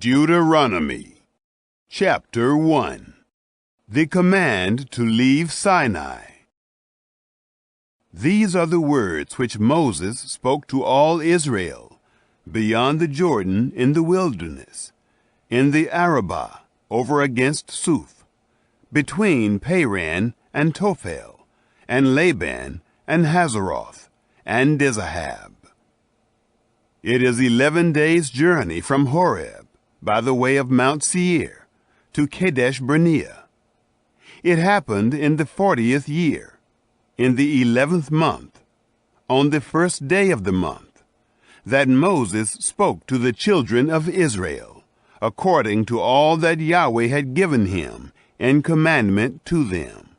Deuteronomy, chapter 1. The command to leave Sinai. These are the words which Moses spoke to all Israel, beyond the Jordan in the wilderness, in the Arabah, over against Suph, between Paran and Tophel, and Laban, and Hazeroth, and Dizahab. It is 11 days' journey from Horeb, by the way of Mount Seir, to Kadesh Barnea. It happened in the 40th year, in the 11th month, on the first day of the month, that Moses spoke to the children of Israel, according to all that Yahweh had given him in commandment to them.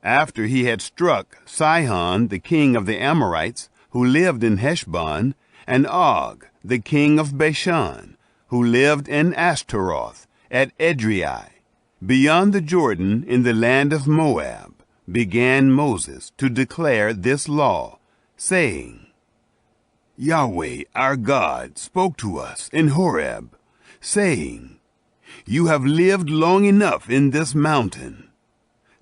After he had struck Sihon, the king of the Amorites, who lived in Heshbon, and Og, the king of Bashan, who lived in Ashtaroth, at Edrei, beyond the Jordan in the land of Moab, began Moses to declare this law, saying, Yahweh our God spoke to us in Horeb, saying, You have lived long enough in this mountain.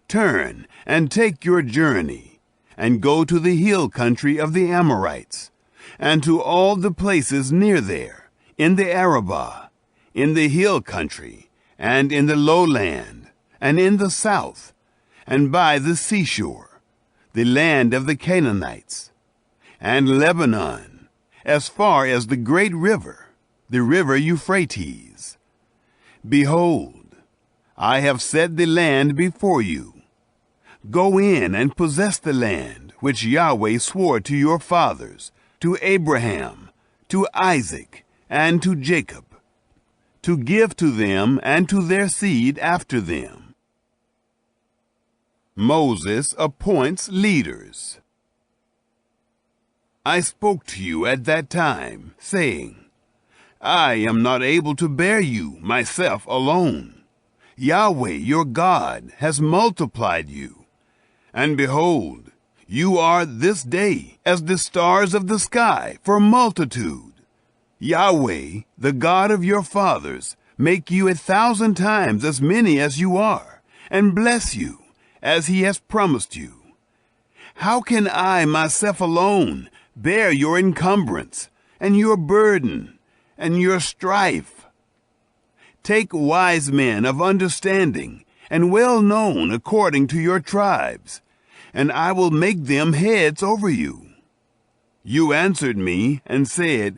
Turn and take your journey, and go to the hill country of the Amorites, and to all the places near there, in the Arabah, in the hill country, and in the lowland, and in the south, and by the seashore, the land of the Canaanites, and Lebanon, as far as the great river, the river Euphrates. Behold, I have set the land before you. Go in and possess the land which Yahweh swore to your fathers, to Abraham, to Isaac, and to Jacob, to give to them and to their seed after them. Moses appoints leaders. I spoke to you at that time, saying, I am not able to bear you myself alone. Yahweh your God has multiplied you, and behold, you are this day as the stars of the sky for multitude. Yahweh, the God of your fathers, make you 1,000 times as many as you are, and bless you, as he has promised you. How can I myself alone bear your encumbrance, and your burden, and your strife? Take wise men of understanding, and well known according to your tribes, and I will make them heads over you. You answered me and said,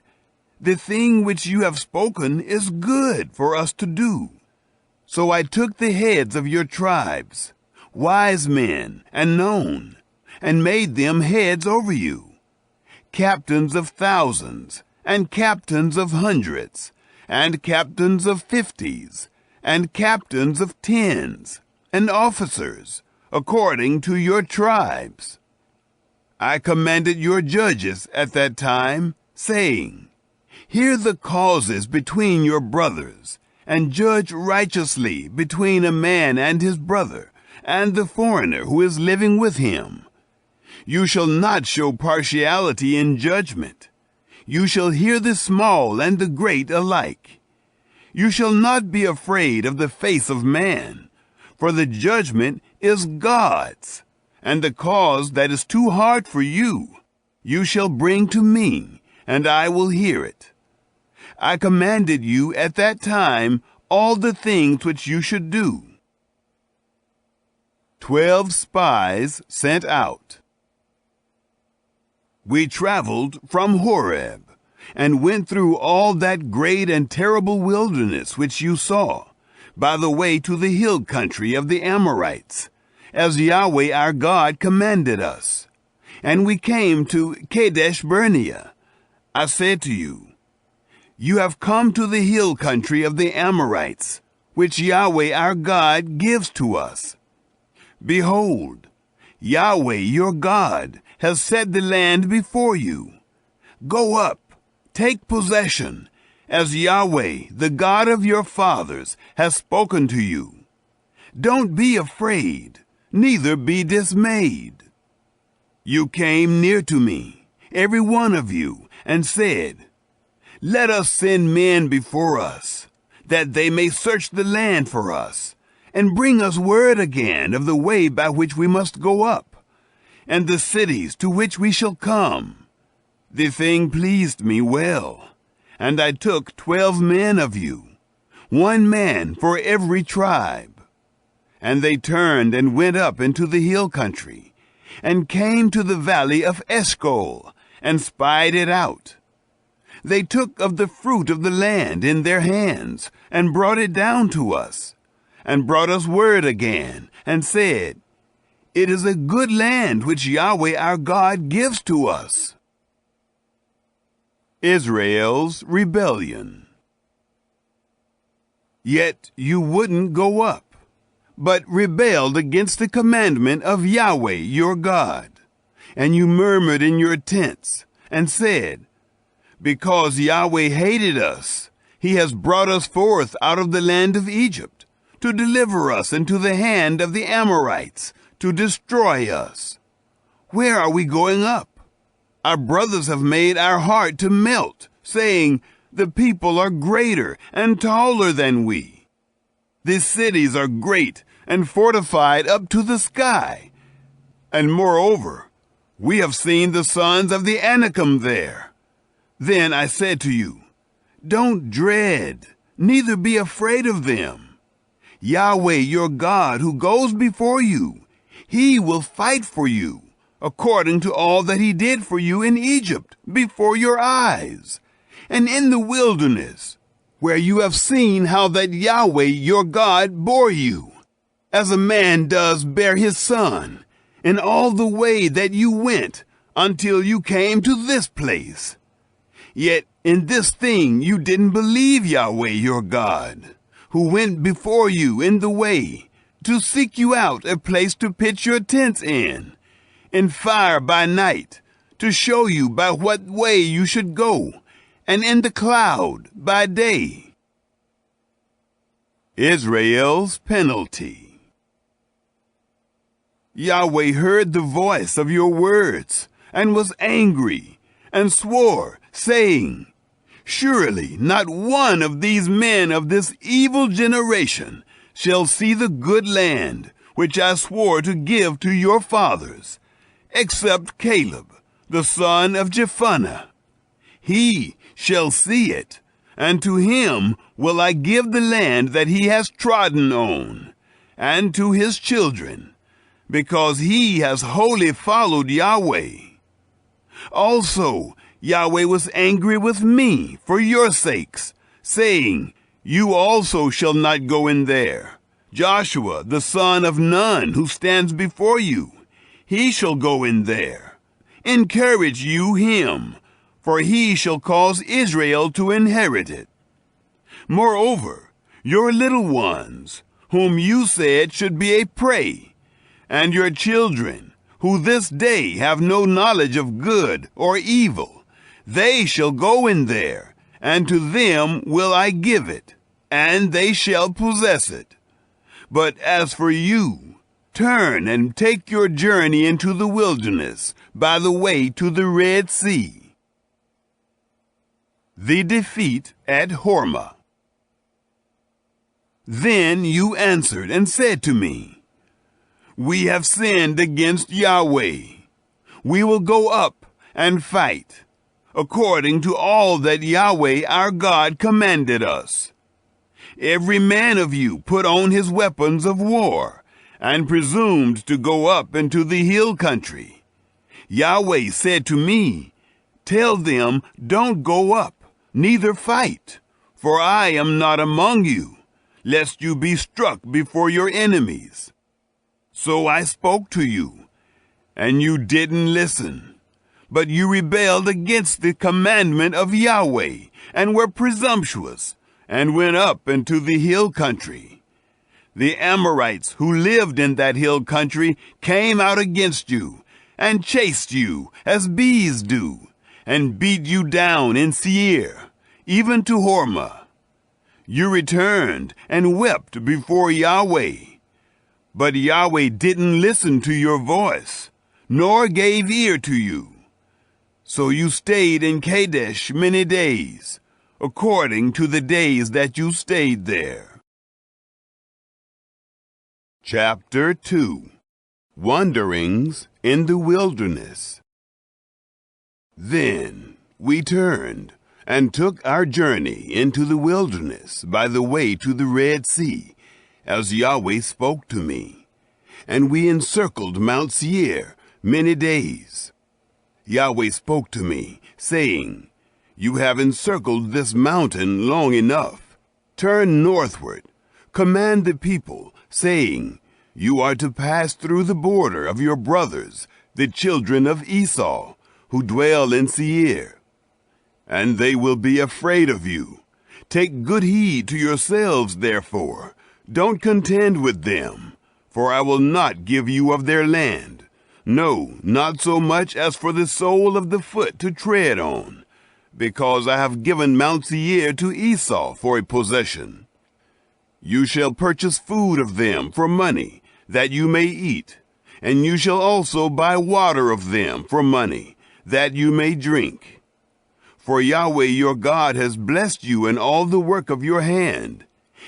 The thing which you have spoken is good for us to do. So I took the heads of your tribes, wise men and known, and made them heads over you, captains of thousands, and captains of hundreds, and captains of 50s, and captains of 10s, and officers, according to your tribes. I commanded your judges at that time, saying, Hear the causes between your brothers, and judge righteously between a man and his brother, and the foreigner who is living with him. You shall not show partiality in judgment. You shall hear the small and the great alike. You shall not be afraid of the face of man, for the judgment is God's, and the cause that is too hard for you, you shall bring to me, and I will hear it. I commanded you at that time all the things which you should do. 12 spies sent out. We traveled from Horeb, and went through all that great and terrible wilderness which you saw, by the way to the hill country of the Amorites, as Yahweh our God commanded us. And we came to Kadesh Barnea. I said to you, You have come to the hill country of the Amorites, which Yahweh our God gives to us. Behold, Yahweh your God has set the land before you. Go up, take possession, as Yahweh, the God of your fathers, has spoken to you. Don't be afraid, neither be dismayed. You came near to me, every one of you, and said, Let us send men before us, that they may search the land for us, and bring us word again of the way by which we must go up, and the cities to which we shall come. The thing pleased me well, and I took 12 men of you, 1 man for every tribe. And they turned and went up into the hill country, and came to the valley of Eshcol, and spied it out. They took of the fruit of the land in their hands, and brought it down to us, and brought us word again, and said, It is a good land which Yahweh our God gives to us. Israel's rebellion. Yet you wouldn't go up, but rebelled against the commandment of Yahweh your God. And you murmured in your tents, and said, Because Yahweh hated us, he has brought us forth out of the land of Egypt, to deliver us into the hand of the Amorites, to destroy us. Where are we going up? Our brothers have made our heart to melt, saying, The people are greater and taller than we. The cities are great and fortified up to the sky. And moreover, we have seen the sons of the Anakim there. Then I said to you, Don't dread, neither be afraid of them. Yahweh your God, who goes before you, he will fight for you, according to all that he did for you in Egypt, before your eyes, and in the wilderness, where you have seen how that Yahweh your God bore you, as a man does bear his son, in all the way that you went, until you came to this place. Yet in this thing you didn't believe Yahweh your God, who went before you in the way, to seek you out a place to pitch your tents in fire by night, to show you by what way you should go, and in the cloud by day. Israel's penalty. Yahweh heard the voice of your words, and was angry, and swore, saying, Surely not one of these men of this evil generation shall see the good land which I swore to give to your fathers, except Caleb, the son of Jephunneh. He shall see it, and to him will I give the land that he has trodden on, and to his children, because he has wholly followed Yahweh. Also, Yahweh was angry with me for your sakes, saying, You also shall not go in there. Joshua, the son of Nun, who stands before you, he shall go in there. Encourage you him, for he shall cause Israel to inherit it. Moreover, your little ones, whom you said should be a prey, and your children, who this day have no knowledge of good or evil, they shall go in there, and to them will I give it, and they shall possess it. But as for you, turn and take your journey into the wilderness by the way to the Red Sea. The defeat at Hormah. Then you answered and said to me, We have sinned against Yahweh. We will go up and fight, according to all that Yahweh our God commanded us. Every man of you put on his weapons of war, and presumed to go up into the hill country. Yahweh said to me, Tell them, Don't go up, neither fight, for I am not among you, lest you be struck before your enemies. So I spoke to you, and you didn't listen, but you rebelled against the commandment of Yahweh, and were presumptuous, and went up into the hill country. The Amorites who lived in that hill country came out against you, and chased you as bees do, and beat you down in Seir, even to Hormah. You returned and wept before Yahweh. But Yahweh didn't listen to your voice, nor gave ear to you. So you stayed in Kadesh many days, according to the days that you stayed there. Chapter 2. Wanderings in the Wilderness. Then we turned and took our journey into the wilderness by the way to the Red Sea, as Yahweh spoke to me. And we encircled Mount Seir many days. Yahweh spoke to me, saying, "You have encircled this mountain long enough. Turn northward, command the people, saying, You are to pass through the border of your brothers, the children of Esau, who dwell in Seir. And they will be afraid of you. Take good heed to yourselves, therefore. Don't contend with them, for I will not give you of their land. No, not so much as for the sole of the foot to tread on, because I have given Mount Seir to Esau for a possession. You shall purchase food of them for money, that you may eat, and you shall also buy water of them for money, that you may drink. For Yahweh your God has blessed you in all the work of your hand.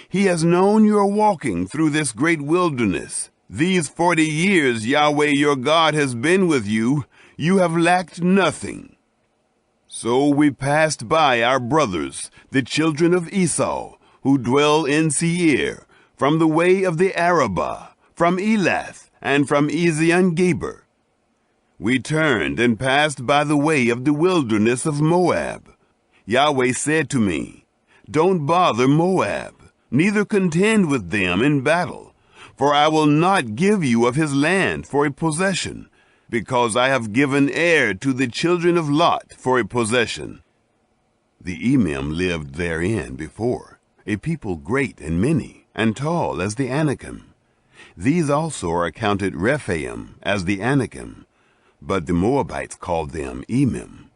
He has known your walking through this great wilderness. These 40 years Yahweh your God has been with you. You have lacked nothing. So we passed by our brothers, the children of Esau, who dwell in Seir, from the way of the Arabah, from Elath, and from Ezion-Geber. We turned and passed by the way of the wilderness of Moab. Yahweh said to me, Don't bother Moab, neither contend with them in battle, for I will not give you of his land for a possession, because I have given Ar to the children of Lot for a possession. The Emim lived therein before, a people great and many, and tall as the Anakim. These also are accounted Rephaim as the Anakim, but the Moabites called them Emim.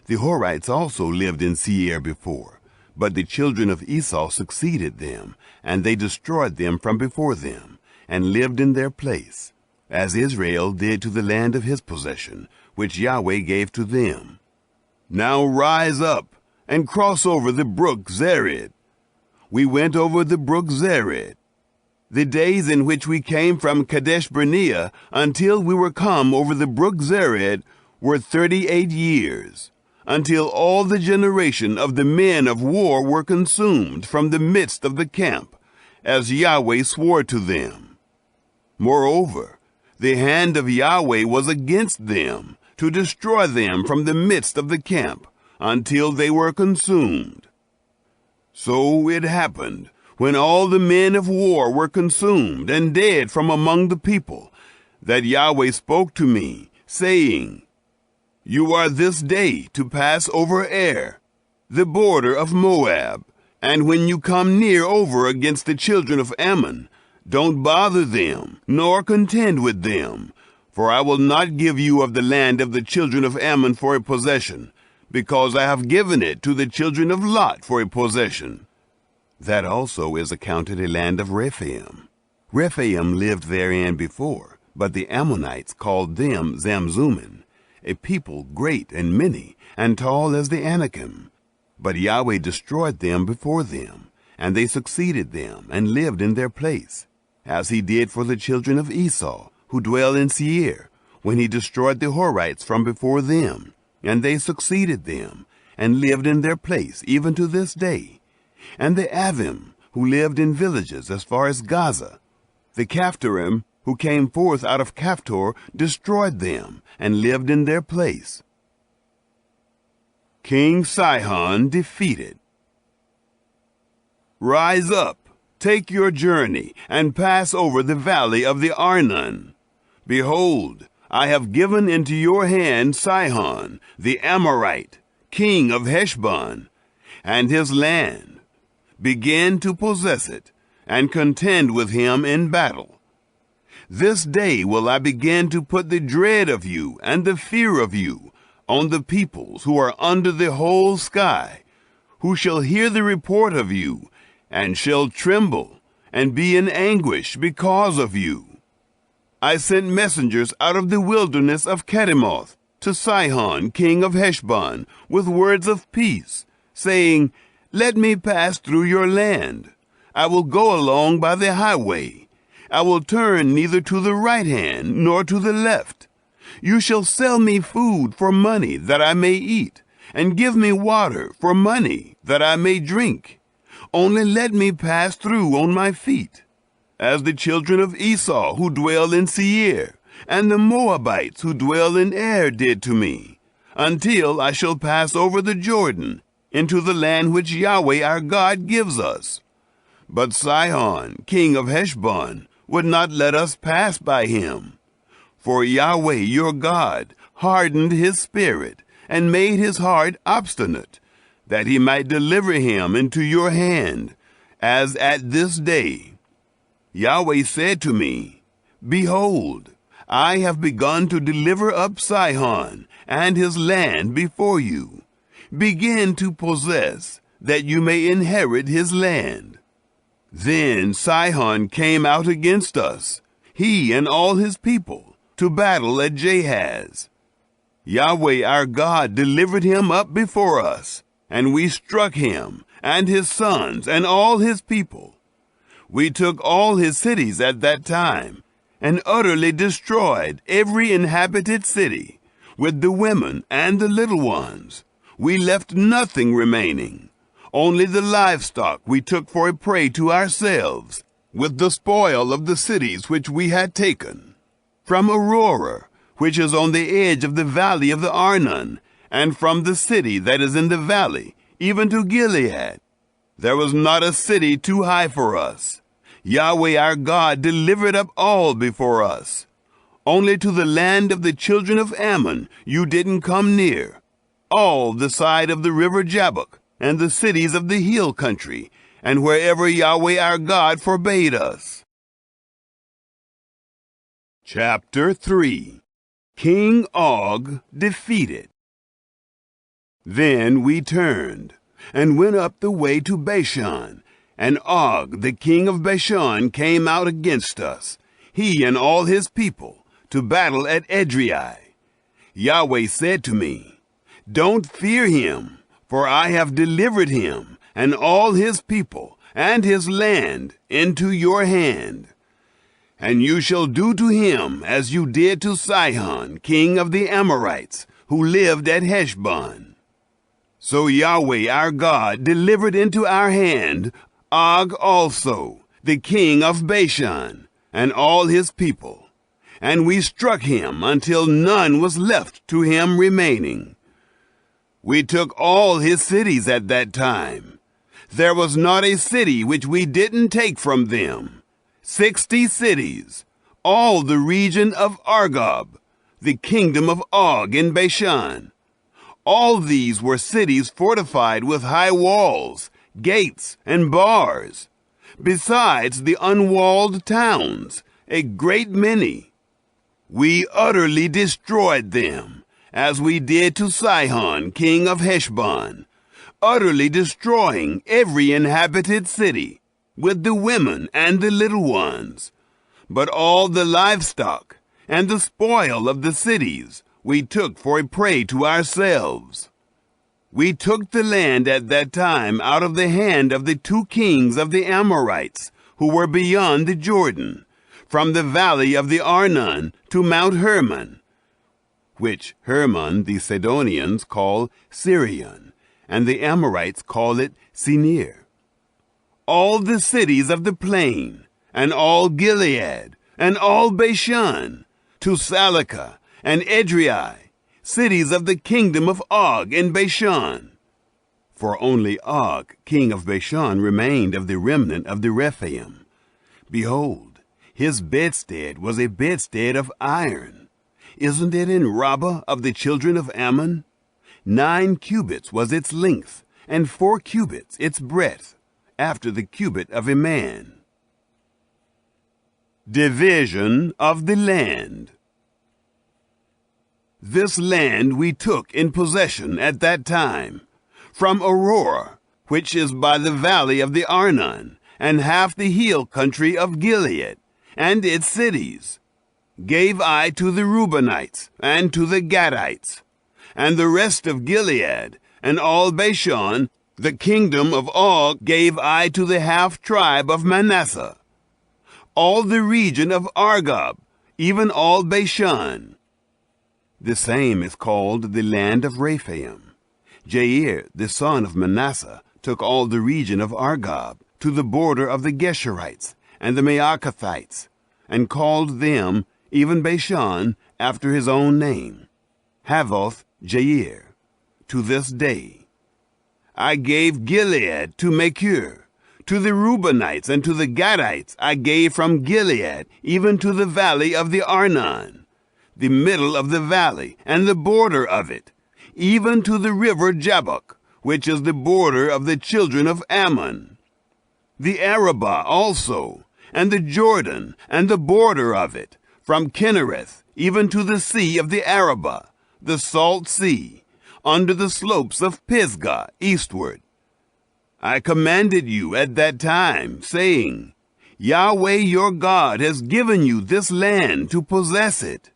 The Horites also lived in Seir before, but the children of Esau succeeded them, and they destroyed them from before them, and lived in their place, as Israel did to the land of his possession, which Yahweh gave to them. Now rise up, and cross over the brook Zered. We went over the brook Zered. The days in which we came from Kadesh Barnea until we were come over the brook Zered were 38 years, until all the generation of the men of war were consumed from the midst of the camp, as Yahweh swore to them. Moreover, the hand of Yahweh was against them, to destroy them from the midst of the camp, until they were consumed. So it happened, when all the men of war were consumed and dead from among the people, that Yahweh spoke to me, saying, You are this day to pass over Ar, the border of Moab, and when you come near over against the children of Ammon, don't bother them, nor contend with them, for I will not give you of the land of the children of Ammon for a possession, because I have given it to the children of Lot for a possession. That also is accounted a land of Rephaim. Rephaim lived therein before, but the Ammonites called them Zamzummim, a people great and many, and tall as the Anakim. But Yahweh destroyed them before them, and they succeeded them, and lived in their place, as he did for the children of Esau, who dwell in Seir, when he destroyed the Horites from before them, and they succeeded them, and lived in their place even to this day. And the Avim, who lived in villages as far as Gaza, the Caphtorim, who came forth out of Caphtor, destroyed them, and lived in their place. King Sihon defeated. Rise up, take your journey, and pass over the valley of the Arnon. Behold, I have given into your hand Sihon, the Amorite, king of Heshbon, and his land. Begin to possess it, and contend with him in battle. This day will I begin to put the dread of you and the fear of you on the peoples who are under the whole sky, who shall hear the report of you, and shall tremble, and be in anguish because of you. I sent messengers out of the wilderness of Kedemoth to Sihon, king of Heshbon, with words of peace, saying, let me pass through your land. I will go along by the highway. I will turn neither to the right hand nor to the left. You shall sell me food for money that I may eat, and give me water for money that I may drink. Only let me pass through on my feet, as the children of Esau who dwell in Seir, and the Moabites who dwell in Ar did to me, until I shall pass over the Jordan into the land which Yahweh our God gives us. But Sihon, king of Heshbon, would not let us pass by him. For Yahweh your God hardened his spirit, and made his heart obstinate, that he might deliver him into your hand, as at this day. Yahweh said to me, Behold, I have begun to deliver up Sihon and his land before you. Begin to possess, that you may inherit his land. Then Sihon came out against us, he and all his people, to battle at Jahaz. Yahweh our God delivered him up before us, and we struck him, and his sons, and all his people. We took all his cities at that time, and utterly destroyed every inhabited city, with the women and the little ones. We left nothing remaining. Only the livestock we took for a prey to ourselves, with the spoil of the cities which we had taken. From Aurora, which is on the edge of the valley of the Arnon, and from the city that is in the valley, even to Gilead. There was not a city too high for us. Yahweh our God delivered up all before us. Only to the land of the children of Ammon you didn't come near, all the side of the river Jabbok, and the cities of the hill country, and wherever Yahweh our God forbade us. Chapter 3. King Og defeated. Then we turned, and went up the way to Bashan, and Og, the king of Bashan, came out against us, he and all his people, to battle at Edrei. Yahweh said to me, Don't fear him, for I have delivered him, and all his people, and his land, into your hand. And you shall do to him as you did to Sihon, king of the Amorites, who lived at Heshbon. So Yahweh our God delivered into our hand Og also, the king of Bashan, and all his people. And we struck him until none was left to him remaining. We took all his cities at that time. There was not a city which we didn't take from them. 60 cities, all the region of Argob, the kingdom of Og in Bashan. All these were cities fortified with high walls, gates, and bars, besides the unwalled towns, a great many. We utterly destroyed them, as we did to Sihon, king of Heshbon, utterly destroying every inhabited city, with the women and the little ones. But all the livestock and the spoil of the cities we took for a prey to ourselves. We took the land at that time out of the hand of the 2 kings of the Amorites, who were beyond the Jordan, from the valley of the Arnon to Mount Hermon, which Hermon the Sidonians call Sirion, and the Amorites call it Sinir. All the cities of the plain, and all Gilead, and all Bashan, to Salakah and Edrei, cities of the kingdom of Og in Bashan. For only Og, king of Bashan, remained of the remnant of the Rephaim. Behold, his bedstead was a bedstead of iron. Isn't it in Rabbah of the children of Ammon? 9 cubits was its length, and 4 cubits its breadth, after the cubit of a man. Division of the land. This land we took in possession at that time, from Aurora, which is by the valley of the Arnon, and half the hill country of Gilead, and its cities, gave I to the Reubenites and to the Gadites, and the rest of Gilead, and all Bashan, The kingdom of Og gave I to the half-tribe of Manasseh, all the region of Argob, even all Bashan. The same is called the land of Rephaim. Jair, the son of Manasseh, took all the region of Argob, to the border of the Geshurites and the Maacathites, and called them, even Bashan, after his own name, Havoth Jair, to this day. I gave Gilead to Machir. To the Reubenites and to the Gadites I gave from Gilead, even to the valley of the Arnon, the middle of the valley, and the border of it, even to the river Jabbok, which is the border of the children of Ammon, the Arabah also, and the Jordan, and the border of it, from Kinnereth, even to the sea of the Arabah, the salt sea, under the slopes of Pisgah, eastward. I commanded you at that time, saying, Yahweh your God has given you this land to possess it.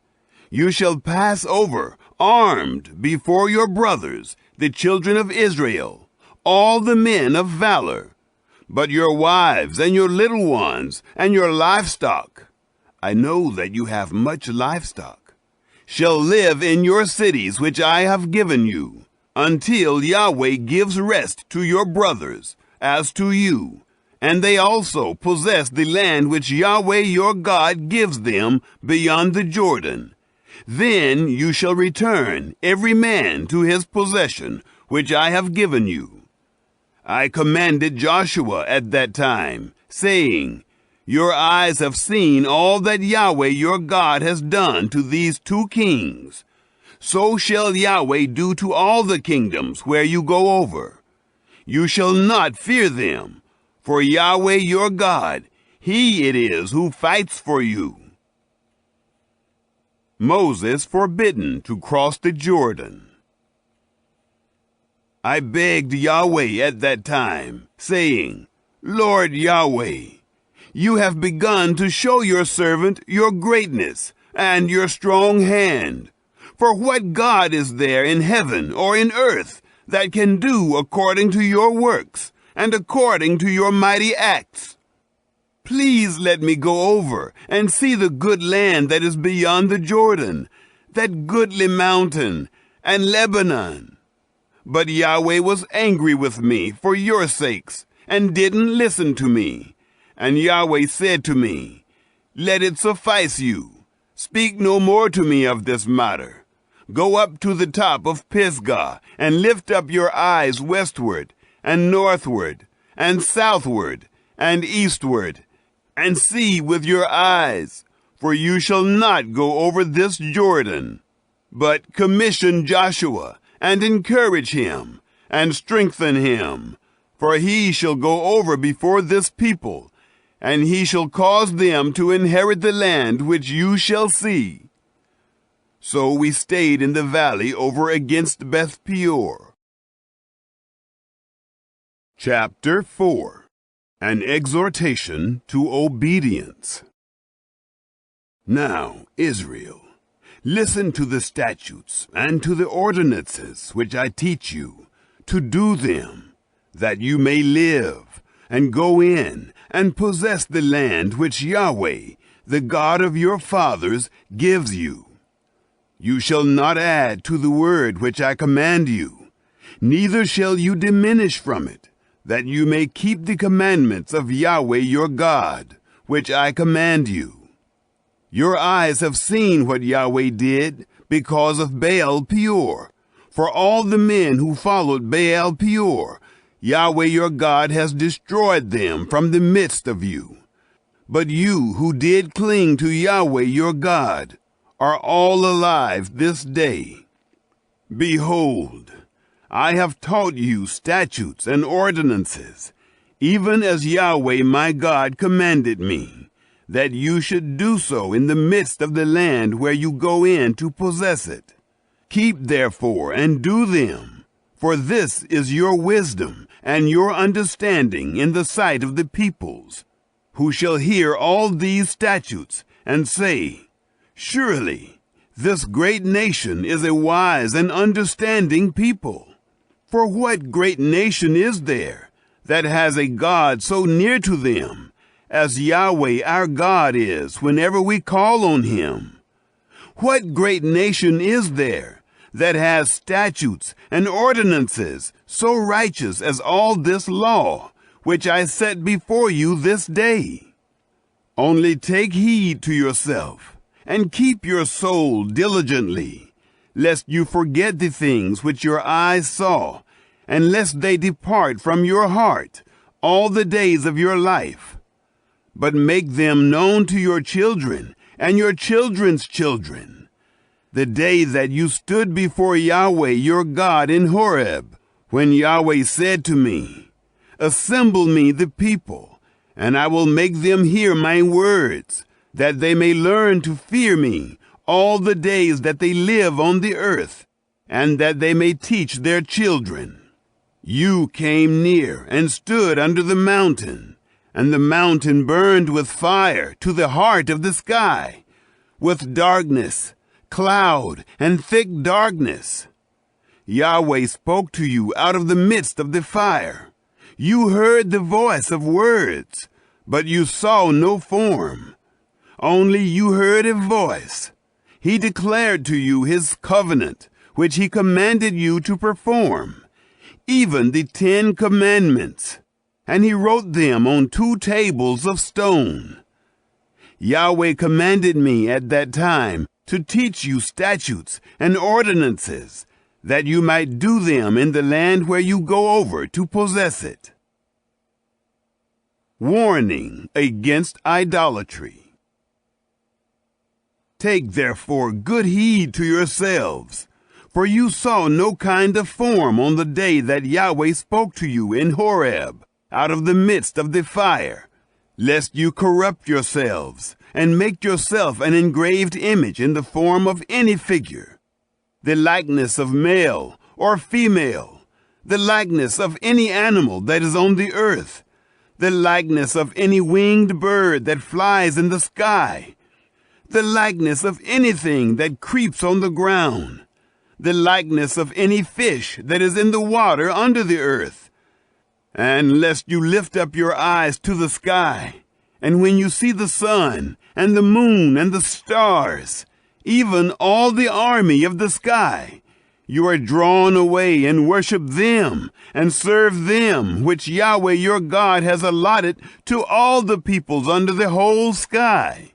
You shall pass over, armed, before your brothers, the children of Israel, all the men of valor, but your wives and your little ones and your livestock, I know that you have much livestock, shall live in your cities which I have given you, until Yahweh gives rest to your brothers, as to you, and they also possess the land which Yahweh your God gives them beyond the Jordan. Then you shall return, every man to his possession, which I have given you. I commanded Joshua at that time, saying, Your eyes have seen all that Yahweh your God has done to these two kings. So shall Yahweh do to all the kingdoms where you go over. You shall not fear them, for Yahweh your God, he it is who fights for you. Moses forbidden to cross the Jordan. I begged Yahweh at that time, saying, Lord Yahweh, you have begun to show your servant your greatness and your strong hand. For what God is there in heaven or in earth that can do according to your works and according to your mighty acts? Please let me go over and see the good land that is beyond the Jordan, that goodly mountain, and Lebanon. But Yahweh was angry with me for your sakes, and didn't listen to me. And Yahweh said to me, Let it suffice you. Speak no more to me of this matter. Go up to the top of Pisgah, and lift up your eyes westward, and northward, and southward, and eastward, and see with your eyes, for you shall not go over this Jordan. But commission Joshua, and encourage him, and strengthen him, for he shall go over before this people, and he shall cause them to inherit the land which you shall see. So we stayed in the valley over against Beth Peor. Chapter 4. An exhortation to obedience. Now, Israel, listen to the statutes and to the ordinances which I teach you, to do them, that you may live, and go in and possess the land which Yahweh, the God of your fathers, gives you. You shall not add to the word which I command you, neither shall you diminish from it, that you may keep the commandments of Yahweh your God, which I command you. Your eyes have seen what Yahweh did because of Baal Peor. For all the men who followed Baal Peor, Yahweh your God has destroyed them from the midst of you. But you who did cling to Yahweh your God are all alive this day. Behold, I have taught you statutes and ordinances, even as Yahweh my God commanded me, that you should do so in the midst of the land where you go in to possess it. Keep therefore and do them, for this is your wisdom and your understanding in the sight of the peoples, who shall hear all these statutes and say, Surely this great nation is a wise and understanding people. For what great nation is there that has a God so near to them as Yahweh our God is whenever we call on him? What great nation is there that has statutes and ordinances so righteous as all this law, which I set before you this day? Only take heed to yourself, and keep your soul diligently, lest you forget the things which your eyes saw, and lest they depart from your heart all the days of your life. But make them known to your children and your children's children, the day that you stood before Yahweh your God in Horeb, when Yahweh said to me, Assemble me the people, and I will make them hear my words, that they may learn to fear me all the days that they live on the earth, and that they may teach their children. You came near and stood under the mountain, and the mountain burned with fire to the heart of the sky, with darkness, cloud, and thick darkness. Yahweh spoke to you out of the midst of the fire. You heard the voice of words, but you saw no form. Only you heard a voice. He declared to you his covenant, which he commanded you to perform, even the 10 commandments, and he wrote them on 2 tables of stone. Yahweh commanded me at that time to teach you statutes and ordinances, that you might do them in the land where you go over to possess it. Warning against idolatry. Take therefore good heed to yourselves, for you saw no kind of form on the day that Yahweh spoke to you in Horeb, out of the midst of the fire, lest you corrupt yourselves, and make yourself an engraved image in the form of any figure, the likeness of male or female, the likeness of any animal that is on the earth, the likeness of any winged bird that flies in the sky, the likeness of anything that creeps on the ground, the likeness of any fish that is in the water under the earth. And lest you lift up your eyes to the sky, and when you see the sun and the moon and the stars, even all the army of the sky, you are drawn away and worship them and serve them, which Yahweh your God has allotted to all the peoples under the whole sky.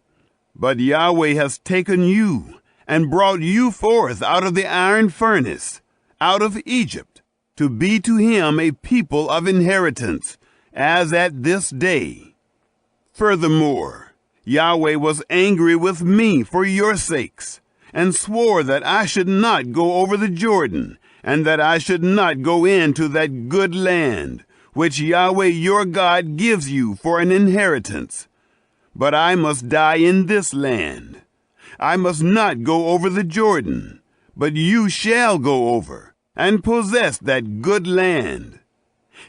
But Yahweh has taken you and brought you forth out of the iron furnace, out of Egypt, to be to him a people of inheritance, as at this day. Furthermore, Yahweh was angry with me for your sakes, and swore that I should not go over the Jordan, and that I should not go into that good land, which Yahweh your God gives you for an inheritance. But I must die in this land. I must not go over the Jordan, but you shall go over, and possess that good land.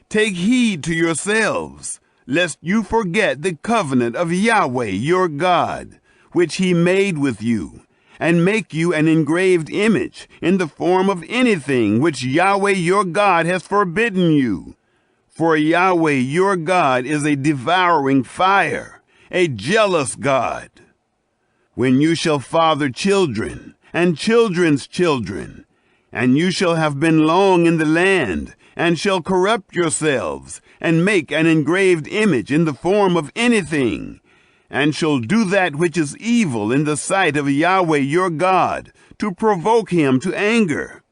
Take heed to yourselves, lest you forget the covenant of Yahweh your God, which he made with you, and make you an engraved image in the form of anything which Yahweh your God has forbidden you. For Yahweh your God is a devouring fire, a jealous God. When you shall father children, and children's children, and you shall have been long in the land, and shall corrupt yourselves, and make an engraved image in the form of anything, and shall do that which is evil in the sight of Yahweh your God, to provoke him to anger.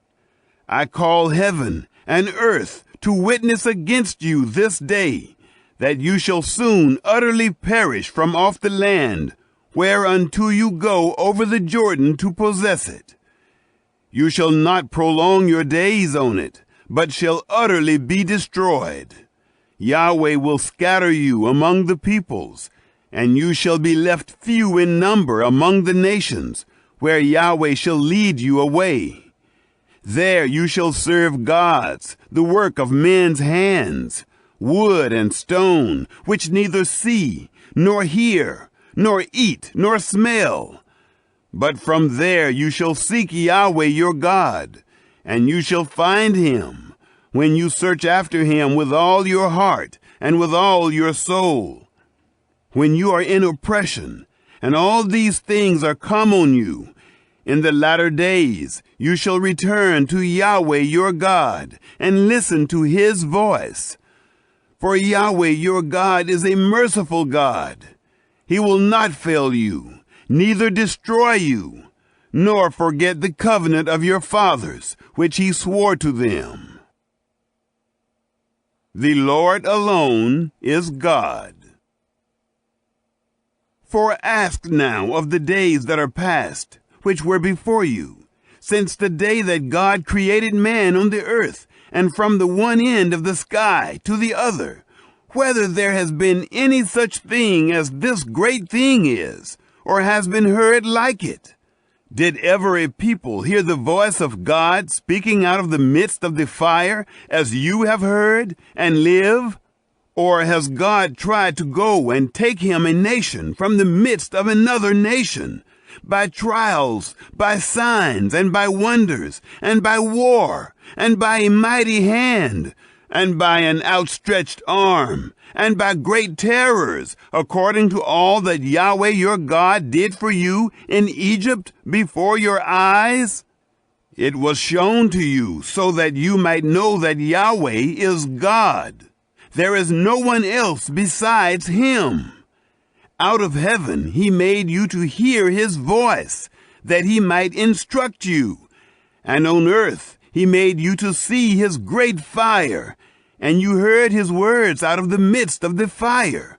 I call heaven and earth to witness against you this day, that you shall soon utterly perish from off the land, whereunto you go over the Jordan to possess it. You shall not prolong your days on it, but shall utterly be destroyed. Yahweh will scatter you among the peoples, and you shall be left few in number among the nations, where Yahweh shall lead you away. There you shall serve gods, the work of men's hands, wood and stone, which neither see, nor hear, nor eat, nor smell. But from there you shall seek Yahweh your God, and you shall find him, when you search after him with all your heart and with all your soul. When you are in oppression, and all these things are come on you, in the latter days you shall return to Yahweh your God, and listen to his voice. For Yahweh your God is a merciful God. He will not fail you, neither destroy you, nor forget the covenant of your fathers, which he swore to them. The Lord alone is God. For ask now of the days that are past, which were before you, since the day that God created man on the earth, and from the one end of the sky to the other, whether there has been any such thing as this great thing is, or has been heard like it. Did ever a people hear the voice of God speaking out of the midst of the fire, as you have heard, and live? Or has God tried to go and take him a nation from the midst of another nation, by trials, by signs, and by wonders, and by war, and by a mighty hand, and by an outstretched arm, and by great terrors, according to all that Yahweh your God did for you in Egypt before your eyes? It was shown to you so that you might know that Yahweh is God. There is no one else besides him. Out of heaven he made you to hear his voice, that he might instruct you. And on earth he made you to see his great fire, and you heard his words out of the midst of the fire.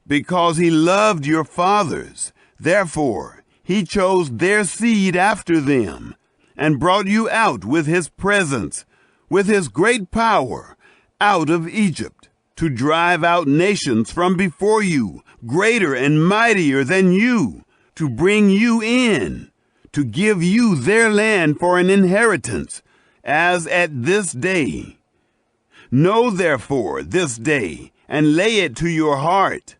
Because he loved your fathers, therefore he chose their seed after them, and brought you out with his presence, with his great power, out of Egypt, to drive out nations from before you, greater and mightier than you, to bring you in, to give you their land for an inheritance, as at this day. Know therefore this day, and lay it to your heart,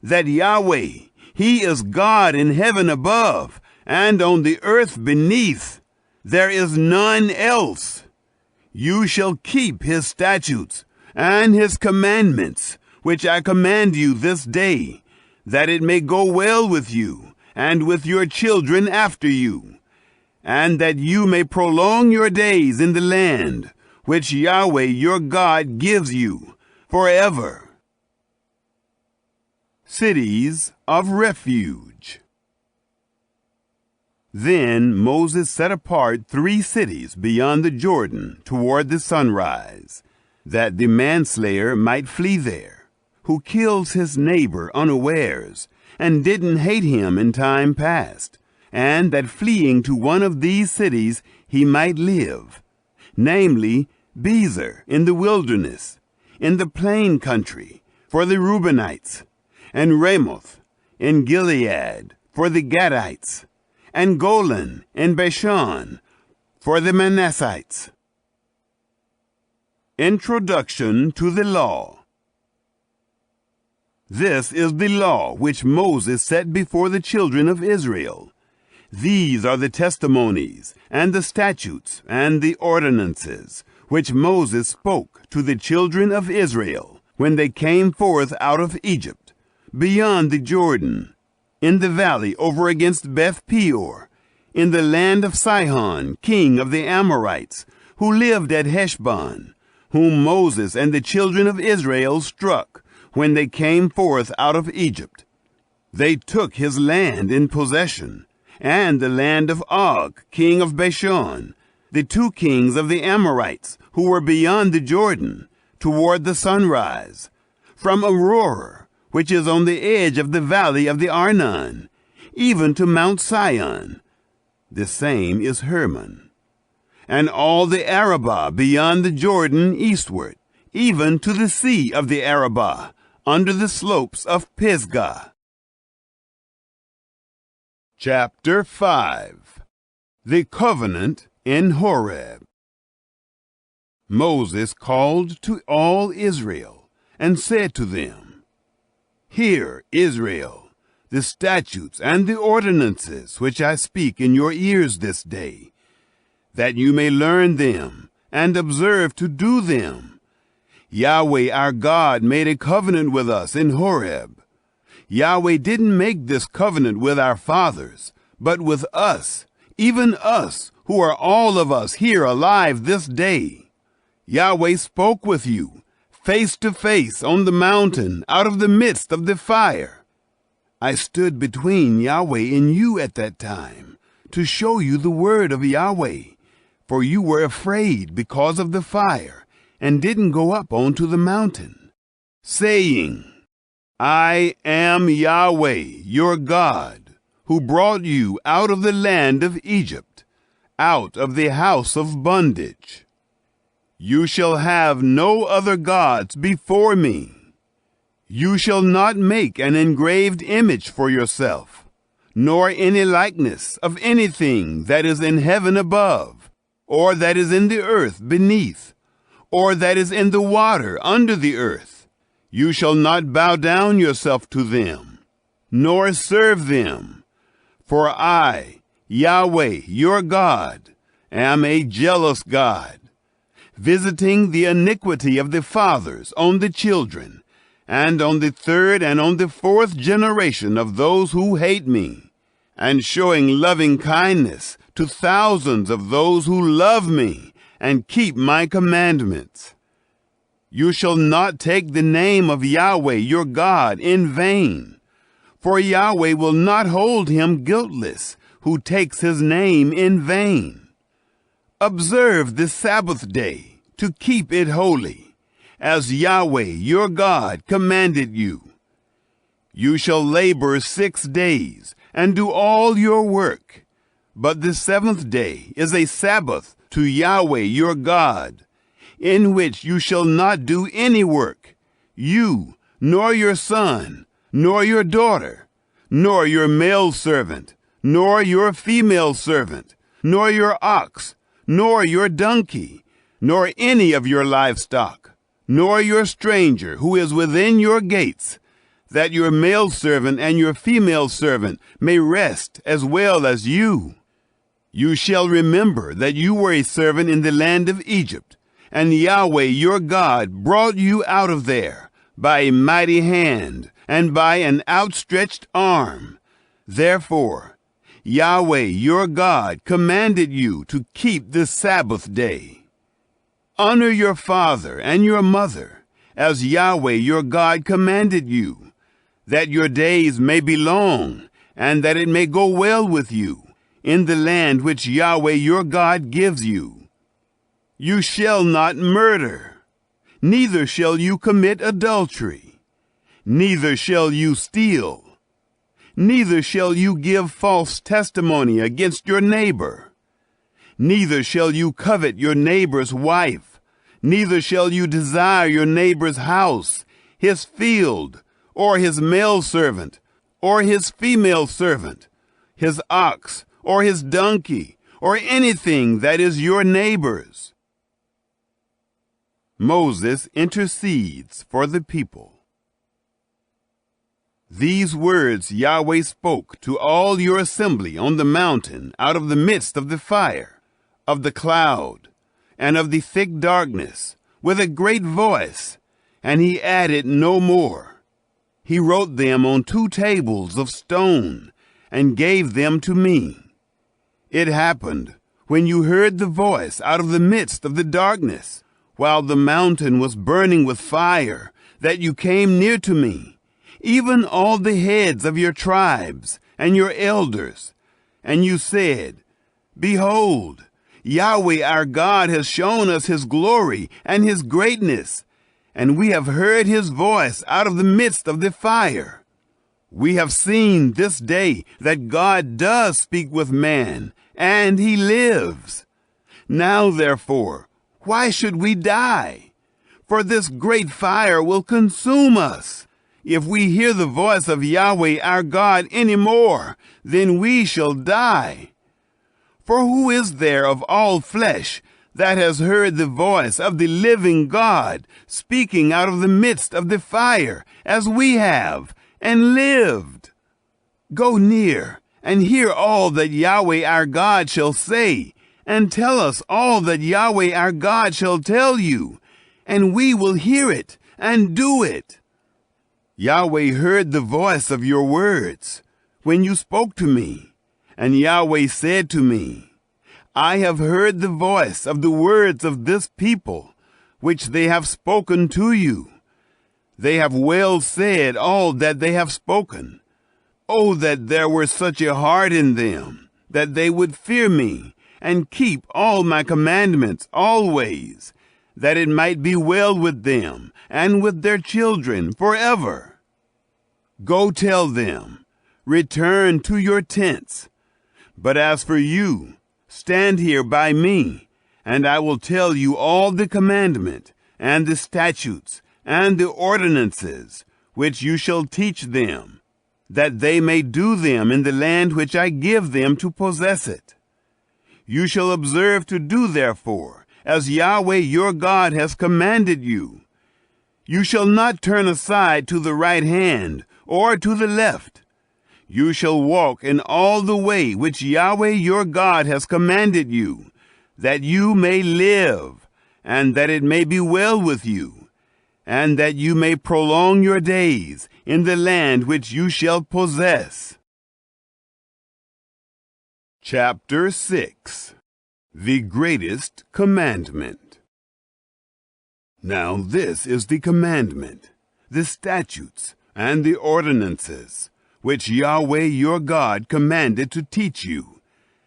that Yahweh, he is God in heaven above, and on the earth beneath. There is none else. You shall keep his statutes and his commandments, which I command you this day, that it may go well with you, and with your children after you, and that you may prolong your days in the land, which Yahweh your God gives you forever. Cities of refuge. Then Moses set apart 3 cities beyond the Jordan toward the sunrise, that the manslayer might flee there, who kills his neighbor unawares, and didn't hate him in time past, and that fleeing to one of these cities he might live, namely Bezer in the wilderness, in the plain country, for the Reubenites, and Ramoth in Gilead, for the Gadites, and Golan in Bashan, for the Manassites. Introduction to the Law. This is the law which Moses set before the children of Israel. These are the testimonies, and the statutes, and the ordinances, which Moses spoke to the children of Israel, when they came forth out of Egypt, beyond the Jordan, in the valley over against Beth Peor, in the land of Sihon, king of the Amorites, who lived at Heshbon, whom Moses and the children of Israel struck when they came forth out of Egypt. They took his land in possession, and the land of Og, king of Bashan, the 2 kings of the Amorites, who were beyond the Jordan, toward the sunrise, from Aroer, which is on the edge of the valley of the Arnon, even to Mount Sion. The same is Hermon. And all the Arabah beyond the Jordan eastward, even to the sea of the Arabah, under the slopes of Pisgah. Chapter 5. The Covenant in Horeb. Moses called to all Israel, and said to them, Hear, Israel, the statutes and the ordinances which I speak in your ears this day, that you may learn them, and observe to do them. Yahweh our God made a covenant with us in Horeb. Yahweh didn't make this covenant with our fathers, but with us, even us, who are all of us here alive this day. Yahweh spoke with you, face to face on the mountain out of the midst of the fire. I stood between Yahweh and you at that time to show you the word of Yahweh, for you were afraid because of the fire and didn't go up onto the mountain, saying, I am Yahweh, your God, who brought you out of the land of Egypt, out of the house of bondage. You shall have no other gods before me. You shall not make an engraved image for yourself, nor any likeness of anything that is in heaven above, or that is in the earth beneath, or that is in the water under the earth. You shall not bow down yourself to them, nor serve them. For I, Yahweh, your God, am a jealous God, visiting the iniquity of the fathers on the children, and on the third and on the fourth generation of those who hate me, and showing loving kindness to thousands of those who love me and keep my commandments. You shall not take the name of Yahweh your God in vain, for Yahweh will not hold him guiltless who takes his name in vain. Observe the Sabbath day to keep it holy, as Yahweh your God commanded you. You shall labor 6 days and do all your work, but the seventh day is a Sabbath to Yahweh your God, in which you shall not do any work, you, nor your son, nor your daughter, nor your male servant, nor your female servant, nor your ox, nor your donkey, nor any of your livestock, nor your stranger who is within your gates, that your male servant and your female servant may rest as well as you. You shall remember that you were a servant in the land of Egypt, and Yahweh your God brought you out of there by a mighty hand and by an outstretched arm. Therefore, Yahweh your God commanded you to keep the Sabbath day. Honor your father and your mother, as Yahweh your God commanded you, that your days may be long, and that it may go well with you in the land which Yahweh your God gives you. You shall not murder, neither shall you commit adultery, neither shall you steal, neither shall you give false testimony against your neighbor, neither shall you covet your neighbor's wife, neither shall you desire your neighbor's house, his field, or his male servant, or his female servant, his ox, or his donkey, or anything that is your neighbor's. Moses intercedes for the people. These words Yahweh spoke to all your assembly on the mountain out of the midst of the fire, of the cloud, and of the thick darkness, with a great voice, and he added no more. He wrote them on 2 tables of stone, and gave them to me. It happened, when you heard the voice out of the midst of the darkness, while the mountain was burning with fire, that you came near to me, even all the heads of your tribes and your elders, and you said, Behold, Yahweh our God has shown us his glory and his greatness, and we have heard his voice out of the midst of the fire. We have seen this day that God does speak with man, and he lives. Now, therefore, why should we die? For this great fire will consume us. If we hear the voice of Yahweh our God any more, then we shall die. For who is there of all flesh that has heard the voice of the living God speaking out of the midst of the fire, as we have, and lived? Go near and hear all that Yahweh our God shall say, and tell us all that Yahweh our God shall tell you, and we will hear it and do it. Yahweh heard the voice of your words when you spoke to me, and Yahweh said to me, I have heard the voice of the words of this people, which they have spoken to you. They have well said all that they have spoken. Oh, that there were such a heart in them, that they would fear me, and keep all my commandments always, that it might be well with them, and with their children forever. Go tell them, return to your tents. But as for you, stand here by me, and I will tell you all the commandment, and the statutes, and the ordinances, which you shall teach them, that they may do them in the land which I give them to possess it. You shall observe to do therefore, as Yahweh your God has commanded you. You shall not turn aside to the right hand, or to the left. You shall walk in all the way which Yahweh your God has commanded you, that you may live, and that it may be well with you, and that you may prolong your days in the land which you shall possess. Chapter 6. The Greatest Commandment. Now this is the commandment, the statutes, and the ordinances, which Yahweh your God commanded to teach you,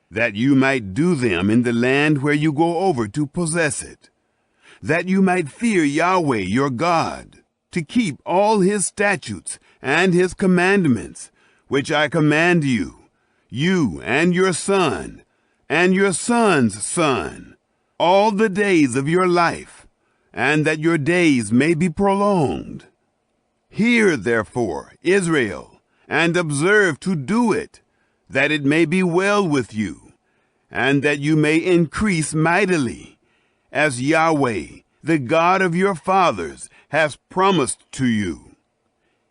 that you might do them in the land where you go over to possess it, that you might fear Yahweh your God, to keep all his statutes and his commandments, which I command you, you and your son, and your son's son, all the days of your life, and that your days may be prolonged. Hear, therefore, Israel, and observe to do it, that it may be well with you, and that you may increase mightily, as Yahweh, the God of your fathers, has promised to you,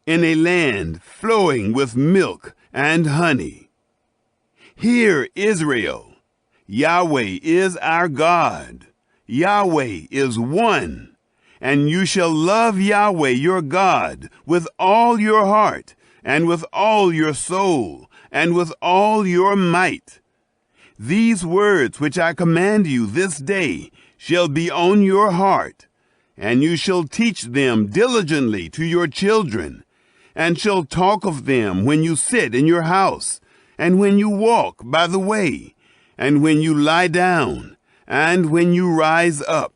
in a land flowing with milk and honey. Hear, Israel, Yahweh is our God. Yahweh is one, and you shall love Yahweh your God with all your heart, and with all your soul, and with all your might. These words which I command you this day shall be on your heart, and you shall teach them diligently to your children, and shall talk of them when you sit in your house, and when you walk by the way, and when you lie down, and when you rise up.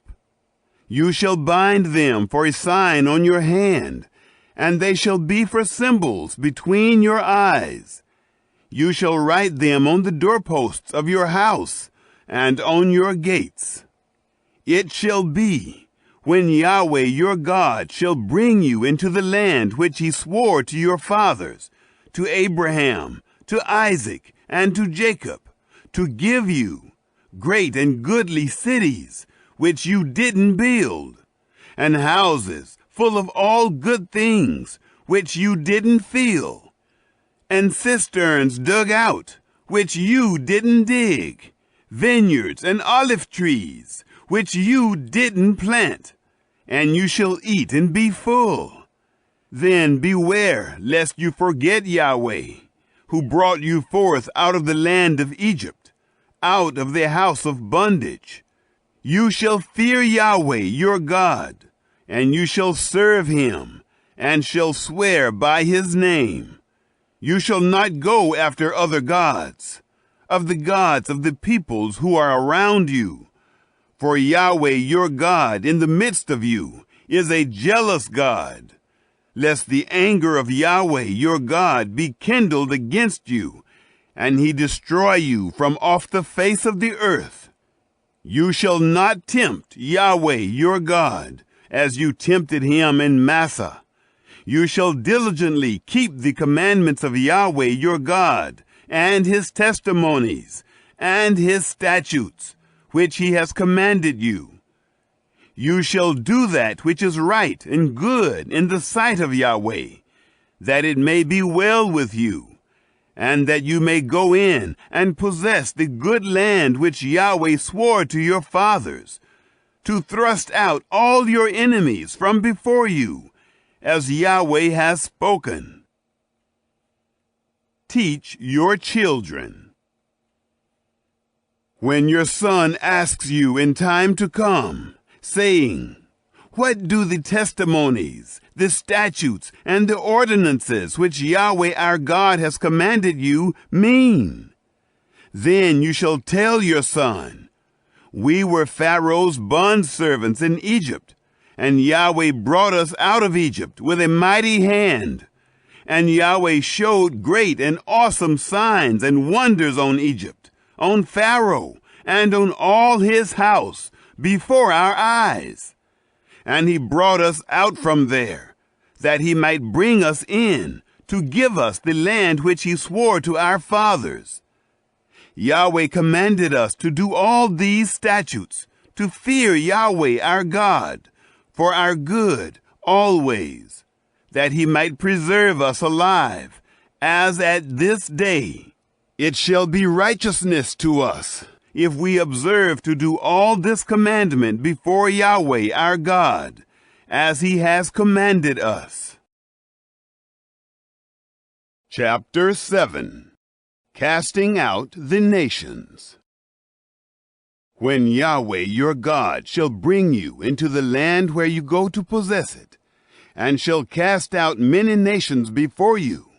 You shall bind them for a sign on your hand, and they shall be for symbols between your eyes. You shall write them on the doorposts of your house, and on your gates. It shall be, when Yahweh your God shall bring you into the land which he swore to your fathers, to Abraham, to Isaac, and to Jacob, to give you great and goodly cities, which you didn't build, and houses full of all good things, which you didn't fill, and cisterns dug out, which you didn't dig, vineyards and olive trees, which you didn't plant, and you shall eat and be full. Then beware lest you forget Yahweh, who brought you forth out of the land of Egypt, out of the house of bondage. You shall fear Yahweh your God, and you shall serve him, and shall swear by his name. You shall not go after other gods, of the gods of the peoples who are around you. For Yahweh your God in the midst of you is a jealous God, lest the anger of Yahweh your God be kindled against you, and he destroy you from off the face of the earth. You shall not tempt Yahweh your God, as you tempted him in Massah. You shall diligently keep the commandments of Yahweh your God, and his testimonies, and his statutes, which he has commanded you. You shall do that which is right and good in the sight of Yahweh, that it may be well with you, and that you may go in and possess the good land which Yahweh swore to your fathers, to thrust out all your enemies from before you, as Yahweh has spoken. Teach your children. When your son asks you in time to come, saying, "What do the testimonies, the statutes, and the ordinances which Yahweh our God has commanded you mean?" Then you shall tell your son, "We were Pharaoh's bondservants in Egypt, and Yahweh brought us out of Egypt with a mighty hand. And Yahweh showed great and awesome signs and wonders on Egypt, on Pharaoh, and on all his house, before our eyes. And he brought us out from there, that he might bring us in, to give us the land which he swore to our fathers. Yahweh commanded us to do all these statutes, to fear Yahweh our God, for our good always, that he might preserve us alive, as at this day. It shall be righteousness to us, if we observe to do all this commandment before Yahweh our God, as he has commanded us. Chapter 7. Casting out the nations. When Yahweh your God shall bring you into the land where you go to possess it, and shall cast out many nations before you,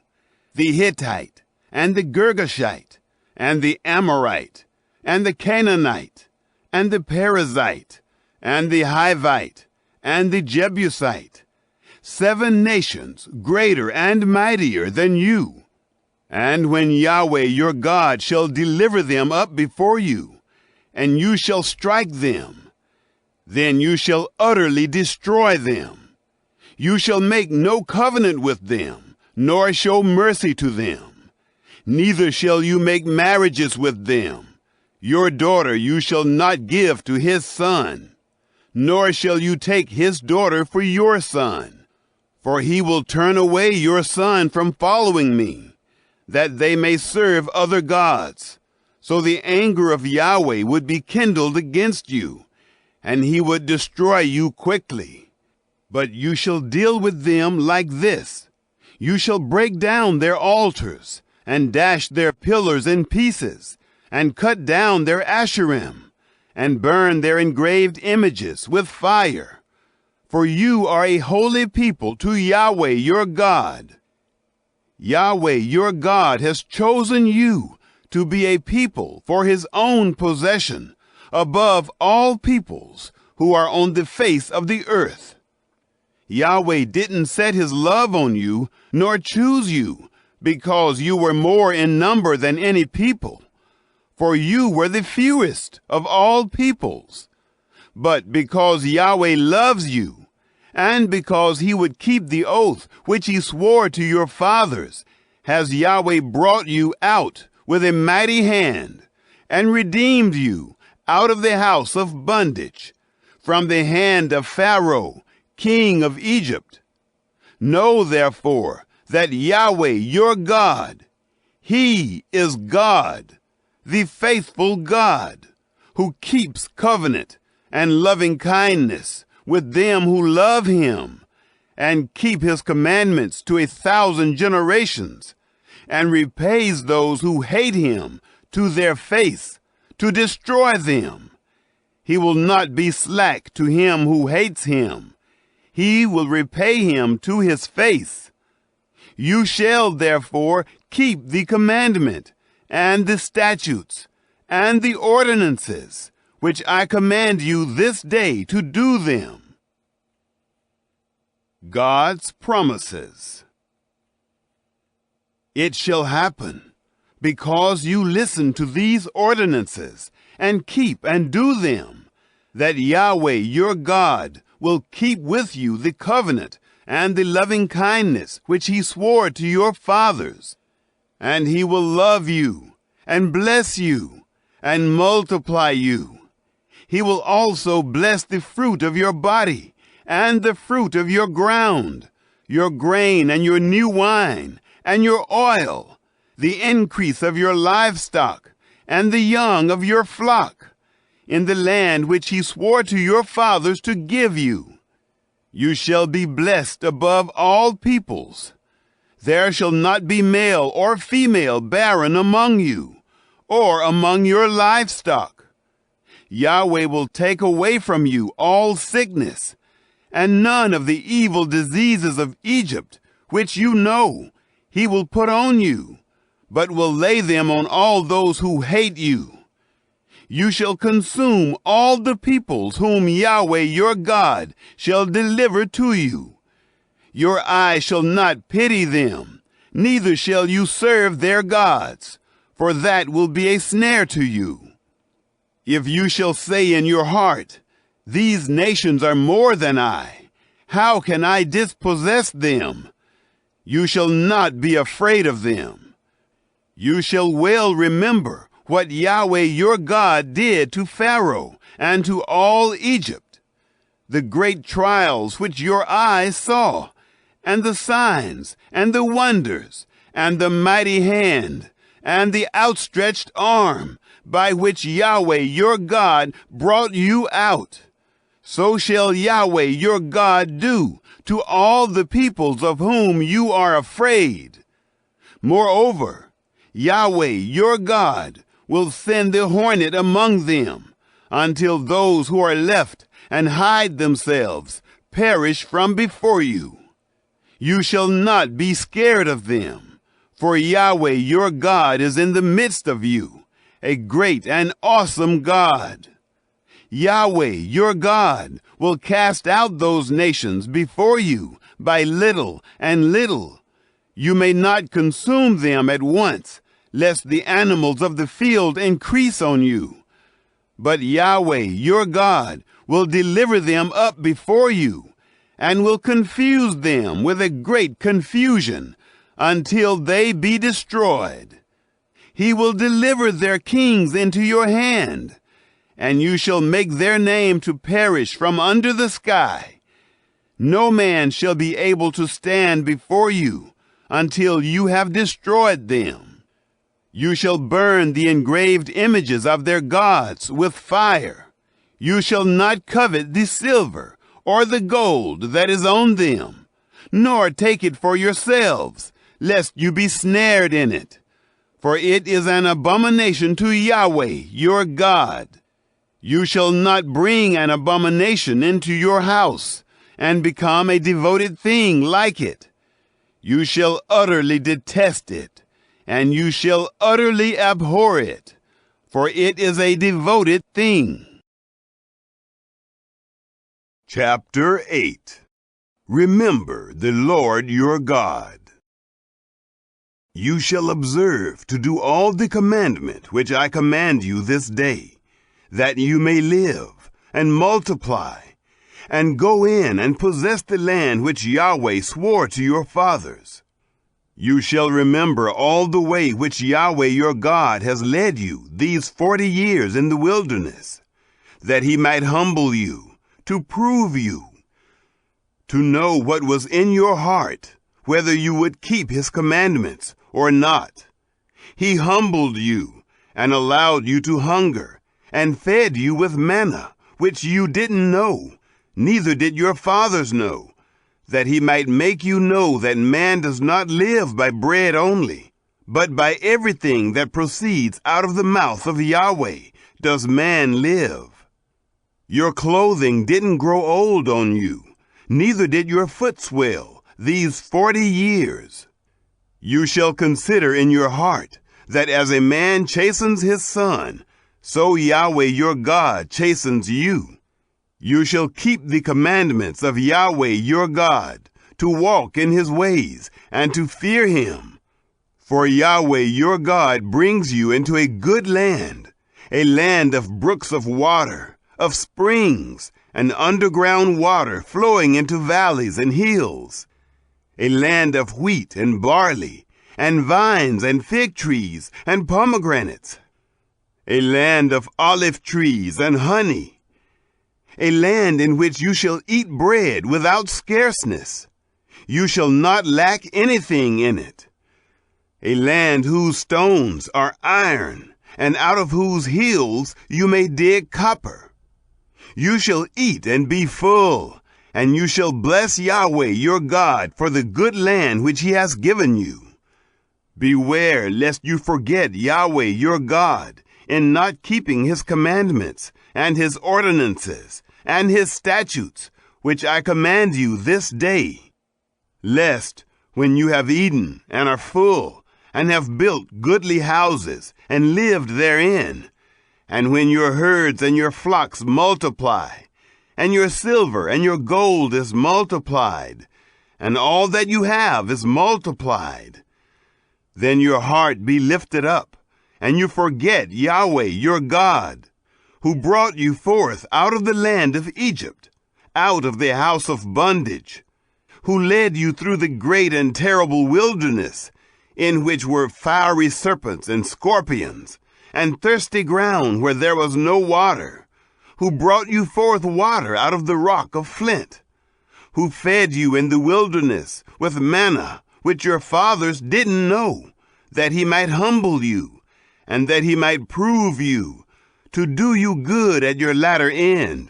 the Hittite, and the Girgashite, and the Amorite, and the Canaanite, and the Perizzite, and the Hivite, and the Jebusite, 7 nations greater and mightier than you. And when Yahweh your God shall deliver them up before you, and you shall strike them, then you shall utterly destroy them. You shall make no covenant with them, nor show mercy to them. Neither shall you make marriages with them. Your daughter you shall not give to his son, nor shall you take his daughter for your son. For he will turn away your son from following me, that they may serve other gods. So the anger of Yahweh would be kindled against you, and he would destroy you quickly. But you shall deal with them like this. You shall break down their altars, and dash their pillars in pieces, and cut down their Asherim, and burn their engraved images with fire. For you are a holy people to Yahweh your God. Yahweh your God has chosen you to be a people for his own possession, above all peoples who are on the face of the earth. Yahweh didn't set his love on you, nor choose you, because you were more in number than any people, for you were the fewest of all peoples. But because Yahweh loves you, and because he would keep the oath which he swore to your fathers, has Yahweh brought you out with a mighty hand, and redeemed you out of the house of bondage, from the hand of Pharaoh, king of Egypt. Know therefore that Yahweh your God, he is God, the faithful God, who keeps covenant and loving kindness with them who love him, and keep his commandments to 1,000 generations, and repays those who hate him to their face, to destroy them. He will not be slack to him who hates him. He will repay him to his face. You shall therefore keep the commandment, and the statutes, and the ordinances, which I command you this day to do them. God's promises. It shall happen, because you listen to these ordinances, and keep and do them, that Yahweh your God will keep with you the covenant and the loving kindness which he swore to your fathers. And he will love you, and bless you, and multiply you. He will also bless the fruit of your body, and the fruit of your ground, your grain and your new wine, and your oil, the increase of your livestock, and the young of your flock, in the land which he swore to your fathers to give you. You shall be blessed above all peoples. There shall not be male or female barren among you, or among your livestock. Yahweh will take away from you all sickness, and none of the evil diseases of Egypt, which you know, he will put on you, but will lay them on all those who hate you. You shall consume all the peoples whom Yahweh your God shall deliver to you. Your eye shall not pity them, neither shall you serve their gods, for that will be a snare to you. If you shall say in your heart, these nations are more than I, how can I dispossess them? You shall not be afraid of them. You shall well remember what Yahweh your God did to Pharaoh and to all Egypt, the great trials which your eyes saw, and the signs, and the wonders, and the mighty hand, and the outstretched arm, by which Yahweh your God brought you out. So shall Yahweh your God do to all the peoples of whom you are afraid. Moreover, Yahweh your God will send the hornet among them, until those who are left and hide themselves perish from before you. You shall not be scared of them, for Yahweh your God is in the midst of you, a great and awesome God. Yahweh your God will cast out those nations before you by little and little. You may not consume them at once, lest the animals of the field increase on you. But Yahweh your God will deliver them up before you, and will confuse them with a great confusion, until they be destroyed. He will deliver their kings into your hand, and you shall make their name to perish from under the sky. No man shall be able to stand before you until you have destroyed them. You shall burn the engraved images of their gods with fire. You shall not covet the silver or the gold that is on them, nor take it for yourselves, lest you be snared in it. For it is an abomination to Yahweh your God. You shall not bring an abomination into your house, and become a devoted thing like it. You shall utterly detest it, and you shall utterly abhor it, for it is a devoted thing. Chapter 8. Remember the Lord your God. You shall observe to do all the commandment which I command you this day, that you may live and multiply, and go in and possess the land which Yahweh swore to your fathers. You shall remember all the way which Yahweh your God has led you these 40 years in the wilderness, that he might humble you, to prove you, to know what was in your heart, whether you would keep his commandments or not. He humbled you and allowed you to hunger, and fed you with manna, which you didn't know, neither did your fathers know, that he might make you know that man does not live by bread only, but by everything that proceeds out of the mouth of Yahweh does man live. Your clothing didn't grow old on you, neither did your foot swell these 40 years. You shall consider in your heart that as a man chastens his son, so Yahweh your God chastens you. You shall keep the commandments of Yahweh your God, to walk in his ways, and to fear him. For Yahweh your God brings you into a good land, a land of brooks of water, of springs, and underground water flowing into valleys and hills, a land of wheat and barley, and vines and fig trees and pomegranates, a land of olive trees and honey, a land in which you shall eat bread without scarceness. You shall not lack anything in it. a land whose stones are iron, and out of whose hills you may dig copper. You shall eat and be full, and you shall bless Yahweh your God for the good land which he has given you. Beware lest you forget Yahweh your God in not keeping his commandments and his ordinances and his statutes, which I command you this day, lest, when you have eaten and are full, and have built goodly houses and lived therein, and when your herds and your flocks multiply, and your silver and your gold is multiplied, and all that you have is multiplied, then your heart be lifted up, and you forget Yahweh your God, who brought you forth out of the land of Egypt, out of the house of bondage, who led you through the great and terrible wilderness, in which were fiery serpents and scorpions, and thirsty ground where there was no water, who brought you forth water out of the rock of flint, who fed you in the wilderness with manna, which your fathers didn't know, that he might humble you, and that he might prove you, to do you good at your latter end.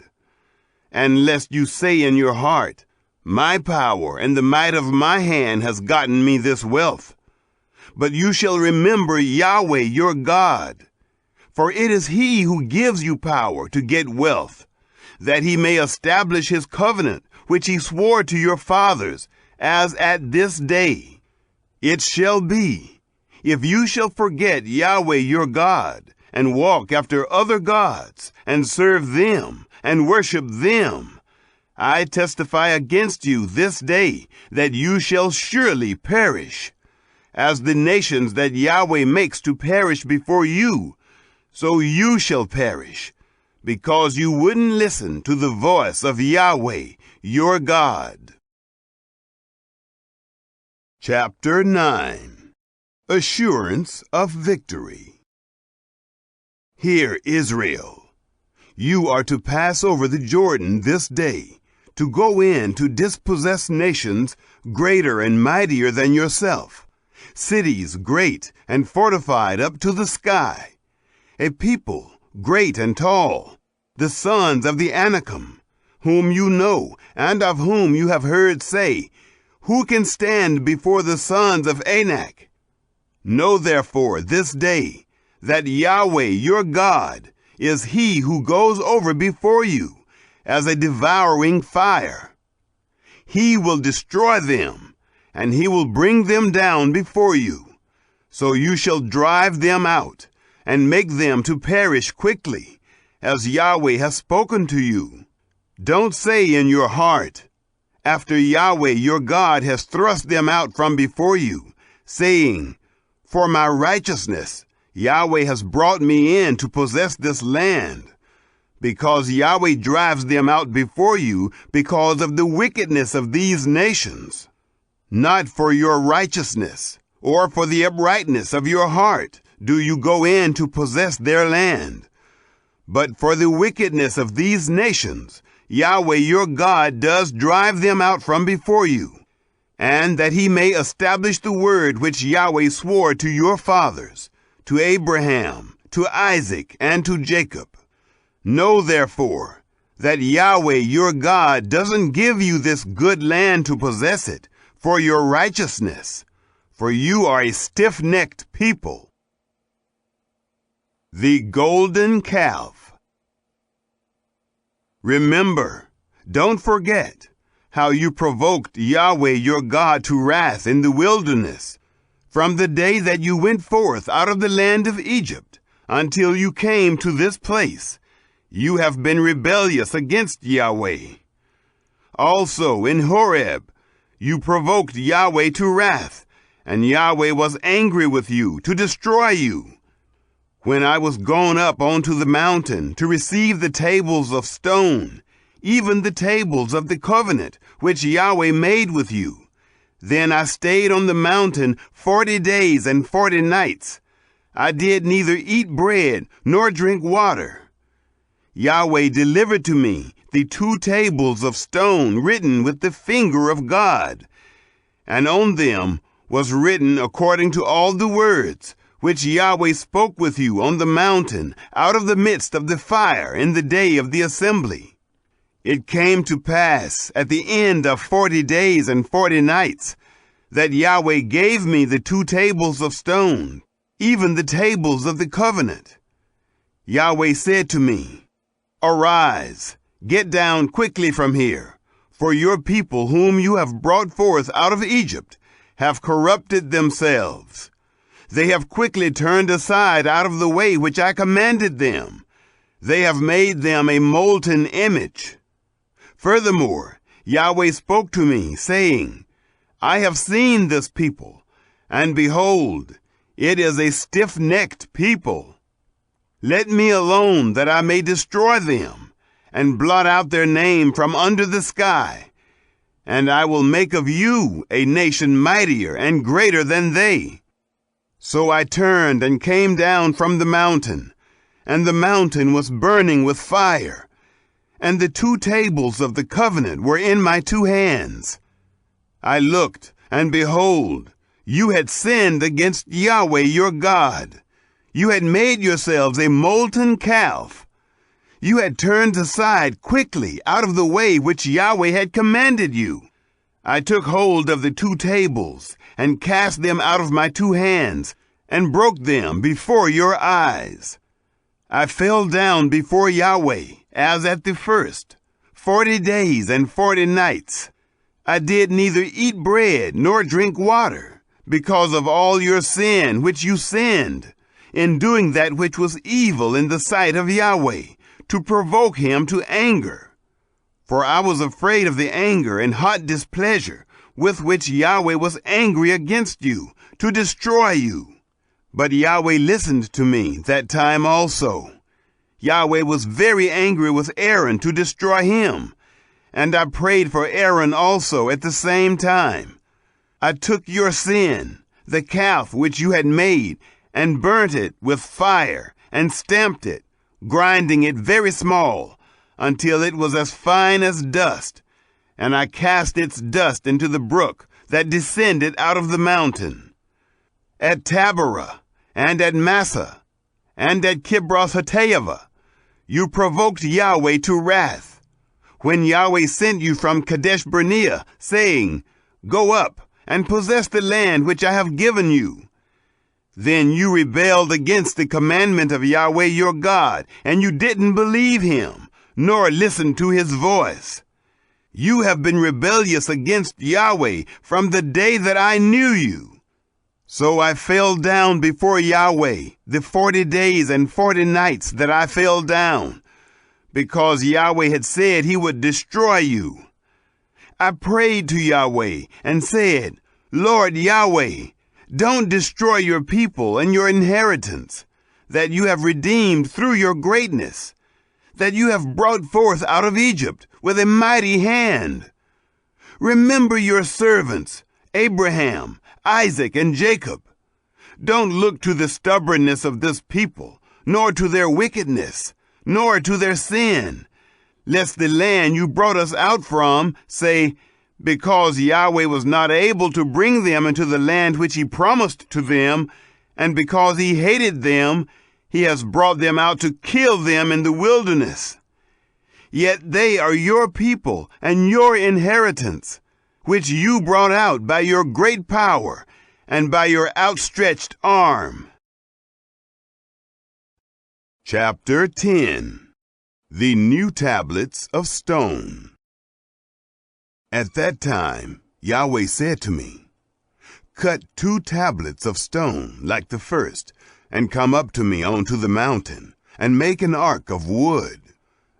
And lest you say in your heart, my power and the might of my hand has gotten me this wealth. But you shall remember Yahweh your God, for it is he who gives you power to get wealth, that he may establish his covenant, which he swore to your fathers, as at this day. It shall be, if you shall forget Yahweh your God, and walk after other gods, and serve them, and worship them, I testify against you this day that you shall surely perish. As the nations that Yahweh makes to perish before you, so you shall perish, because you wouldn't listen to the voice of Yahweh your God. Chapter 9. Assurance of Victory. Hear, Israel, you are to pass over the Jordan this day, to go in to dispossess nations greater and mightier than yourself, cities great and fortified up to the sky, a people great and tall, the sons of the Anakim, whom you know, and of whom you have heard say, who can stand before the sons of Anak? Know therefore this day that Yahweh your God is he who goes over before you as a devouring fire. He will destroy them, and he will bring them down before you. So you shall drive them out, and make them to perish quickly, as Yahweh has spoken to you. Don't say in your heart, after Yahweh your God has thrust them out from before you, saying, for my righteousness Yahweh has brought me in to possess this land. Because Yahweh drives them out before you because of the wickedness of these nations. Not for your righteousness, or for the uprightness of your heart, do you go in to possess their land. But for the wickedness of these nations, Yahweh your God does drive them out from before you, and that he may establish the word which Yahweh swore to your fathers, to Abraham, to Isaac, and to Jacob. Know therefore that Yahweh your God doesn't give you this good land to possess it for your righteousness, for you are a stiff-necked people. The golden calf. Remember, don't forget, how you provoked Yahweh your God to wrath in the wilderness, from the day that you went forth out of the land of Egypt, until you came to this place. You have been rebellious against Yahweh. Also in Horeb, you provoked Yahweh to wrath, and Yahweh was angry with you to destroy you. When I was gone up onto the mountain to receive the tables of stone, even the tables of the covenant which Yahweh made with you, then I stayed on the mountain 40 days and 40 nights. I did neither eat bread nor drink water. Yahweh delivered to me the 2 tables of stone written with the finger of God, and on them was written according to all the words which Yahweh spoke with you on the mountain out of the midst of the fire in the day of the assembly. It came to pass at the end of 40 days and 40 nights that Yahweh gave me the 2 tables of stone, even the tables of the covenant. Yahweh said to me, "Arise, get down quickly from here, for your people whom you have brought forth out of Egypt have corrupted themselves. They have quickly turned aside out of the way which I commanded them. They have made them a molten image." Furthermore, Yahweh spoke to me, saying, "I have seen this people, and behold, it is a stiff-necked people. Let me alone that I may destroy them, and blot out their name from under the sky. And I will make of you a nation mightier and greater than they." So I turned and came down from the mountain, and the mountain was burning with fire, and the 2 tables of the covenant were in my 2 hands. I looked, and behold, you had sinned against Yahweh your God. You had made yourselves a molten calf. You had turned aside quickly out of the way which Yahweh had commanded you. I took hold of the 2 tables and cast them out of my 2 hands and broke them before your eyes. I fell down before Yahweh as at the first, 40 days and 40 nights. I did neither eat bread nor drink water, because of all your sin which you sinned, in doing that which was evil in the sight of Yahweh, to provoke him to anger. For I was afraid of the anger and hot displeasure with which Yahweh was angry against you, to destroy you. But Yahweh listened to me that time also. Yahweh was very angry with Aaron to destroy him, and I prayed for Aaron also at the same time. I took your sin, the calf which you had made, and burnt it with fire, and stamped it, grinding it very small, until it was as fine as dust, and I cast its dust into the brook that descended out of the mountain. At Taberah, and at Massa, and at Kibroth-Hattaavah, you provoked Yahweh to wrath, when Yahweh sent you from Kadesh-Barnea, saying, "Go up and possess the land which I have given you." Then you rebelled against the commandment of Yahweh your God, and you didn't believe him, nor listen to his voice. You have been rebellious against Yahweh from the day that I knew you. So I fell down before Yahweh the 40 days and 40 nights that I fell down, because Yahweh had said he would destroy you. I prayed to Yahweh and said, "Lord Yahweh, don't destroy your people and your inheritance, that you have redeemed through your greatness, that you have brought forth out of Egypt with a mighty hand. Remember your servants, Abraham, Isaac, and Jacob. Don't look to the stubbornness of this people, nor to their wickedness, nor to their sin, lest the land you brought us out from say, because Yahweh was not able to bring them into the land which he promised to them, and because he hated them, he has brought them out to kill them in the wilderness. Yet they are your people and your inheritance, which you brought out by your great power and by your outstretched arm." Chapter 10. The New Tablets of Stone. At that time, Yahweh said to me, "Cut 2 tablets of stone like the first, and come up to me onto the mountain, and make an ark of wood.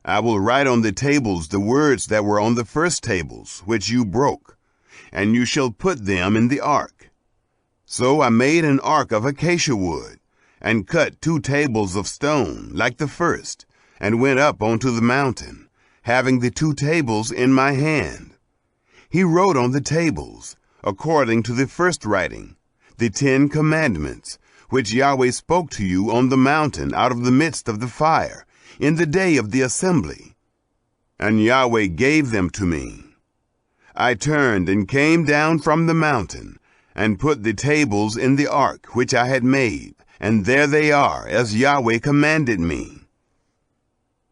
I will write on the tables the words that were on the first tables, which you broke, and you shall put them in the ark." So I made an ark of acacia wood, and cut 2 tables of stone like the first, and went up onto the mountain, having the 2 tables in my hand. He wrote on the tables, according to the first writing, the 10 commandments, which Yahweh spoke to you on the mountain out of the midst of the fire, in the day of the assembly. And Yahweh gave them to me. I turned and came down from the mountain, and put the tables in the ark which I had made, and there they are, as Yahweh commanded me.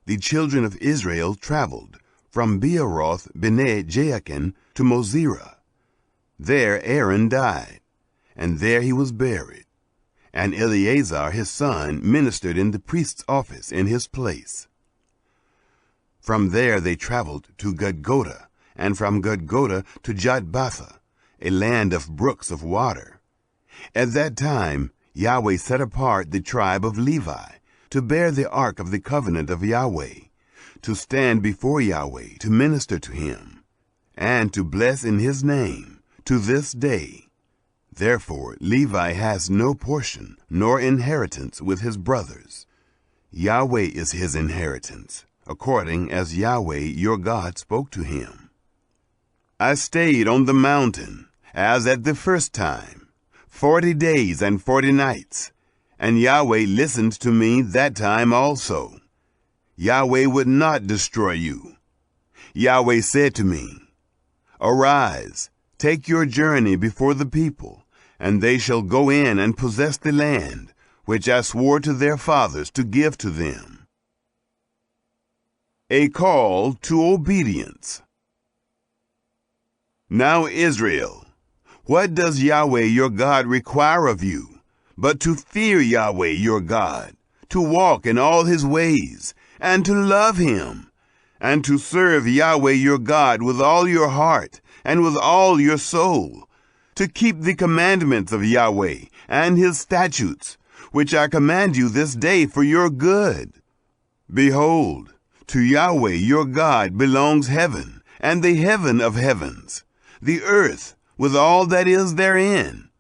The children of Israel traveled from Beeroth bene Jaakan to Mosera. There Aaron died, and there he was buried, and Eleazar his son ministered in the priest's office in his place. From there they traveled to Gudgoda, and from Gudgoda to Jotbatha, a land of brooks of water. At that time Yahweh set apart the tribe of Levi to bear the ark of the covenant of Yahweh, to stand before Yahweh to minister to him, and to bless in his name to this day. Therefore Levi has no portion nor inheritance with his brothers. Yahweh is his inheritance, according as Yahweh your God spoke to him. I stayed on the mountain, as at the first time, 40 days and 40 nights, and Yahweh listened to me that time also. Yahweh would not destroy you. Yahweh said to me, Arise, take your journey before the people, and they shall go in and possess the land, which I swore to their fathers to give to them. A call to obedience. Now Israel, what does Yahweh your God require of you, but to fear Yahweh your God, to walk in all his ways, and to love him, and to serve Yahweh your God with all your heart and with all your soul, to keep the commandments of Yahweh and his statutes, which I command you this day for your good. Behold, to Yahweh your God belongs heaven, and the heaven of heavens, the earth with all that is therein.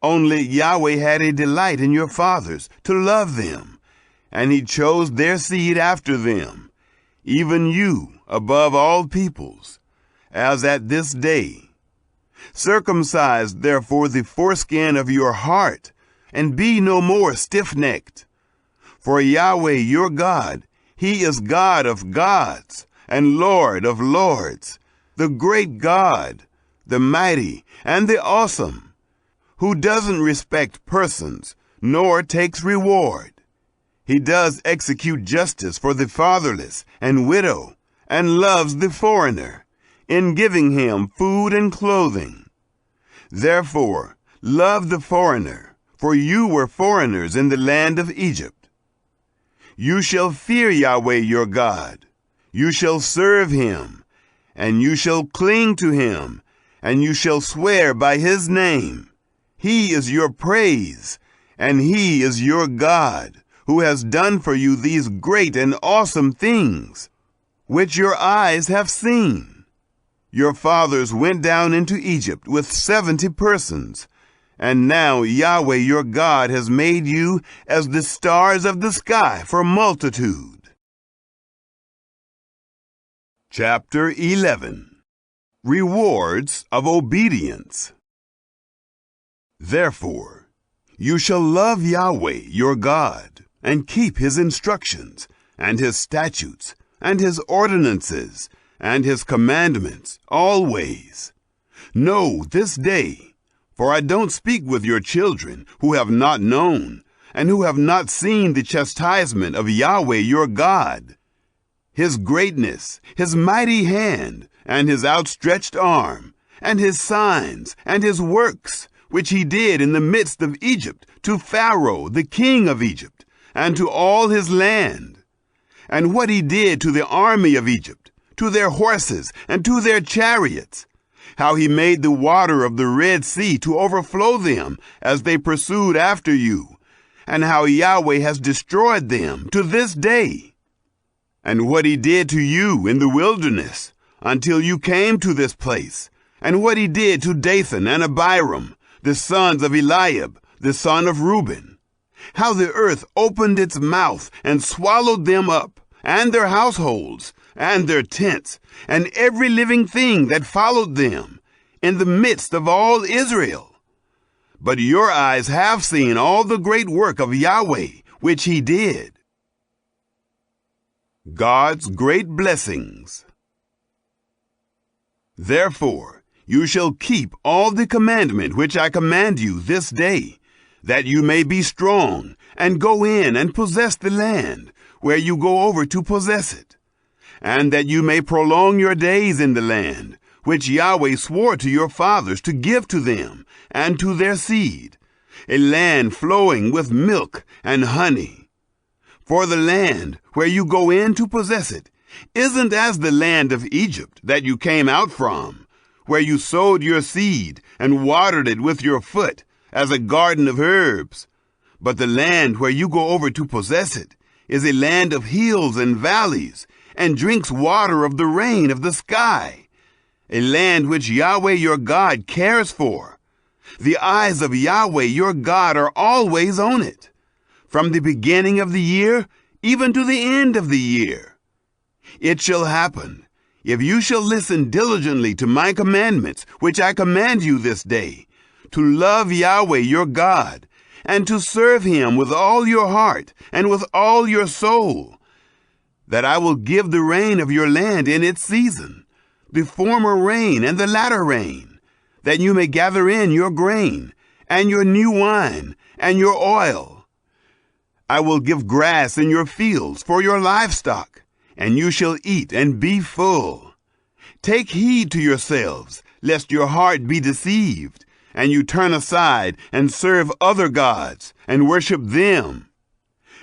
Only Yahweh had a delight in your fathers to love them, and he chose their seed after them, even you above all peoples, as at this day. Circumcise therefore the foreskin of your heart, and be no more stiff-necked. For Yahweh your God, he is God of gods, and Lord of lords, the great God, the mighty and the awesome, who doesn't respect persons, nor takes reward. He does execute justice for the fatherless and widow, and loves the foreigner, in giving him food and clothing. Therefore, love the foreigner, for you were foreigners in the land of Egypt. You shall fear Yahweh your God. You shall serve him, and you shall cling to him, and you shall swear by his name. He is your praise, and he is your God, who has done for you these great and awesome things, which your eyes have seen. Your fathers went down into Egypt with 70 persons, and now Yahweh your God has made you as the stars of the sky for multitude. Chapter 11. Rewards of Obedience. Therefore, you shall love Yahweh your God, and keep his instructions, and his statutes, and his ordinances, and his commandments always. Know this day, for I don't speak with your children who have not known, and who have not seen the chastisement of Yahweh your God, his greatness, his mighty hand, and his outstretched arm, and his signs, and his works, which he did in the midst of Egypt, to Pharaoh the king of Egypt, and to all his land, and what he did to the army of Egypt, to their horses, and to their chariots, how he made the water of the Red Sea to overflow them as they pursued after you, and how Yahweh has destroyed them to this day, and what he did to you in the wilderness until you came to this place, and what he did to Dathan and Abiram, the sons of Eliab, the son of Reuben, how the earth opened its mouth and swallowed them up, and their households, and their tents, and every living thing that followed them, in the midst of all Israel. But your eyes have seen all the great work of Yahweh, which he did. God's great blessings. Therefore, You shall keep all the commandment which I command you this day, that you may be strong, and go in and possess the land, where you go over to possess it, and that you may prolong your days in the land, which Yahweh swore to your fathers to give to them and to their seed, a land flowing with milk and honey. For the land where you go in to possess it isn't as the land of Egypt that you came out from, where you sowed your seed and watered it with your foot as a garden of herbs. But the land where you go over to possess it is a land of hills and valleys, and drinks water of the rain of the sky, a land which Yahweh your God cares for. The eyes of Yahweh your God are always on it, from the beginning of the year even to the end of the year. It shall happen, if you shall listen diligently to my commandments, which I command you this day, to love Yahweh your God, and to serve him with all your heart and with all your soul, that I will give the rain of your land in its season, the former rain and the latter rain, that you may gather in your grain, and your new wine, and your oil. I will give grass in your fields for your livestock, and you shall eat and be full. Take heed to yourselves, lest your heart be deceived, and you turn aside and serve other gods, and worship them.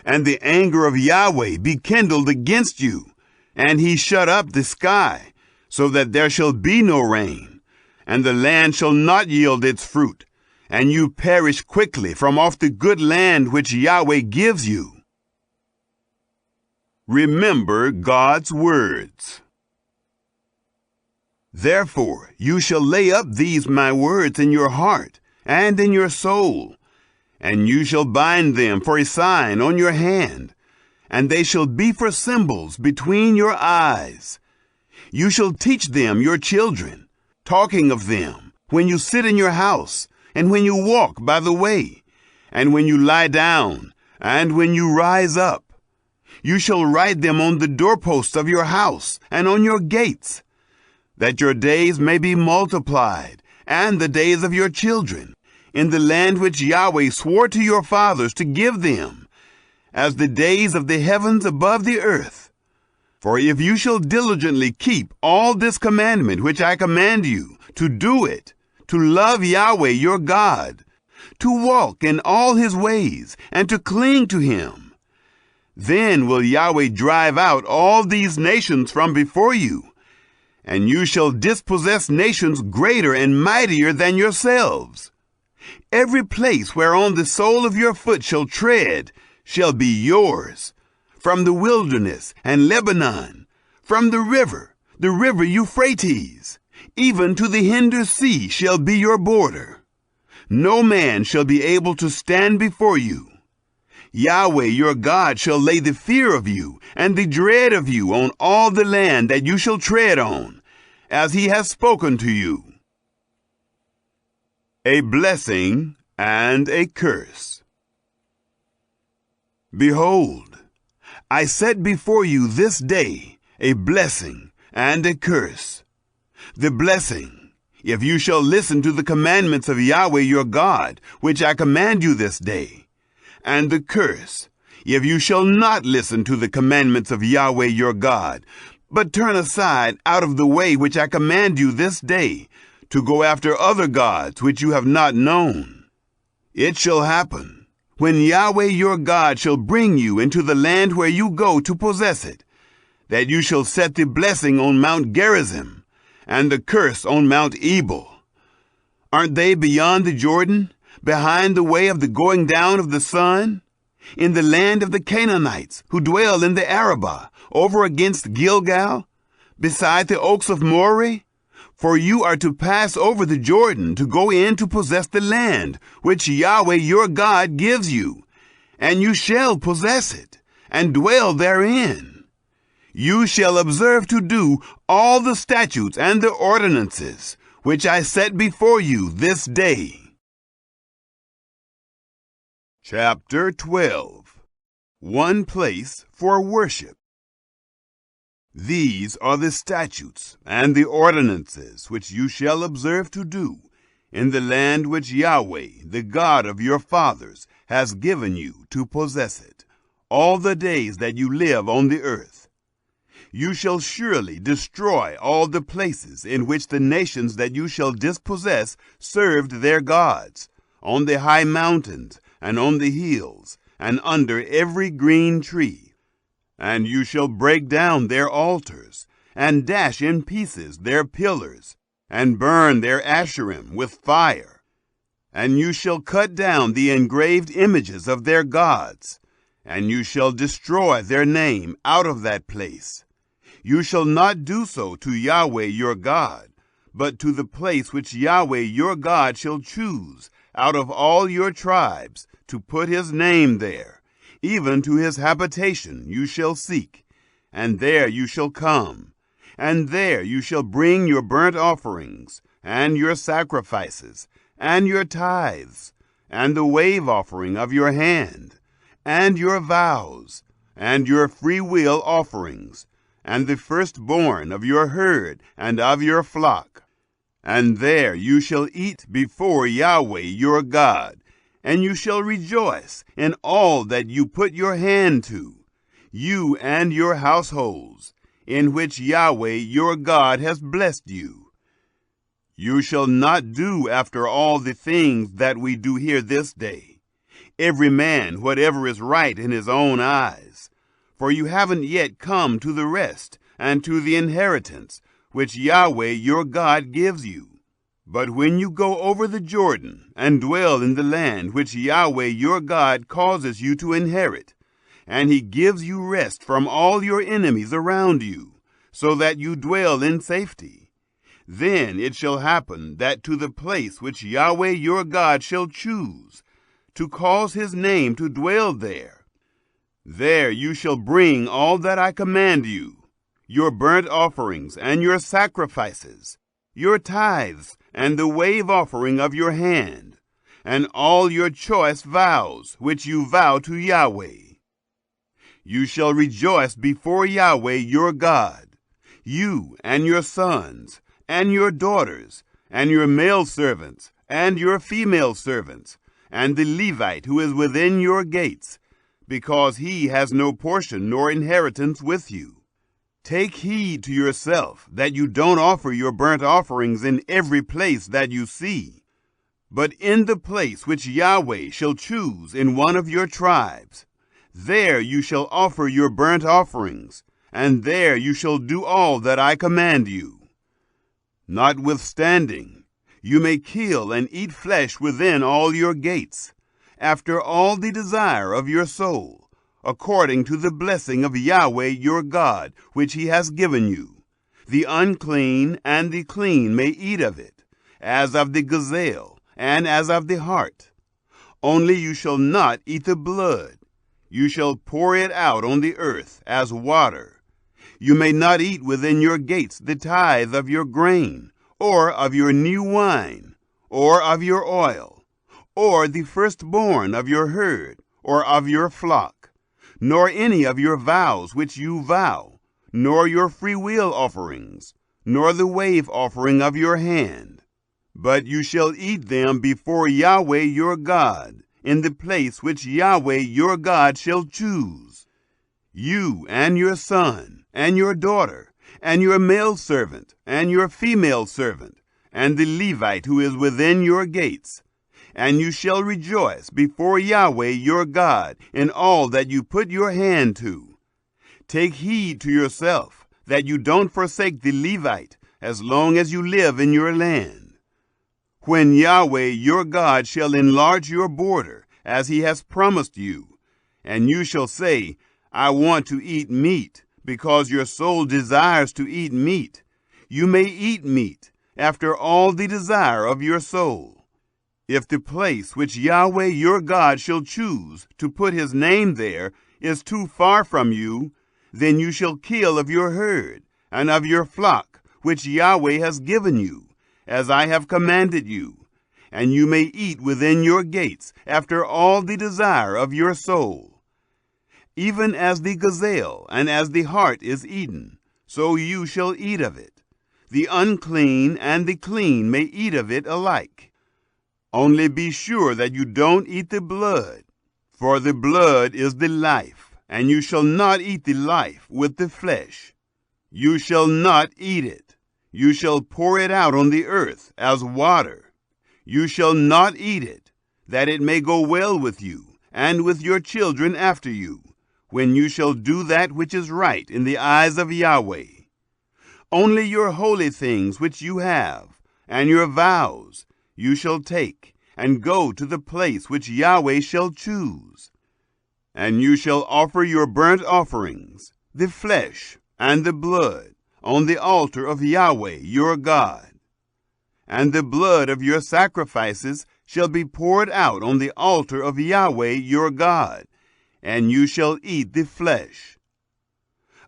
And the anger of Yahweh be kindled against you, and he shut up the sky, so that there shall be no rain, and the land shall not yield its fruit, and you perish quickly from off the good land which Yahweh gives you. Remember God's words. Therefore you shall lay up these my words in your heart and in your soul, and you shall bind them for a sign on your hand, and they shall be for symbols between your eyes. You shall teach them your children, talking of them when you sit in your house, and when you walk by the way, and when you lie down, and when you rise up. You shall write them on the doorposts of your house and on your gates, that your days may be multiplied, and the days of your children, in the land which Yahweh swore to your fathers to give them, as the days of the heavens above the earth. For if you shall diligently keep all this commandment which I command you, to do it, to love Yahweh your God, to walk in all his ways, and to cling to him, then will Yahweh drive out all these nations from before you, and you shall dispossess nations greater and mightier than yourselves. Every place whereon the sole of your foot shall tread shall be yours, from the wilderness and Lebanon, from the river Euphrates, even to the hinder sea shall be your border. No man shall be able to stand before you. Yahweh your God shall lay the fear of you and the dread of you on all the land that you shall tread on, as he has spoken to you. A blessing and a curse. Behold, I set before you this day a blessing and a curse. The blessing, if you shall listen to the commandments of Yahweh your God, which I command you this day, and the curse, if you shall not listen to the commandments of Yahweh your God, but turn aside out of the way which I command you this day, to go after other gods which you have not known. It shall happen, when Yahweh your God shall bring you into the land where you go to possess it, that you shall set the blessing on Mount Gerizim, and the curse on Mount Ebal. Aren't they beyond the Jordan, behind the way of the going down of the sun, in the land of the Canaanites, who dwell in the Arabah, over against Gilgal, beside the oaks of Moreh? For you are to pass over the Jordan to go in to possess the land which Yahweh your God gives you, and you shall possess it, and dwell therein. You shall observe to do all the statutes and the ordinances which I set before you this day. Chapter 12. One place for worship. These are the statutes and the ordinances which you shall observe to do in the land which Yahweh, the God of your fathers, has given you to possess it, all the days that you live on the earth. You shall surely destroy all the places in which the nations that you shall dispossess served their gods, on the high mountains and on the hills, and under every green tree. And you shall break down their altars, and dash in pieces their pillars, and burn their Asherim with fire. And you shall cut down the engraved images of their gods, and you shall destroy their name out of that place. You shall not do so to Yahweh your God, but to the place which Yahweh your God shall choose out of all your tribes to put his name there. Even to his habitation you shall seek, and there you shall come, and there you shall bring your burnt offerings, and your sacrifices, and your tithes, and the wave offering of your hand, and your vows, and your freewill offerings, and the firstborn of your herd and of your flock. And there you shall eat before Yahweh your God, and you shall rejoice in all that you put your hand to, you and your households, in which Yahweh your God has blessed you. You shall not do after all the things that we do here this day, every man whatever is right in his own eyes, for you haven't yet come to the rest and to the inheritance which Yahweh your God gives you. But when you go over the Jordan and dwell in the land which Yahweh your God causes you to inherit, and he gives you rest from all your enemies around you, so that you dwell in safety, then it shall happen that to the place which Yahweh your God shall choose, to cause his name to dwell there, there you shall bring all that I command you, your burnt offerings and your sacrifices, your tithes, and the wave offering of your hand, and all your choice vows which you vow to Yahweh. You shall rejoice before Yahweh your God, you and your sons, and your daughters, and your male servants, and your female servants, and the Levite who is within your gates, because he has no portion nor inheritance with you. Take heed to yourself that you don't offer your burnt offerings in every place that you see, but in the place which Yahweh shall choose in one of your tribes. There you shall offer your burnt offerings, and there you shall do all that I command you. Notwithstanding, you may kill and eat flesh within all your gates, after all the desire of your soul, according to the blessing of Yahweh your God, which he has given you. The unclean and the clean may eat of it, as of the gazelle, and as of the hart. Only you shall not eat the blood. You shall pour it out on the earth as water. You may not eat within your gates the tithe of your grain, or of your new wine, or of your oil, or the firstborn of your herd, or of your flock, nor any of your vows which you vow, nor your freewill offerings, nor the wave offering of your hand. But you shall eat them before Yahweh your God, in the place which Yahweh your God shall choose. You and your son, and your daughter, and your male servant, and your female servant, and the Levite who is within your gates, and you shall rejoice before Yahweh your God in all that you put your hand to. Take heed to yourself that you don't forsake the Levite as long as you live in your land. When Yahweh your God shall enlarge your border as he has promised you, and you shall say, I want to eat meat, because your soul desires to eat meat, you may eat meat after all the desire of your soul. If the place which Yahweh your God shall choose to put his name there is too far from you, then you shall kill of your herd and of your flock, which Yahweh has given you, as I have commanded you, and you may eat within your gates after all the desire of your soul. Even as the gazelle and as the hart is eaten, so you shall eat of it. The unclean and the clean may eat of it alike. Only be sure that you don't eat the blood, for the blood is the life, and you shall not eat the life with the flesh. You shall not eat it. You shall pour it out on the earth as water. You shall not eat it, that it may go well with you, and with your children after you, when you shall do that which is right in the eyes of Yahweh. Only your holy things which you have, and your vows, you shall take, and go to the place which Yahweh shall choose. And you shall offer your burnt offerings, the flesh and the blood, on the altar of Yahweh your God. And the blood of your sacrifices shall be poured out on the altar of Yahweh your God, and you shall eat the flesh.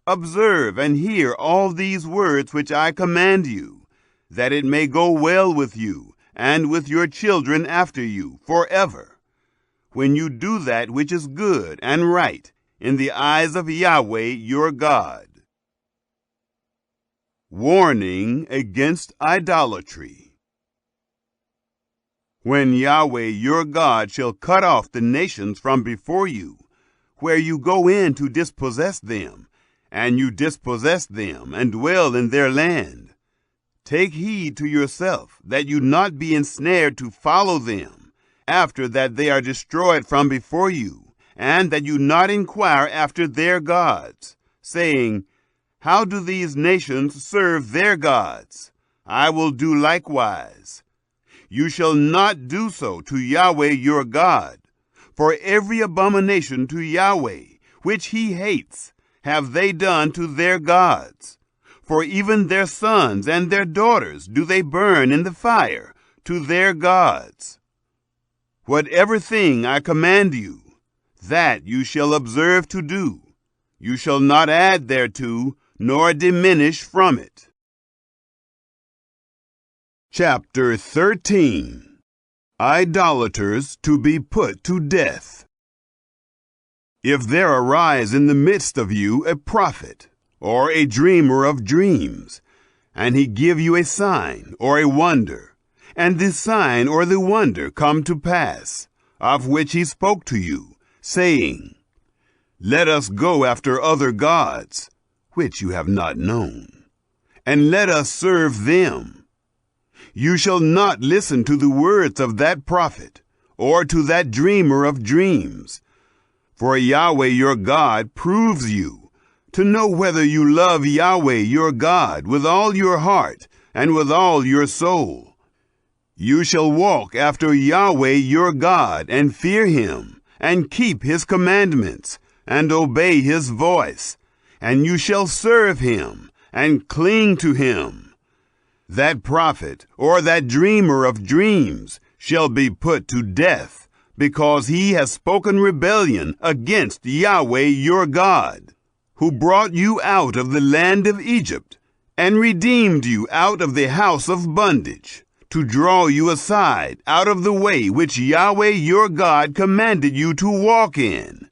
Observe and hear all these words which I command you, that it may go well with you, and with your children after you, forever, when you do that which is good and right in the eyes of Yahweh your God. Warning against idolatry. When Yahweh your God shall cut off the nations from before you, where you go in to dispossess them, and you dispossess them and dwell in their land, take heed to yourself that you not be ensnared to follow them, after that they are destroyed from before you, and that you not inquire after their gods, saying, how do these nations serve their gods? I will do likewise. You shall not do so to Yahweh your God, for every abomination to Yahweh, which he hates, have they done to their gods. For even their sons and their daughters do they burn in the fire to their gods. Whatever thing I command you, that you shall observe to do. You shall not add thereto, nor diminish from it. Chapter 13. Idolaters to be put to death. If there arise in the midst of you a prophet, or a dreamer of dreams, and he give you a sign or a wonder, and the sign or the wonder come to pass, of which he spoke to you, saying, let us go after other gods, which you have not known, and let us serve them. You shall not listen to the words of that prophet, or to that dreamer of dreams. For Yahweh your God proves you, to know whether you love Yahweh your God with all your heart and with all your soul. You shall walk after Yahweh your God, and fear him, and keep his commandments, and obey his voice, and you shall serve him, and cling to him. That prophet, or that dreamer of dreams, shall be put to death, because he has spoken rebellion against Yahweh your God, who brought you out of the land of Egypt, and redeemed you out of the house of bondage, to draw you aside out of the way which Yahweh your God commanded you to walk in.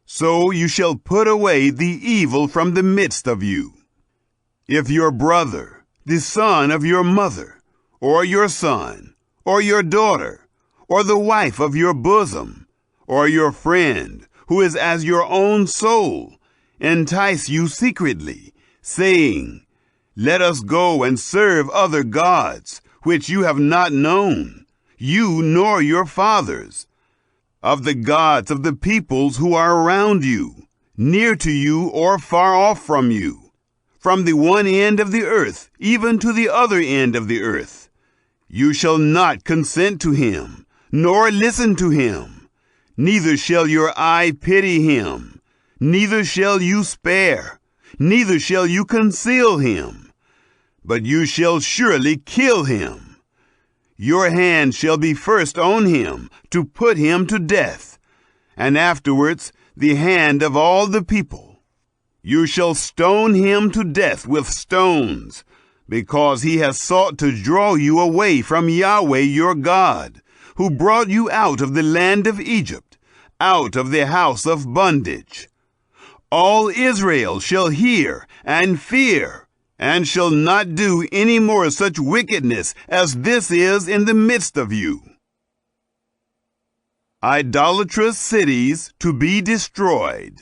So you shall put away the evil from the midst of you. If your brother, the son of your mother, or your son, or your daughter, or the wife of your bosom, or your friend, who is as your own soul, entice you secretly, saying, let us go and serve other gods, which you have not known, you nor your fathers, of the gods of the peoples who are around you, near to you or far off from you, from the one end of the earth even to the other end of the earth. You shall not consent to him, nor listen to him, neither shall your eye pity him, neither shall you spare, neither shall you conceal him, but you shall surely kill him. Your hand shall be first on him to put him to death, and afterwards the hand of all the people. You shall stone him to death with stones, because he has sought to draw you away from Yahweh your God, who brought you out of the land of Egypt, out of the house of bondage. all Israel shall hear and fear, and shall not do any more such wickedness as this is in the midst of you. Idolatrous cities to be destroyed.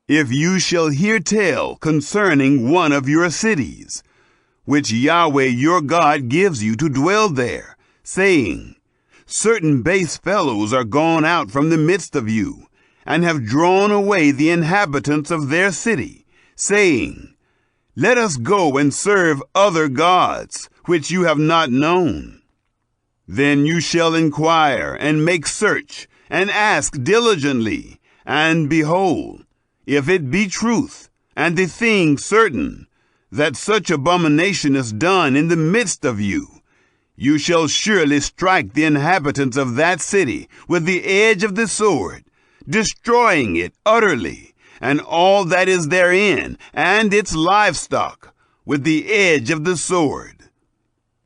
If you shall hear tell concerning one of your cities, which Yahweh your God gives you to dwell there, saying, certain base fellows are gone out from the midst of you, and have drawn away the inhabitants of their city, saying, let us go and serve other gods, which you have not known. Then you shall inquire and make search, and ask diligently, and behold, if it be truth, and the thing certain, that such abomination is done in the midst of you, you shall surely strike the inhabitants of that city with the edge of the sword, destroying it utterly, and all that is therein, and its livestock, with the edge of the sword.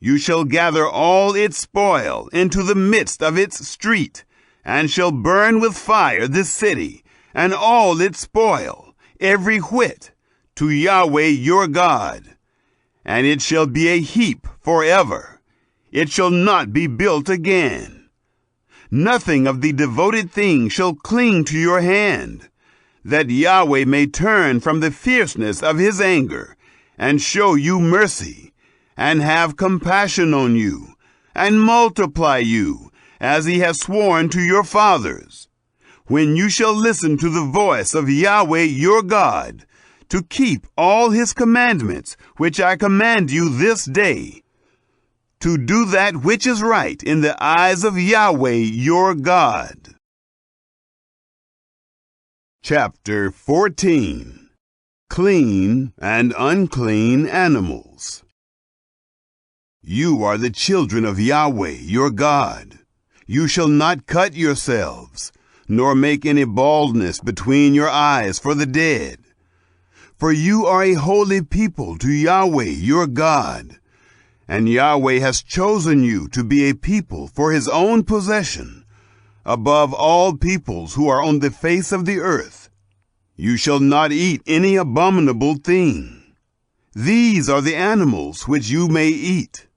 You shall gather all its spoil into the midst of its street, and shall burn with fire the city, and all its spoil, every whit, to Yahweh your God. And it shall be a heap forever. It shall not be built again. Nothing of the devoted thing shall cling to your hand, that Yahweh may turn from the fierceness of his anger, and show you mercy, and have compassion on you, and multiply you, as he has sworn to your fathers, when you shall listen to the voice of Yahweh your God, to keep all his commandments, which I command you this day, to do that which is right in the eyes of Yahweh your God. Chapter 14. Clean and unclean animals. You are the children of Yahweh your God. You shall not cut yourselves, nor make any baldness between your eyes for the dead. For you are a holy people to Yahweh your God, and Yahweh has chosen you to be a people for his own possession, above all peoples who are on the face of the earth. You shall not eat any abominable thing. These are the animals which you may eat: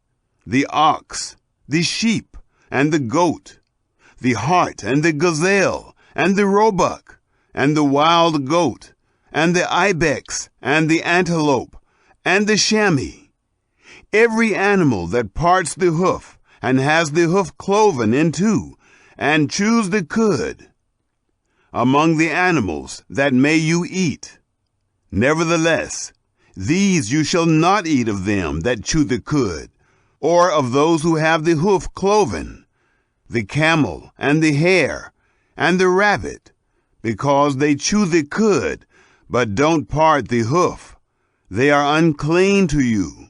the ox, the sheep, and the goat, the hart, and the gazelle, and the roebuck, and the wild goat, and the ibex, and the antelope, and the chamois. Every animal that parts the hoof, and has the hoof cloven in two, and chews the cud. Among the animals that may you eat. Nevertheless, these you shall not eat of them that chew the cud, or of those who have the hoof cloven, the camel, and the hare, and the rabbit, because they chew the cud, but don't part the hoof. They are unclean to you.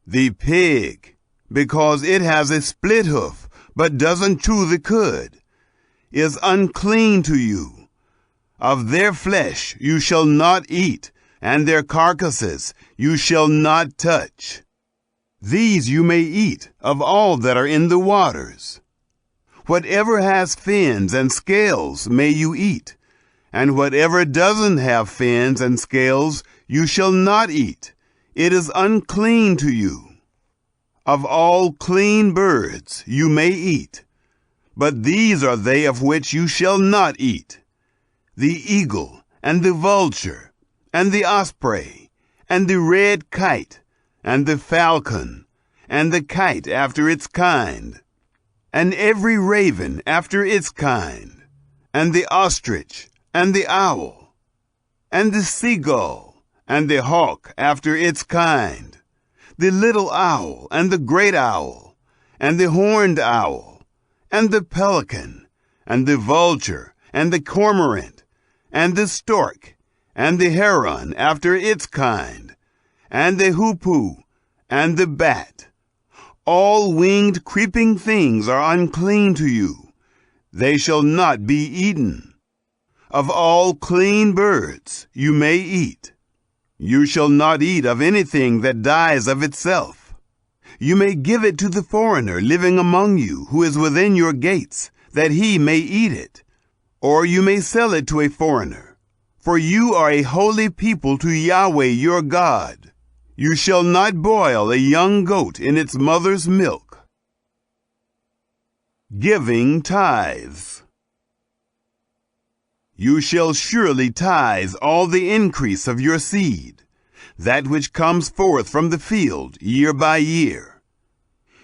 The pig, because it has a split hoof, but doesn't chew the cud, is unclean to you. Of their flesh you shall not eat, and their carcasses you shall not touch. These you may eat of all that are in the waters. Whatever has fins and scales may you eat, and whatever doesn't have fins and scales you shall not eat. It is unclean to you. Of all clean birds you may eat, but these are they of which you shall not eat: the eagle, and the vulture, and the osprey, and the red kite, and the falcon, and the kite after its kind, and every raven after its kind, and the ostrich, and the owl, and the seagull, and the hawk after its kind, the little owl, and the great owl, and the horned owl, and the pelican, and the vulture, and the cormorant, and the stork, and the heron after its kind, and the hoopoe, and the bat. All winged creeping things are unclean to you. They shall not be eaten. Of all clean birds you may eat. You shall not eat of anything that dies of itself. You may give it to the foreigner living among you who is within your gates, that he may eat it. or you may sell it to a foreigner. For you are a holy people to Yahweh your God. You shall not boil a young goat in its mother's milk. Giving tithes. You shall surely tithe all the increase of your seed, that which comes forth from the field year by year.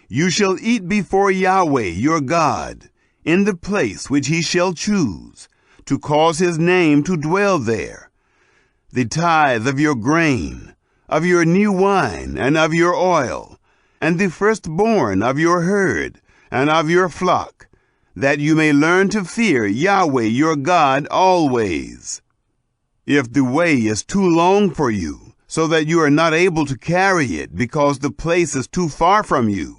You shall eat before Yahweh your God, in the place which he shall choose, to cause his name to dwell there, the tithe of your grain, of your new wine, and of your oil, and the firstborn of your herd, and of your flock, that you may learn to fear Yahweh your God always. If the way is too long for you, so that you are not able to carry it because the place is too far from you,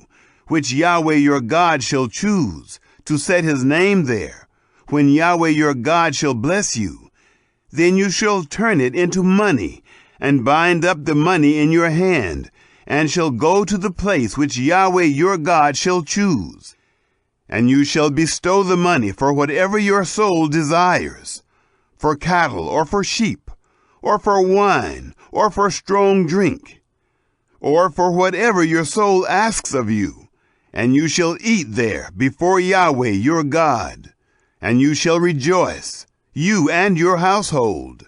which Yahweh your God shall choose, to set his name there, when Yahweh your God shall bless you, then you shall turn it into money, and bind up the money in your hand, and shall go to the place which Yahweh your God shall choose. And you shall bestow the money for whatever your soul desires, for cattle, or for sheep, or for wine, or for strong drink, or for whatever your soul asks of you. And you shall eat there before Yahweh your God, and you shall rejoice, you and your household.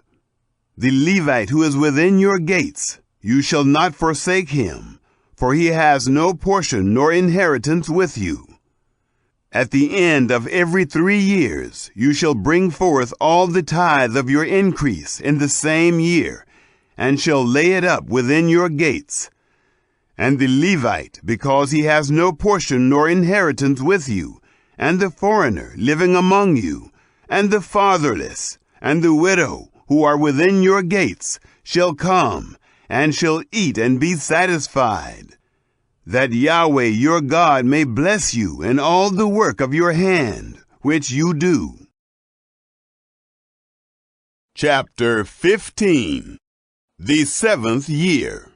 The Levite who is within your gates, you shall not forsake him, for he has no portion nor inheritance with you. At the end of every 3 years you shall bring forth all the tithe of your increase in the same year, and shall lay it up within your gates. And the Levite, because he has no portion nor inheritance with you, and the foreigner living among you, and the fatherless, and the widow, who are within your gates, shall come, and shall eat and be satisfied, that Yahweh your God may bless you in all the work of your hand, which you do. Chapter 15. The 7th year.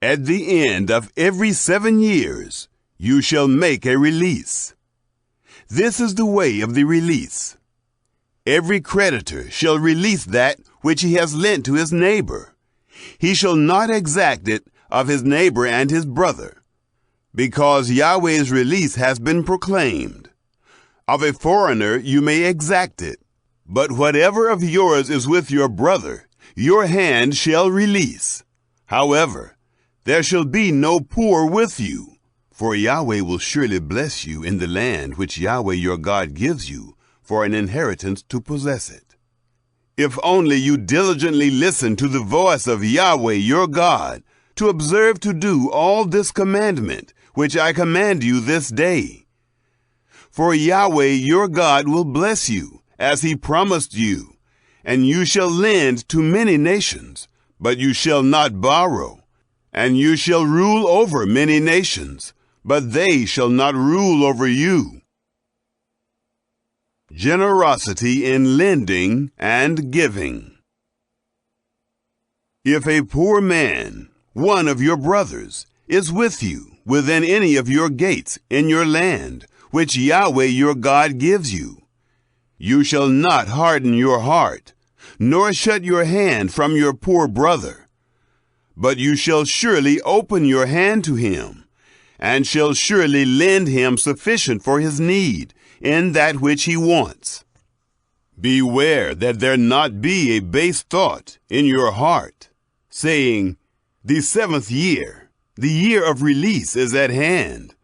At the end of every 7 years, you shall make a release. This is the way of the release. Every creditor shall release that which he has lent to his neighbor. He shall not exact it of his neighbor and his brother, because Yahweh's release has been proclaimed. Of a foreigner you may exact it, but whatever of yours is with your brother, your hand shall release. However, there shall be no poor with you, for Yahweh will surely bless you in the land which Yahweh your God gives you for an inheritance to possess it. If only you diligently listen to the voice of Yahweh your God, to observe to do all this commandment, which I command you this day. For Yahweh your God will bless you, as he promised you, and you shall lend to many nations, but you shall not borrow, and you shall rule over many nations, but they shall not rule over you. Generosity in lending and giving. If a poor man, one of your brothers, is with you within any of your gates in your land, which Yahweh your God gives you, you shall not harden your heart, nor shut your hand from your poor brother, but you shall surely open your hand to him, and shall surely lend him sufficient for his need in that which he wants. Beware that there not be a base thought in your heart, saying, the 7th year, the year of release, is at hand,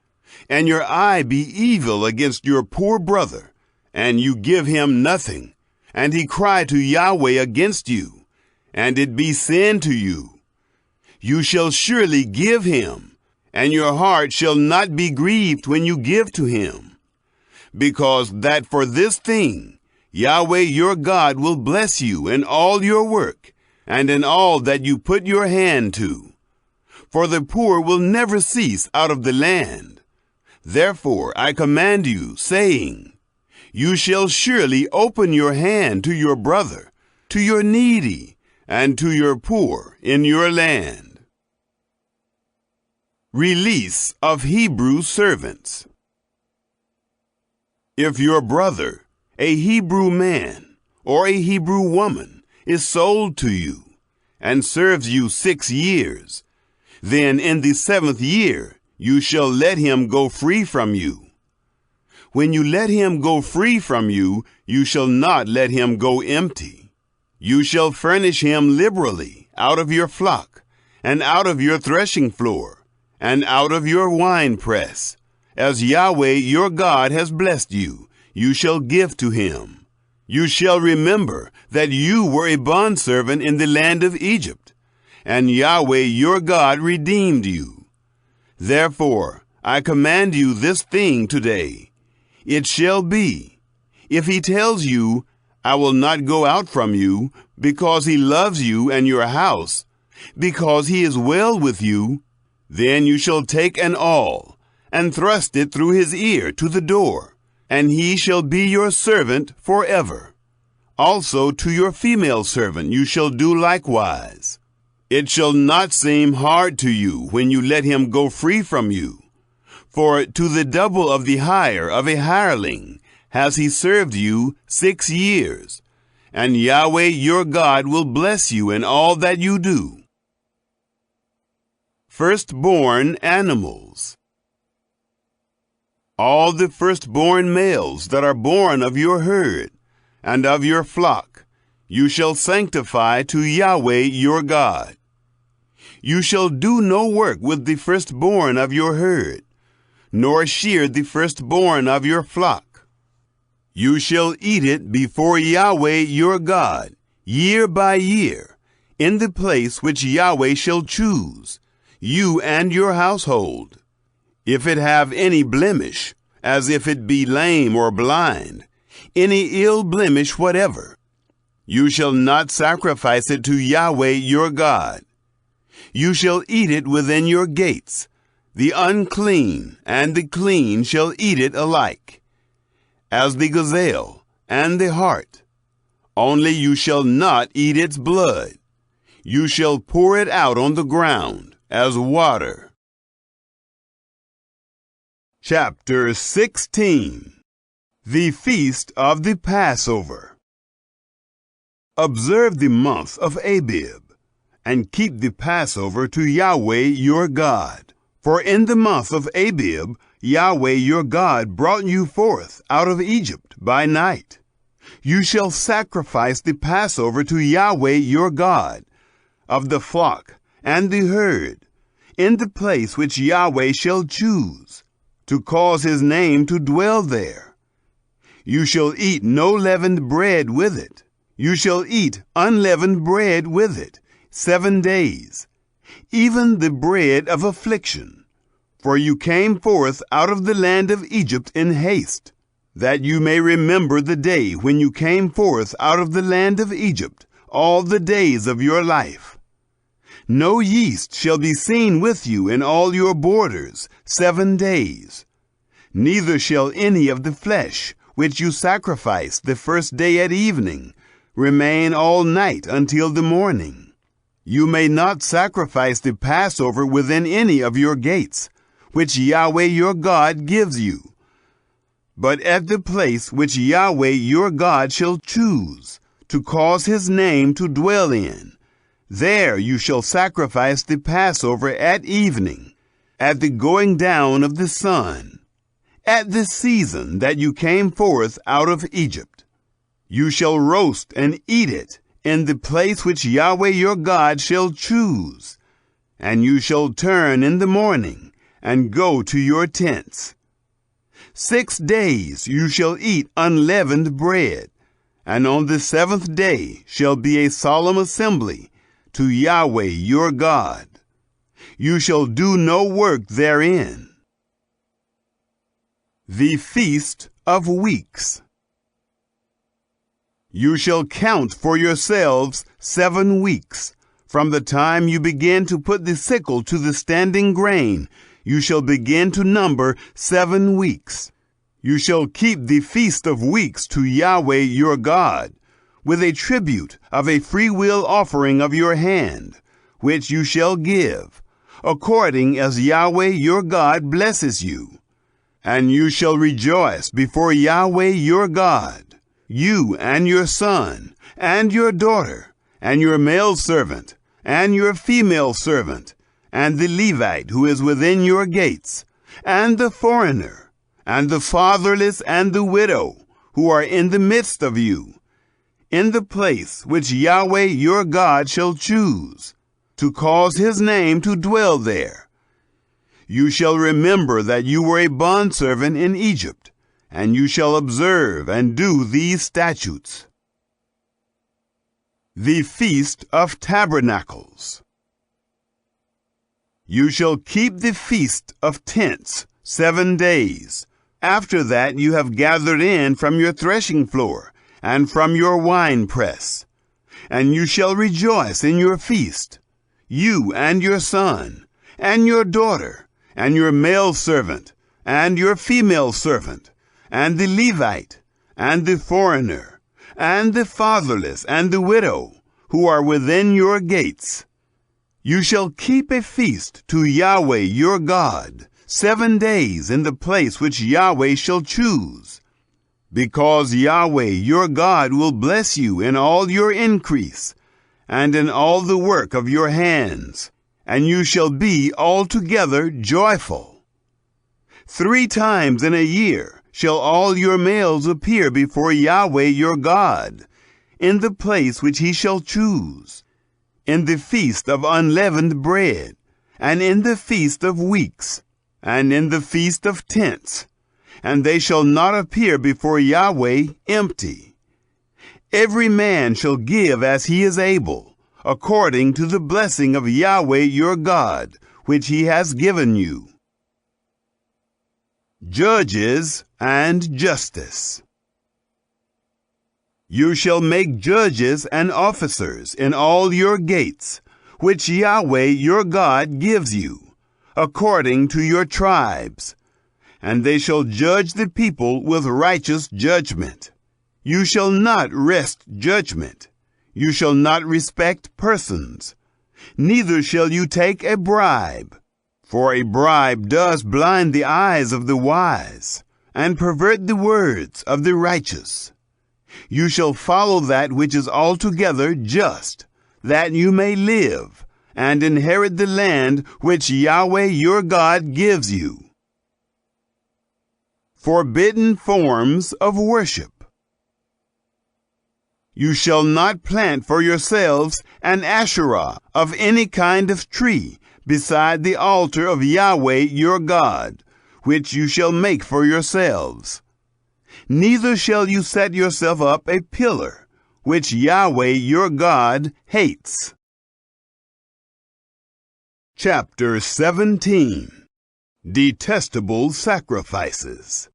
and your eye be evil against your poor brother, and you give him nothing, and he cry to Yahweh against you, and it be sin to you. You shall surely give him, and your heart shall not be grieved when you give to him, because that for this thing Yahweh your God will bless you in all your work, and in all that you put your hand to. For the poor will never cease out of the land. Therefore I command you, saying, you shall surely open your hand to your brother, to your needy, and to your poor in your land. Release of Hebrew servants. If your brother, a Hebrew man or a Hebrew woman is sold to you and serves you 6 years, then in the 7th year you shall let him go free from you. When you let him go free from you, you shall not let him go empty. You shall furnish him liberally out of your flock, and out of your threshing floor, and out of your winepress. As Yahweh your God has blessed you, you shall give to him. You shall remember that you were a bondservant in the land of Egypt, and Yahweh your God redeemed you. Therefore, I command you this thing today. It shall be, if he tells you, I will not go out from you, because he loves you and your house, because he is well with you, then you shall take an awl, and thrust it through his ear to the door, and he shall be your servant forever. Also to your female servant you shall do likewise. It shall not seem hard to you when you let him go free from you. For to the double of the hire of a hireling has he served you 6 years, and Yahweh your God will bless you in all that you do. Firstborn animals. All the firstborn males that are born of your herd and of your flock you shall sanctify to Yahweh your God. You shall do no work with the firstborn of your herd, nor shear the firstborn of your flock. You shall eat it before Yahweh your God, year by year, in the place which Yahweh shall choose, you and your household. If it have any blemish, as if it be lame or blind, any ill blemish whatever, you shall not sacrifice it to Yahweh your God. You shall eat it within your gates. The unclean and the clean shall eat it alike, as the gazelle and the hart. Only you shall not eat its blood. You shall pour it out on the ground as water. Chapter 16. The Feast of the Passover. Observe the month of Abib, and keep the Passover to Yahweh your God. For in the month of Abib, Yahweh your God brought you forth out of Egypt by night. You shall sacrifice the Passover to Yahweh your God, of the flock and the herd, in the place which Yahweh shall choose, to cause his name to dwell there. You shall eat no leavened bread with it. You shall eat unleavened bread with it 7 days, even the bread of affliction. For you came forth out of the land of Egypt in haste, that you may remember the day when you came forth out of the land of Egypt all the days of your life. No yeast shall be seen with you in all your borders 7 days. Neither shall any of the flesh, which you sacrifice the first day at evening, remain all night until the morning. You may not sacrifice the Passover within any of your gates, which Yahweh your God gives you, but at the place which Yahweh your God shall choose, to cause his name to dwell in. There you shall sacrifice the Passover at evening, at the going down of the sun, at the season that you came forth out of Egypt. You shall roast and eat it in the place which Yahweh your God shall choose, and you shall turn in the morning and go to your tents. 6 days you shall eat unleavened bread, and on the 7th day shall be a solemn assembly to Yahweh your God. You shall do no work therein. The Feast of Weeks. You shall count for yourselves 7 weeks. From the time you begin to put the sickle to the standing grain, you shall begin to number 7 weeks. You shall keep the Feast of Weeks to Yahweh your God, with a tribute of a freewill offering of your hand, which you shall give, according as Yahweh your God blesses you. And you shall rejoice before Yahweh your God. you and your son, and your daughter, and your male servant, and your female servant, and the Levite who is within your gates, and the foreigner, and the fatherless, and the widow, who are in the midst of you, in the place which Yahweh your God shall choose, to cause his name to dwell there. You shall remember that you were a bondservant in Egypt, and you shall observe and do these statutes. The Feast of Tabernacles. You shall keep the Feast of Tents 7 days. After that you have gathered in from your threshing floor, and from your winepress. And you shall rejoice in your feast, you and your son, and your daughter, and your male servant, and your female servant, and the Levite, and the foreigner, and the fatherless, and the widow, who are within your gates. You shall keep a feast to Yahweh your God 7 days in the place which Yahweh shall choose, because Yahweh your God will bless you in all your increase, and in all the work of your hands, and you shall be altogether joyful. 3 times in a year shall all your males appear before Yahweh your God, in the place which he shall choose, in the feast of unleavened bread, and in the feast of weeks, and in the feast of tents, and they shall not appear before Yahweh empty. Every man shall give as he is able, according to the blessing of Yahweh your God, which he has given you. Judges and justice. You shall make judges and officers in all your gates, which Yahweh your God gives you, according to your tribes, and they shall judge the people with righteous judgment. You shall not wrest judgment. You shall not respect persons. Neither shall you take a bribe, for a bribe does blind the eyes of the wise, and pervert the words of the righteous. You shall follow that which is altogether just, that you may live, and inherit the land which Yahweh your God gives you. Forbidden forms of worship. You shall not plant for yourselves an Asherah of any kind of tree beside the altar of Yahweh your God, which you shall make for yourselves. Neither shall you set yourself up a pillar, which Yahweh your God hates. Chapter 17. Detestable Sacrifices.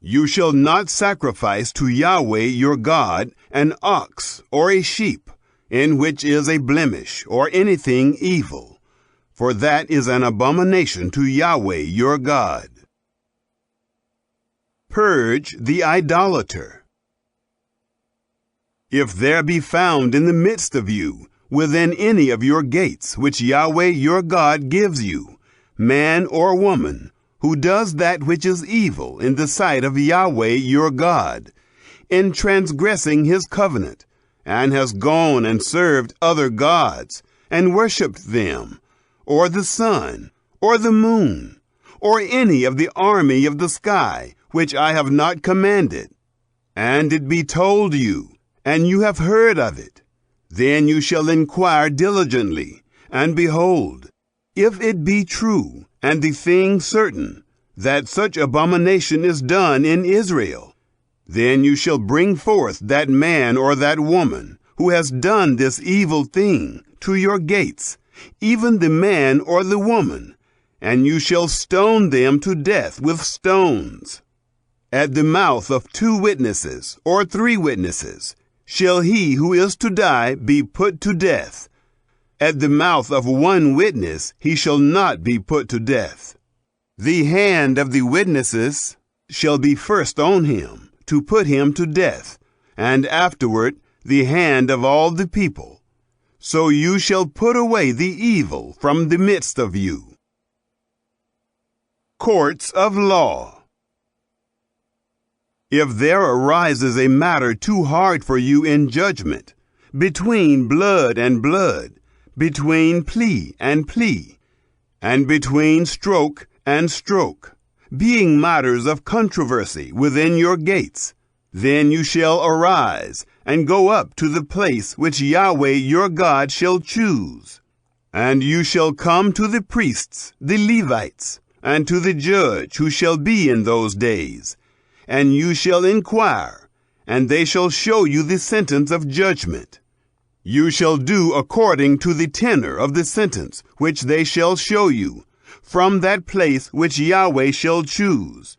You shall not sacrifice to Yahweh your God an ox or a sheep, in which is a blemish or anything evil, for that is an abomination to Yahweh your God. Purge the idolater. If there be found in the midst of you, within any of your gates which Yahweh your God gives you, man or woman, who does that which is evil in the sight of Yahweh your God, in transgressing his covenant, and has gone and served other gods, and worshipped them, or the sun, or the moon, or any of the army of the sky, which I have not commanded, and it be told you, and you have heard of it, then you shall inquire diligently, and behold, if it be true, and the thing certain, that such abomination is done in Israel, then you shall bring forth that man or that woman who has done this evil thing to your gates, even the man or the woman, and you shall stone them to death with stones. At the mouth of 2 witnesses or 3 witnesses shall he who is to die be put to death. At the mouth of 1 witness he shall not be put to death. The hand of the witnesses shall be first on him, to put him to death, and afterward the hand of all the people. So you shall put away the evil from the midst of you. Courts of law. If there arises a matter too hard for you in judgment, between blood and blood, between plea and plea, and between stroke and stroke, being matters of controversy within your gates, then you shall arise and go up to the place which Yahweh your God shall choose. And you shall come to the priests, the Levites, and to the judge who shall be in those days, and you shall inquire, and they shall show you the sentence of judgment. You shall do according to the tenor of the sentence which they shall show you, from that place which Yahweh shall choose.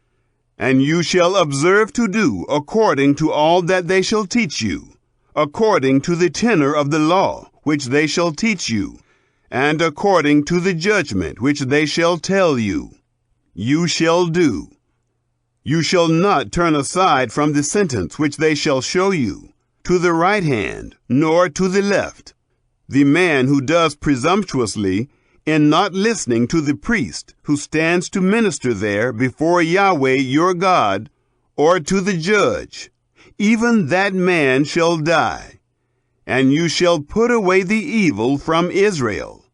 And you shall observe to do according to all that they shall teach you, according to the tenor of the law which they shall teach you, and according to the judgment which they shall tell you. You shall do. You shall not turn aside from the sentence which they shall show you, to the right hand, nor to the left. The man who does presumptuously in not listening to the priest who stands to minister there before Yahweh your God, or to the judge, even that man shall die, and you shall put away the evil from Israel.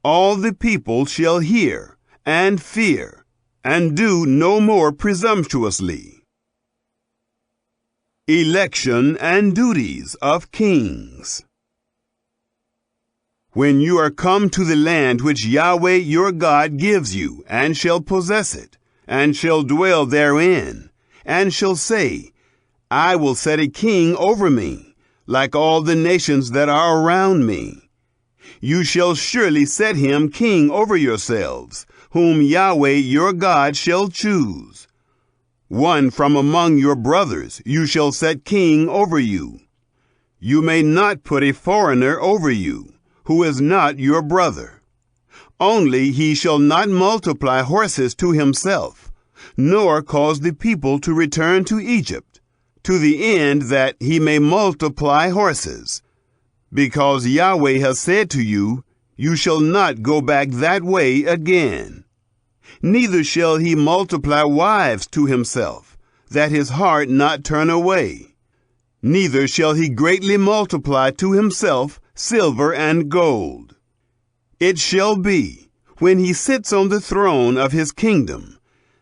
All the people shall hear and fear, and do no more presumptuously. Election and duties of kings. When you are come to the land which Yahweh your God gives you, and shall possess it, and shall dwell therein, and shall say, I will set a king over me, like all the nations that are around me. You shall surely set him king over yourselves, whom Yahweh your God shall choose. One from among your brothers you shall set king over you. You may not put a foreigner over you, who is not your brother. Only he shall not multiply horses to himself, nor cause the people to return to Egypt, to the end that he may multiply horses. Because Yahweh has said to you, you shall not go back that way again. Neither shall he multiply wives to himself, that his heart not turn away. Neither shall he greatly multiply to himself silver and gold. It shall be, when he sits on the throne of his kingdom,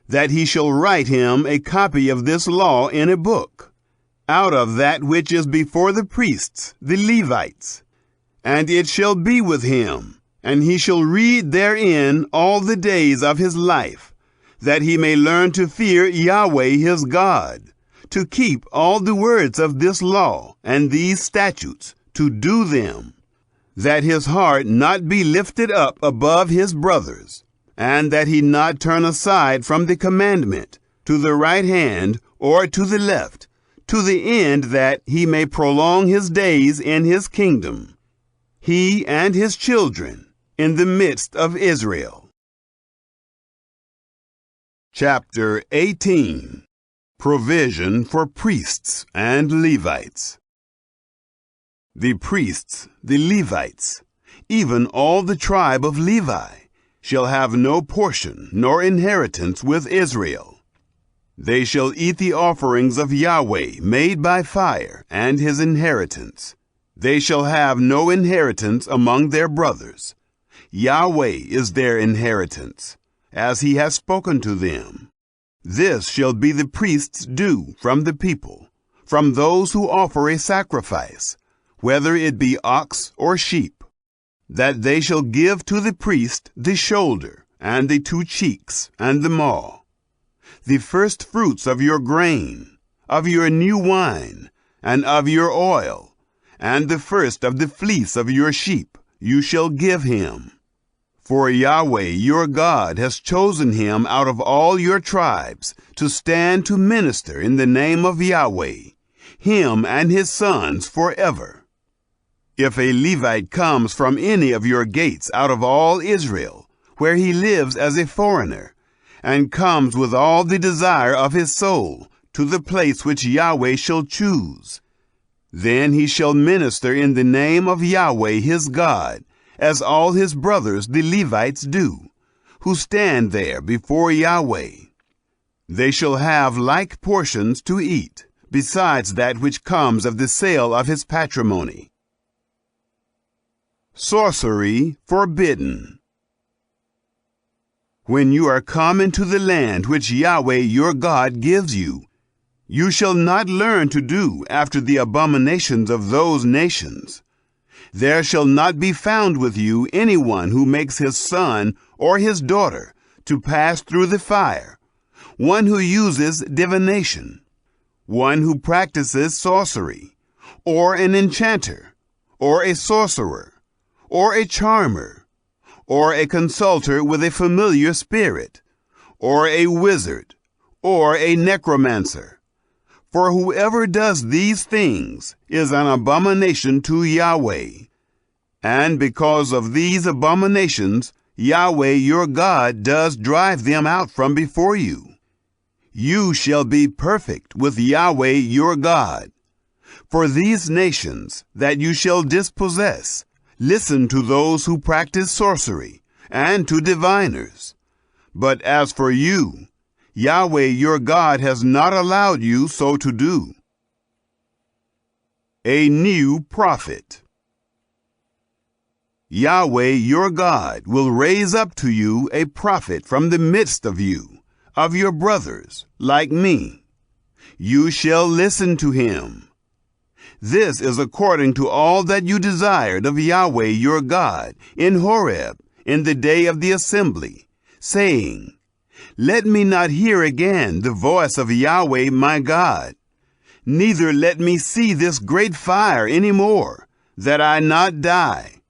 that he shall write him a copy of this law in a book, out of that which is before the priests, the Levites. And it shall be with him, and he shall read therein all the days of his life, that he may learn to fear Yahweh his God, to keep all the words of this law and these statutes, to do them, that his heart not be lifted up above his brothers, and that he not turn aside from the commandment to the right hand or to the left, to the end that he may prolong his days in his kingdom, he and his children, in the midst of Israel. Chapter 18. Provision for priests and Levites. The priests, the Levites, even all the tribe of Levi, shall have no portion nor inheritance with Israel. They shall eat the offerings of Yahweh made by fire and his inheritance. They shall have no inheritance among their brothers. Yahweh is their inheritance, as he has spoken to them. This shall be the priest's due from the people, from those who offer a sacrifice, whether it be ox or sheep, that they shall give to the priest the shoulder, and the 2 cheeks, and the maw, the first fruits of your grain, of your new wine, and of your oil, and the first of the fleece of your sheep you shall give him. For Yahweh your God has chosen him out of all your tribes to stand to minister in the name of Yahweh, him and his sons forever. If a Levite comes from any of your gates out of all Israel, where he lives as a foreigner, and comes with all the desire of his soul to the place which Yahweh shall choose, then he shall minister in the name of Yahweh his God, as all his brothers the Levites do, who stand there before Yahweh. They shall have like portions to eat, besides that which comes of the sale of his patrimony. Sorcery forbidden. When you are come into the land which Yahweh your God gives you, you shall not learn to do after the abominations of those nations. There shall not be found with you anyone who makes his son or his daughter to pass through the fire, one who uses divination, one who practices sorcery, or an enchanter, or a sorcerer, or a charmer, or a consulter with a familiar spirit, or a wizard, or a necromancer. For whoever does these things is an abomination to Yahweh. And because of these abominations, Yahweh your God does drive them out from before you. You shall be perfect with Yahweh your God. For these nations that you shall dispossess, listen to those who practice sorcery, and to diviners. But as for you, Yahweh your God has not allowed you so to do. A new prophet. Yahweh your God will raise up to you a prophet from the midst of you, of your brothers, like me. You shall listen to him. This is according to all that you desired of Yahweh your God in Horeb in the day of the assembly, saying, Let me not hear again the voice of Yahweh my God, neither let me see this great fire any more, that I not die.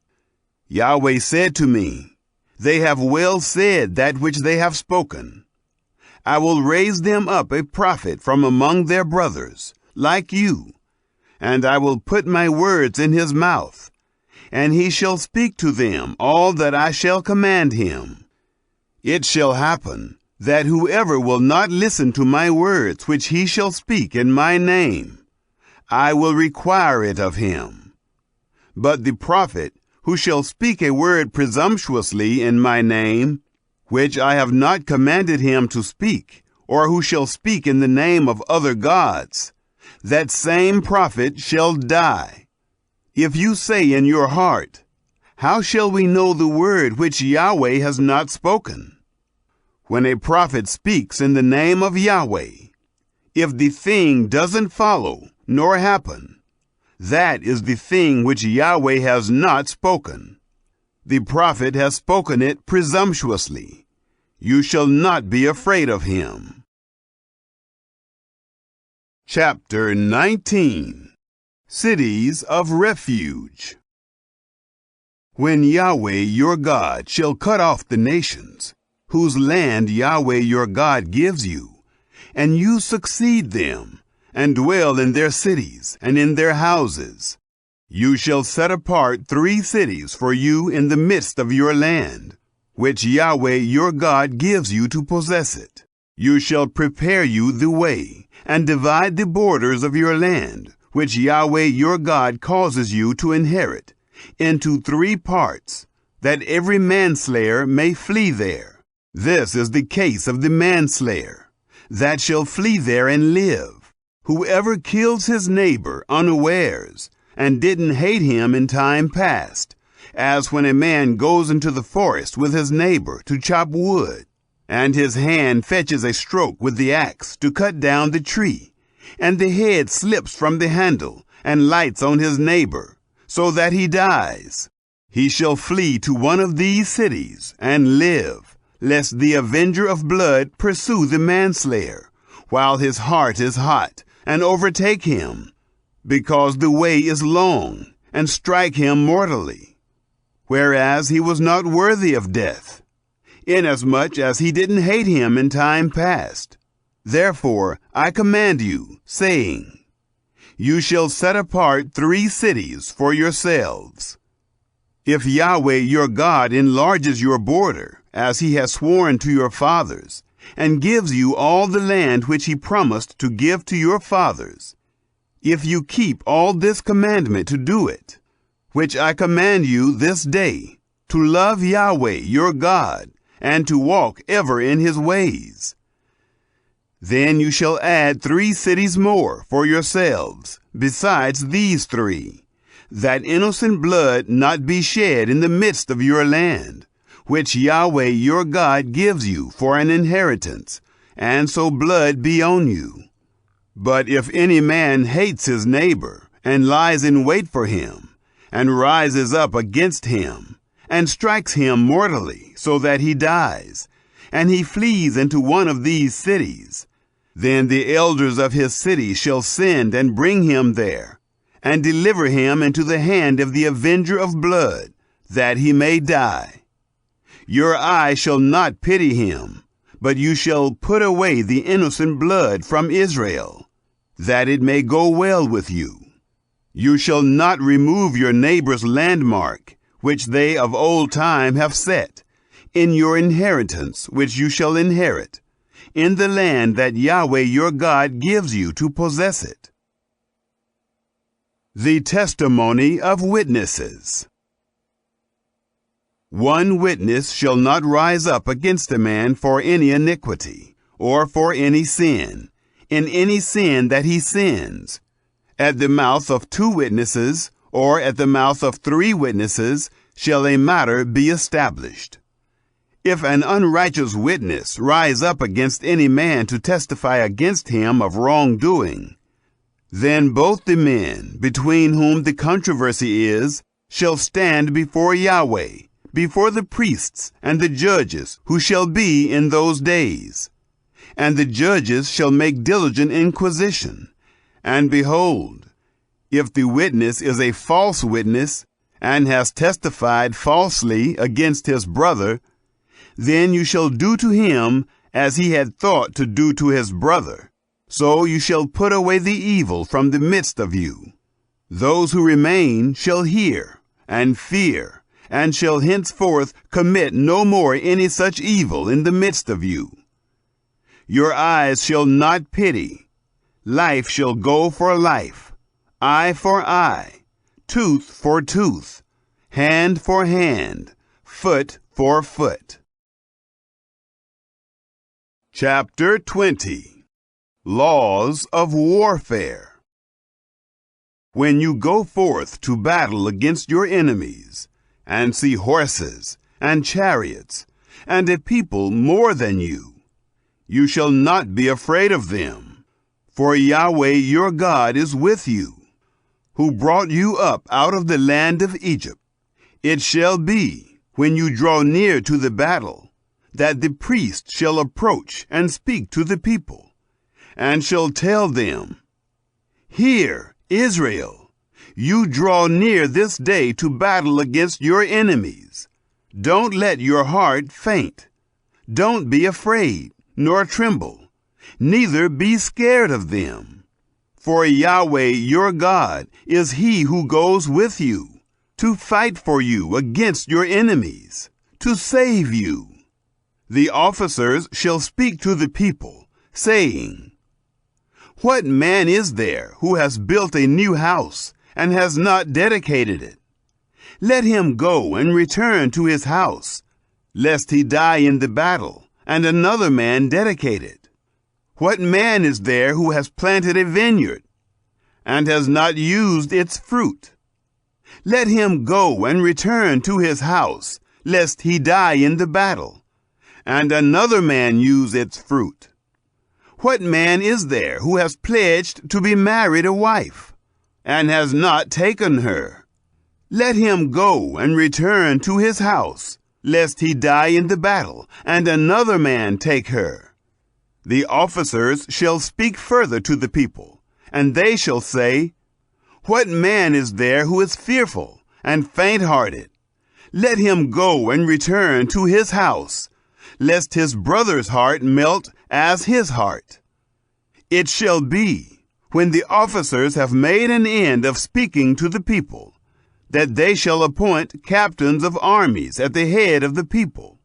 Yahweh said to me, They have well said that which they have spoken. I will raise them up a prophet from among their brothers, like you, and I will put my words in his mouth, and he shall speak to them all that I shall command him. It shall happen that whoever will not listen to my words which he shall speak in my name, I will require it of him. But the prophet who shall speak a word presumptuously in my name, which I have not commanded him to speak, or who shall speak in the name of other gods, that same prophet shall die. If you say in your heart, How shall we know the word which Yahweh has not spoken? When a prophet speaks in the name of Yahweh, if the thing doesn't follow nor happen, that is the thing which Yahweh has not spoken. The prophet has spoken it presumptuously. You shall not be afraid of him. Chapter 19. Cities of Refuge. When Yahweh your God shall cut off the nations, whose land Yahweh your God gives you, and you succeed them, and dwell in their cities and in their houses, you shall set apart 3 cities for you in the midst of your land, which Yahweh your God gives you to possess it. You shall prepare you the way, and divide the borders of your land, which Yahweh your God causes you to inherit, into 3 parts, that every manslayer may flee there. This is the case of the manslayer, that shall flee there and live. Whoever kills his neighbor unawares, and didn't hate him in time past, as when a man goes into the forest with his neighbor to chop wood, and his hand fetches a stroke with the axe to cut down the tree, and the head slips from the handle and lights on his neighbor, so that he dies. He shall flee to one of these cities and live, lest the avenger of blood pursue the manslayer, while his heart is hot, and overtake him, because the way is long, and strike him mortally, whereas he was not worthy of death, inasmuch as he didn't hate him in time past. Therefore I command you, saying, You shall set apart 3 cities for yourselves. If Yahweh your God enlarges your border, as he has sworn to your fathers, and gives you all the land which he promised to give to your fathers, if you keep all this commandment to do it, which I command you this day, to love Yahweh your God, and to walk ever in his ways, Then you shall add 3 cities more for yourselves, besides these 3, that innocent blood not be shed in the midst of your land, which Yahweh your God gives you for an inheritance, and so blood be on you. But if any man hates his neighbor, and lies in wait for him, and rises up against him, and strikes him mortally, so that he dies, and he flees into one of these cities, then the elders of his city shall send and bring him there, and deliver him into the hand of the avenger of blood, that he may die. Your eye shall not pity him, but you shall put away the innocent blood from Israel, that it may go well with you. You shall not remove your neighbor's landmark, which they of old time have set, in your inheritance which you shall inherit, in the land that Yahweh your God gives you to possess it. The testimony of witnesses. 1 witness shall not rise up against a man for any iniquity, or for any sin, in any sin that he sins. At the mouth of 2 witnesses, or at the mouth of 3 witnesses, shall a matter be established. If an unrighteous witness rise up against any man to testify against him of wrongdoing, then both the men between whom the controversy is shall stand before Yahweh, before the priests and the judges who shall be in those days. And the judges shall make diligent inquisition. And behold, if the witness is a false witness, and has testified falsely against his brother, then you shall do to him as he had thought to do to his brother. So you shall put away the evil from the midst of you. Those who remain shall hear and fear, and shall henceforth commit no more any such evil in the midst of you. Your eyes shall not pity. Life shall go for life, eye for eye, tooth for tooth, hand for hand, foot for foot. Chapter 20. Laws of Warfare. When you go forth to battle against your enemies, and see horses and chariots, and a people more than you, you shall not be afraid of them, for Yahweh your God is with you, who brought you up out of the land of Egypt. It shall be, when you draw near to the battle, that the priest shall approach and speak to the people, and shall tell them, Hear, Israel, you draw near this day to battle against your enemies. Don't let your heart faint. Don't be afraid, nor tremble, neither be scared of them. For Yahweh your God is he who goes with you, to fight for you against your enemies, to save you. The officers shall speak to the people, saying, What man is there who has built a new house and has not dedicated it? Let him go and return to his house, lest he die in the battle, and another man dedicate it. What man is there who has planted a vineyard and has not used its fruit? Let him go and return to his house, lest he die in the battle, and another man use its fruit. What man is there who has pledged to be married a wife, and has not taken her? Let him go and return to his house, lest he die in the battle, and another man take her. The officers shall speak further to the people, and they shall say, What man is there who is fearful and faint-hearted? Let him go and return to his house, lest his brother's heart melt as his heart. It shall be, when the officers have made an end of speaking to the people, that they shall appoint captains of armies at the head of the people.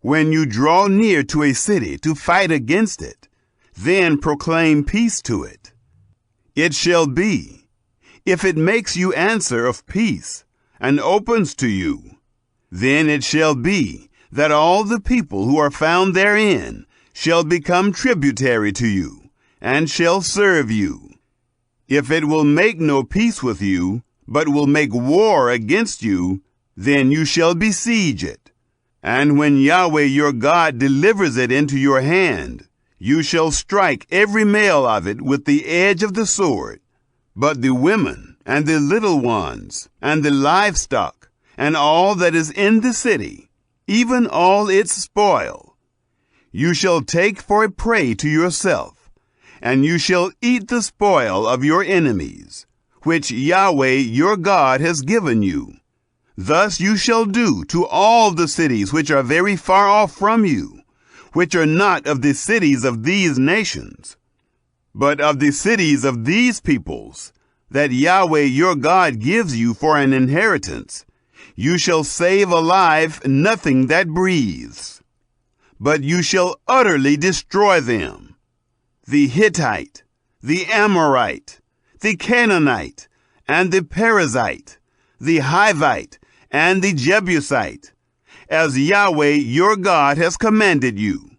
When you draw near to a city to fight against it, then proclaim peace to it. It shall be, if it makes you answer of peace, and opens to you, then it shall be that all the people who are found therein shall become tributary to you, and shall serve you. If it will make no peace with you, but will make war against you, then you shall besiege it. And when Yahweh your God delivers it into your hand, you shall strike every male of it with the edge of the sword. But the women, and the little ones, and the livestock, and all that is in the city, even all its spoil, you shall take for a prey to yourself, and you shall eat the spoil of your enemies, which Yahweh your God has given you. Thus you shall do to all the cities which are very far off from you, which are not of the cities of these nations, but of the cities of these peoples, that Yahweh your God gives you for an inheritance. You shall save alive nothing that breathes, but you shall utterly destroy them: the Hittite, the Amorite, the Canaanite, and the Perizzite, the Hivite, and the Jebusite, as Yahweh your God has commanded you,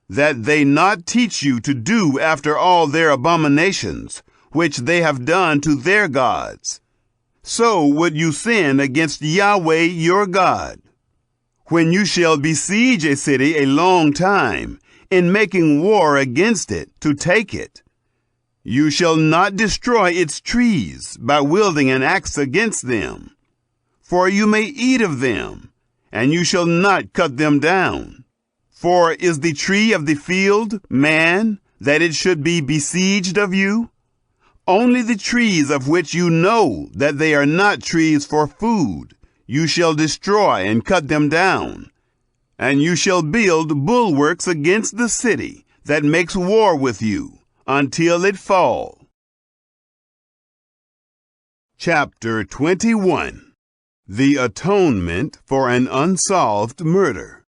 that they not teach you to do after all their abominations, which they have done to their gods. So would you sin against Yahweh your God. When you shall besiege a city a long time, in making war against it to take it, you shall not destroy its trees by wielding an axe against them. For you may eat of them, and you shall not cut them down. For is the tree of the field man, that it should be besieged of you? Only the trees of which you know that they are not trees for food, you shall destroy and cut them down. And you shall build bulwarks against the city that makes war with you, until it fall. Chapter 21. The Atonement for an Unsolved Murder.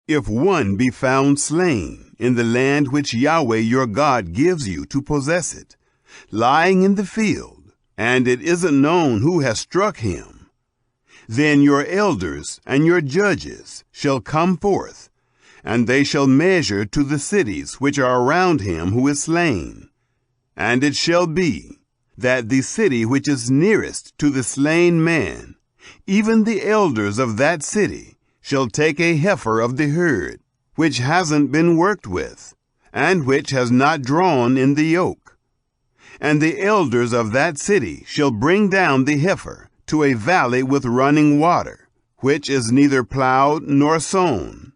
If one be found slain in the land which Yahweh your God gives you to possess it, lying in the field, and it isn't known who has struck him, then your elders and your judges shall come forth, and they shall measure to the cities which are around him who is slain. And it shall be that the city which is nearest to the slain man, even the elders of that city, shall take a heifer of the herd, which hasn't been worked with, and which has not drawn in the yoke. And the elders of that city shall bring down the heifer to a valley with running water, which is neither plowed nor sown,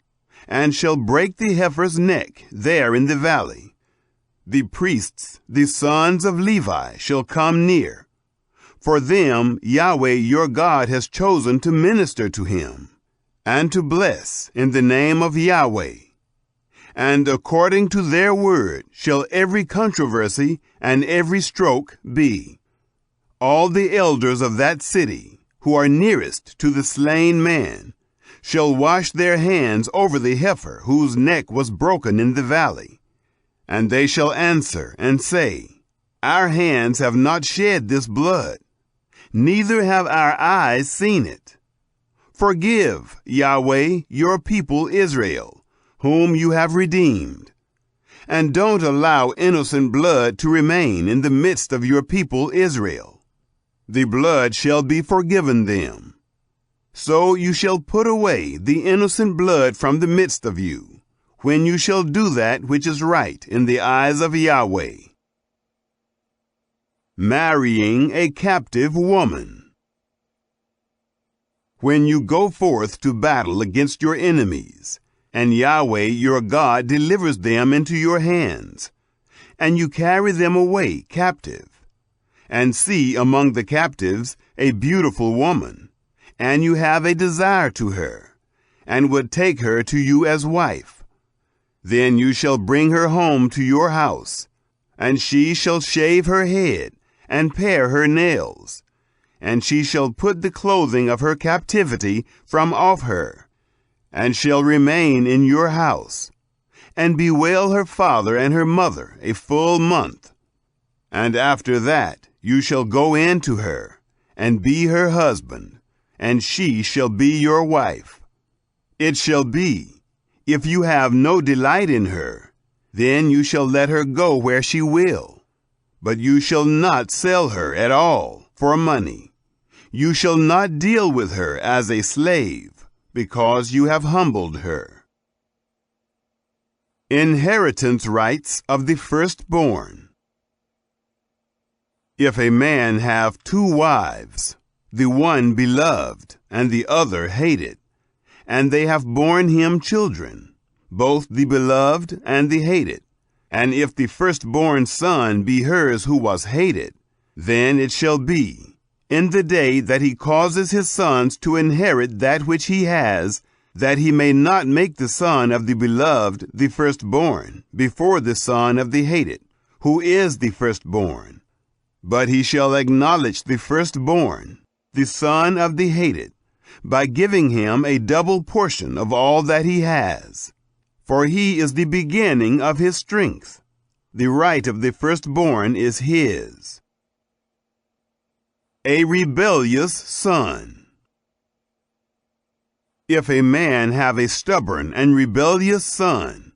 and shall break the heifer's neck there in the valley. The priests, the sons of Levi, shall come near. For them Yahweh your God has chosen to minister to him, and to bless in the name of Yahweh. And according to their word shall every controversy and every stroke be. All the elders of that city, who are nearest to the slain man, shall wash their hands over the heifer whose neck was broken in the valley. And they shall answer and say, Our hands have not shed this blood, neither have our eyes seen it. Forgive, Yahweh, your people Israel, whom you have redeemed. And don't allow innocent blood to remain in the midst of your people Israel. The blood shall be forgiven them. So you shall put away the innocent blood from the midst of you, when you shall do that which is right in the eyes of Yahweh. Marrying a captive woman. When you go forth to battle against your enemies, and Yahweh your God delivers them into your hands, and you carry them away captive, and see among the captives a beautiful woman, and you have a desire to her, and would take her to you as wife, then you shall bring her home to your house, and she shall shave her head and pare her nails, and she shall put the clothing of her captivity from off her, and shall remain in your house, and bewail her father and her mother a full month. And after that you shall go in to her, and be her husband, and she shall be your wife. It shall be, If you have no delight in her, then you shall let her go where she will. But you shall not sell her at all for money. You shall not deal with her as a slave, because you have humbled her. Inheritance rights of the firstborn. If a man have 2 wives, the one beloved and the other hated, and they have borne him children, both the beloved and the hated, and if the firstborn son be hers who was hated, then it shall be, in the day that he causes his sons to inherit that which he has, that he may not make the son of the beloved the firstborn before the son of the hated, who is the firstborn. But he shall acknowledge the firstborn, the son of the hated, by giving him a double portion of all that he has. For he is the beginning of his strength. The right of the firstborn is his. A rebellious son. If a man have a stubborn and rebellious son,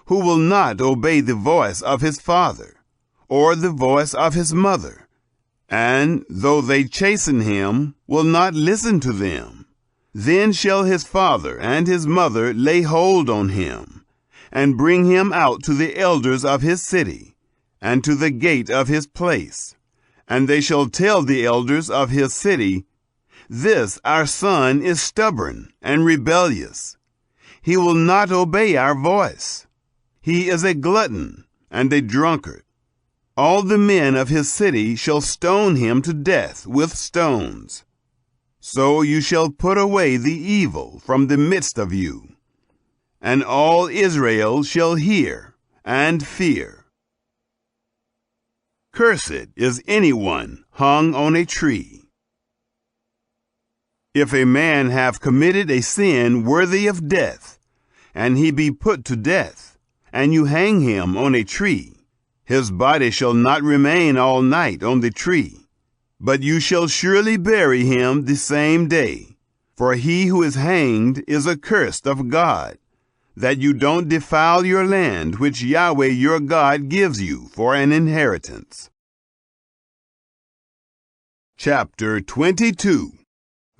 who will not obey the voice of his father, or the voice of his mother, and, though they chasten him, will not listen to them, then shall his father and his mother lay hold on him, and bring him out to the elders of his city, and to the gate of his place. And they shall tell the elders of his city, This our son is stubborn and rebellious. He will not obey our voice. He is a glutton and a drunkard. All the men of his city shall stone him to death with stones. So you shall put away the evil from the midst of you, and all Israel shall hear and fear. Cursed is anyone hung on a tree. If a man have committed a sin worthy of death, and he be put to death, and you hang him on a tree, his body shall not remain all night on the tree, but you shall surely bury him the same day. For he who is hanged is accursed of God, that you don't defile your land which Yahweh your God gives you for an inheritance. Chapter 22.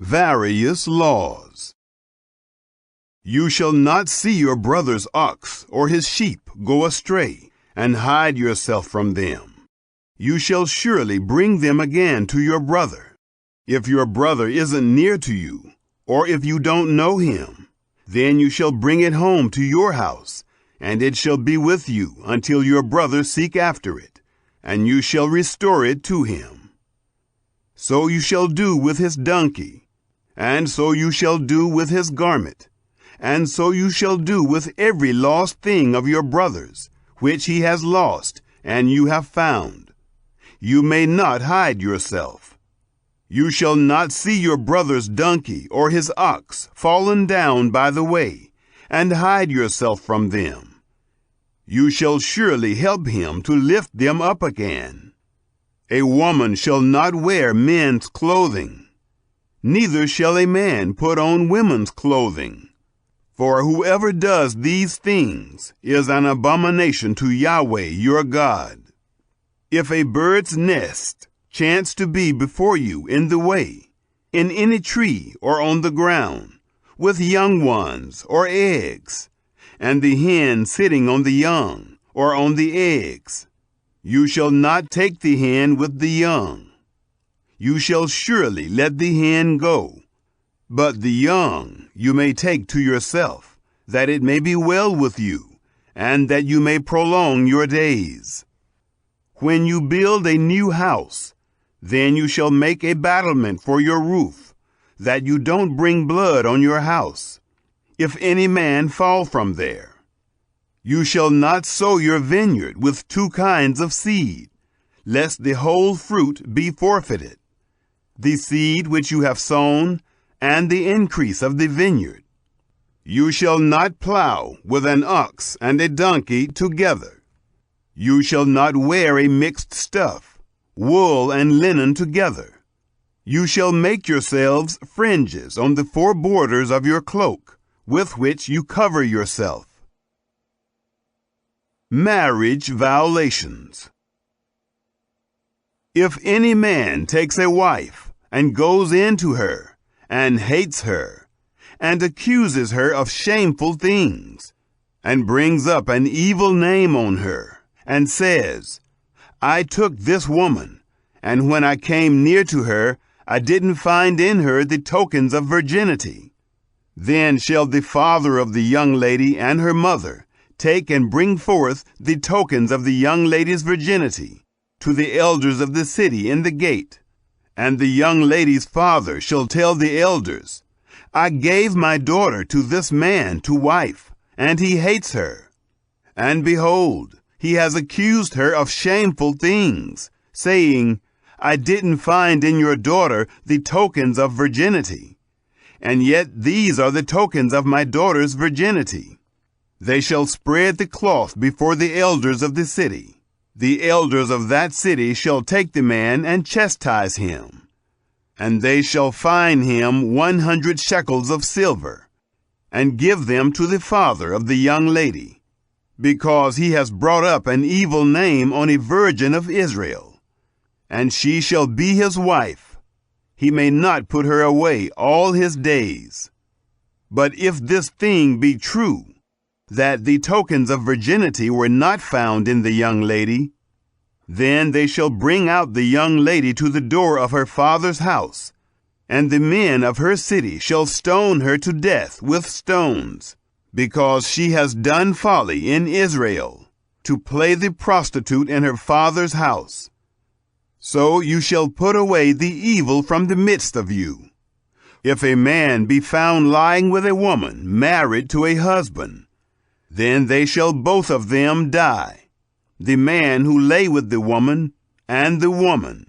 Various Laws. You shall not see your brother's ox or his sheep go astray, and hide yourself from them. You shall surely bring them again to your brother. If your brother isn't near to you, or if you don't know him, then you shall bring it home to your house, and it shall be with you until your brother seek after it, and you shall restore it to him. So you shall do with his donkey, and so you shall do with his garment, and so you shall do with every lost thing of your brother's, which he has lost, and you have found. You may not hide yourself. You shall not see your brother's donkey or his ox fallen down by the way, and hide yourself from them. You shall surely help him to lift them up again. A woman shall not wear men's clothing, neither shall a man put on women's clothing. For whoever does these things is an abomination to Yahweh your God. If a bird's nest chance to be before you in the way, in any tree or on the ground, with young ones or eggs, and the hen sitting on the young or on the eggs, you shall not take the hen with the young. You shall surely let the hen go, but the young you may take to yourself, that it may be well with you, and that you may prolong your days. When you build a new house, then you shall make a battlement for your roof, that you don't bring blood on your house, if any man fall from there. You shall not sow your vineyard with 2 kinds of seed, lest the whole fruit be forfeited, the seed which you have sown, and the increase of the vineyard. You shall not plow with an ox and a donkey together. You shall not wear a mixed stuff, wool and linen together. You shall make yourselves fringes on the 4 borders of your cloak, with which you cover yourself. Marriage violations. If any man takes a wife and goes into her and hates her and accuses her of shameful things and brings up an evil name on her and says, I took this woman, and when I came near to her, I didn't find in her the tokens of virginity, then shall the father of the young lady and her mother take and bring forth the tokens of the young lady's virginity to the elders of the city in the gate. And the young lady's father shall tell the elders, I gave my daughter to this man to wife, and he hates her. And behold, he has accused her of shameful things, saying, I didn't find in your daughter the tokens of virginity. And yet these are the tokens of my daughter's virginity. They shall spread the cloth before the elders of the city. The elders of that city shall take the man and chastise him. And they shall fine him 100 shekels of silver, and give them to the father of the young lady, because he has brought up an evil name on a virgin of Israel. And she shall be his wife. He may not put her away all his days. But if this thing be true, that the tokens of virginity were not found in the young lady, then they shall bring out the young lady to the door of her father's house, and the men of her city shall stone her to death with stones, because she has done folly in Israel, to play the prostitute in her father's house. So you shall put away the evil from the midst of you. If a man be found lying with a woman married to a husband, then they shall both of them die, the man who lay with the woman and the woman.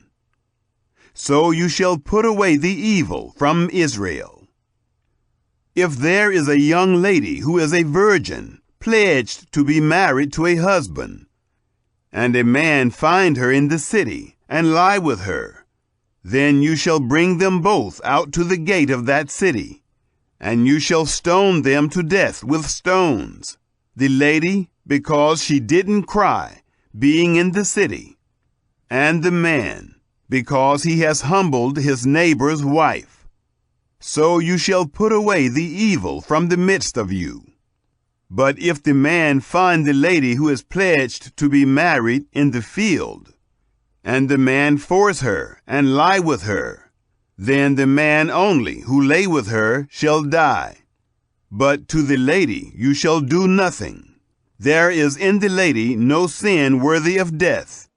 So you shall put away the evil from Israel. If there is a young lady who is a virgin, pledged to be married to a husband, and a man find her in the city and lie with her, then you shall bring them both out to the gate of that city, and you shall stone them to death with stones, the lady because she didn't cry, being in the city, and the man because he has humbled his neighbor's wife. So you shall put away the evil from the midst of you. But if the man find the lady who is pledged to be married in the field, and the man force her and lie with her, then the man only who lay with her shall die. But to the lady you shall do nothing. There is in the lady no sin worthy of death.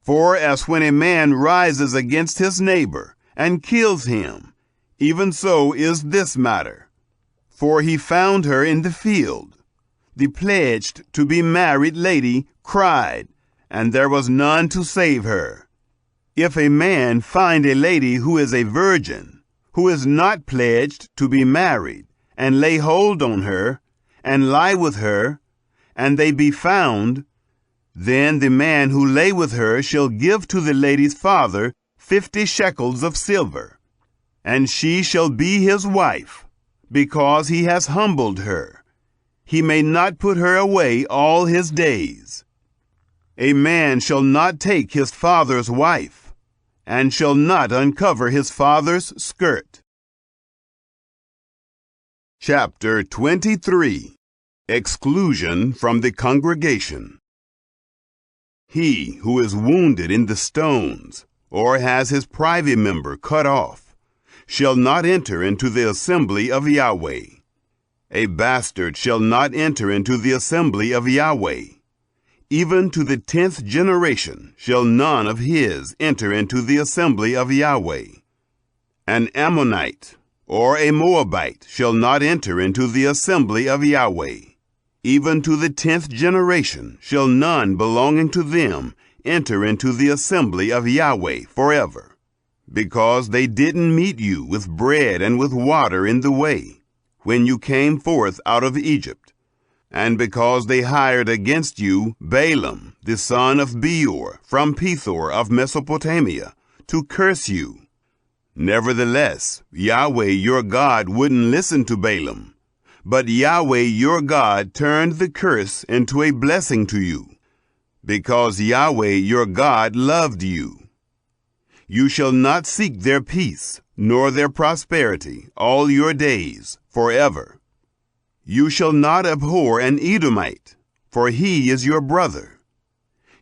For as when a man rises against his neighbor and kills him, even so is this matter. For he found her in the field. The pledged to be married lady cried, and there was none to save her. If a man find a lady who is a virgin, who is not pledged to be married, and lay hold on her, and lie with her, and they be found, then the man who lay with her shall give to the lady's father 50 shekels of silver, and she shall be his wife, because he has humbled her. He may not put her away all his days. A man shall not take his father's wife, and shall not uncover his father's skirt. Chapter 23. Exclusion from the congregation. He who is wounded in the stones, or has his privy member cut off, shall not enter into the assembly of Yahweh. A bastard shall not enter into the assembly of Yahweh. Even to the 10th generation shall none of his enter into the assembly of Yahweh. An Ammonite or a Moabite shall not enter into the assembly of Yahweh. Even to the 10th generation shall none belonging to them enter into the assembly of Yahweh forever, because they didn't meet you with bread and with water in the way, when you came forth out of Egypt, and because they hired against you Balaam, the son of Beor, from Pethor of Mesopotamia, to curse you. Nevertheless, Yahweh your God wouldn't listen to Balaam, But Yahweh your God turned the curse into a blessing to you, because Yahweh your God loved you. You shall not seek their peace, nor their prosperity, all your days, forever. You shall not abhor an Edomite, for he is your brother.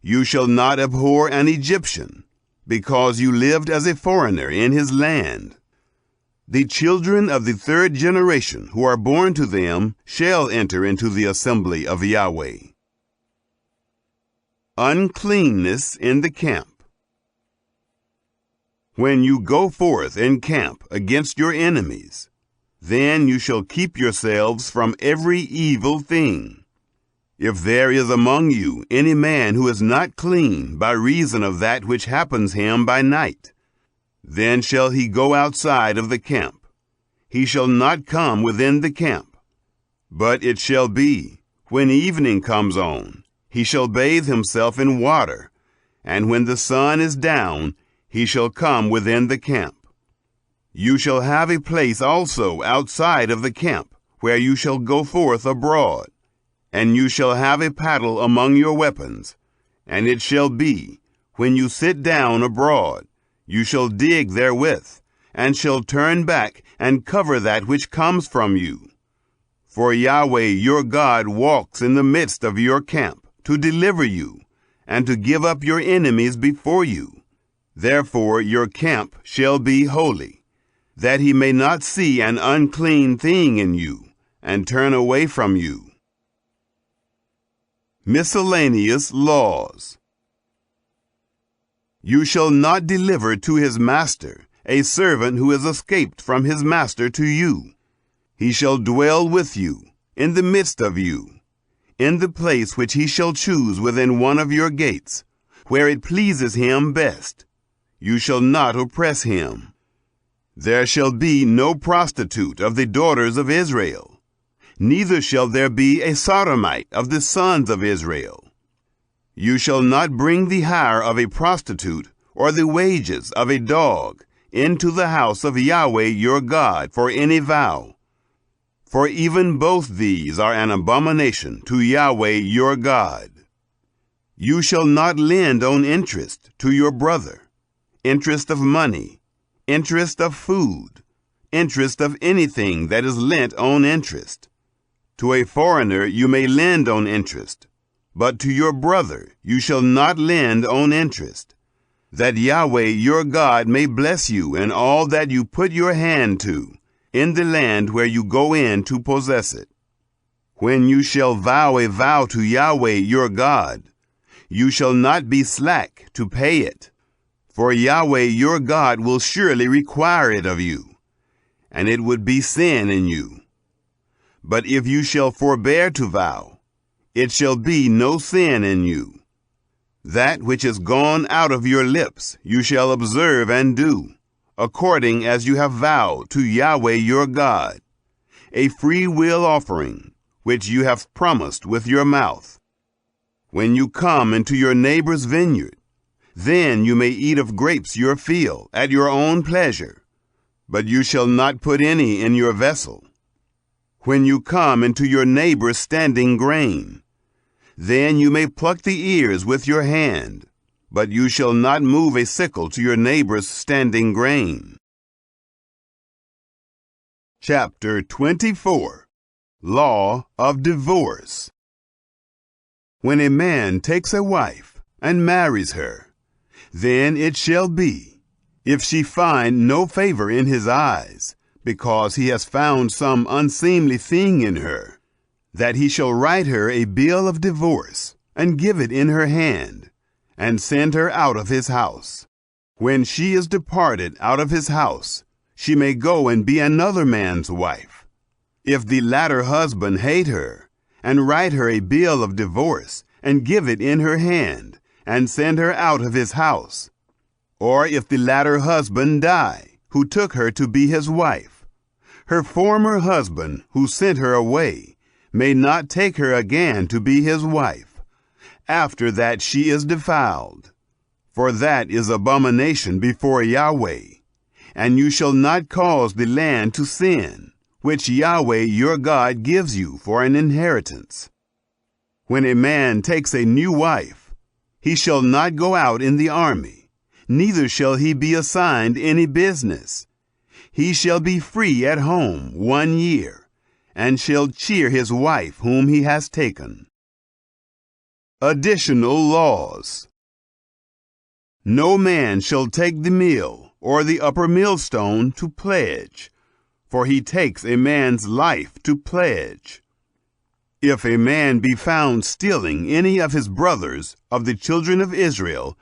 You shall not abhor an Egyptian, because you lived as a foreigner in his land. The children of the third generation who are born to them shall enter into the assembly of Yahweh. Uncleanness in the camp. When you go forth in camp against your enemies, then you shall keep yourselves from every evil thing. If there is among you any man who is not clean by reason of that which happens him by night, then shall he go outside of the camp. He shall not come within the camp. But it shall be, when evening comes on, he shall bathe himself in water, and when the sun is down, he shall come within the camp. You shall have a place also outside of the camp, where you shall go forth abroad, and you shall have a paddle among your weapons. And it shall be, when you sit down abroad, you shall dig therewith, and shall turn back and cover that which comes from you. For Yahweh your God walks in the midst of your camp, to deliver you, and to give up your enemies before you. Therefore your camp shall be holy, that he may not see an unclean thing in you, and turn away from you. Miscellaneous laws. You shall not deliver to his master a servant who is escaped from his master to you. He shall dwell with you, in the midst of you, in the place which he shall choose within one of your gates, where it pleases him best. You shall not oppress him. There shall be no prostitute of the daughters of Israel, neither shall there be a sodomite of the sons of Israel. You shall not bring the hire of a prostitute or the wages of a dog into the house of Yahweh your God for any vow. For even both these are an abomination to Yahweh your God. You shall not lend on interest to your brother, interest of money, interest of food, interest of anything that is lent on interest. To a foreigner you may lend on interest, but to your brother you shall not lend on interest, that Yahweh your God may bless you in all that you put your hand to, in the land where you go in to possess it. When you shall vow a vow to Yahweh your God, you shall not be slack to pay it, for Yahweh your God will surely require it of you, and it would be sin in you. But if you shall forbear to vow, it shall be no sin in you. That which is gone out of your lips you shall observe and do, according as you have vowed to Yahweh your God, a free will offering, which you have promised with your mouth. When you come into your neighbor's vineyard, then you may eat of grapes your field at your own pleasure, but you shall not put any in your vessel. When you come into your neighbor's standing grain, then you may pluck the ears with your hand, but you shall not move a sickle to your neighbor's standing grain. Chapter 24. Law of Divorce. When a man takes a wife and marries her, then it shall be, if she find no favor in his eyes, because he has found some unseemly thing in her, that he shall write her a bill of divorce, and give it in her hand, and send her out of his house. When she is departed out of his house, she may go and be another man's wife. If the latter husband hate her, and write her a bill of divorce, and give it in her hand, and send her out of his house, or if the latter husband die, who took her to be his wife, her former husband, who sent her away, may not take her again to be his wife, after that she is defiled. For that is abomination before Yahweh, and you shall not cause the land to sin, which Yahweh your God gives you for an inheritance. When a man takes a new wife, he shall not go out in the army, neither shall he be assigned any business. He shall be free at home 1 year, and shall cheer his wife whom he has taken. Additional laws. No man shall take the mill or the upper millstone to pledge, for he takes a man's life to pledge. If a man be found stealing any of his brothers of the children of Israel,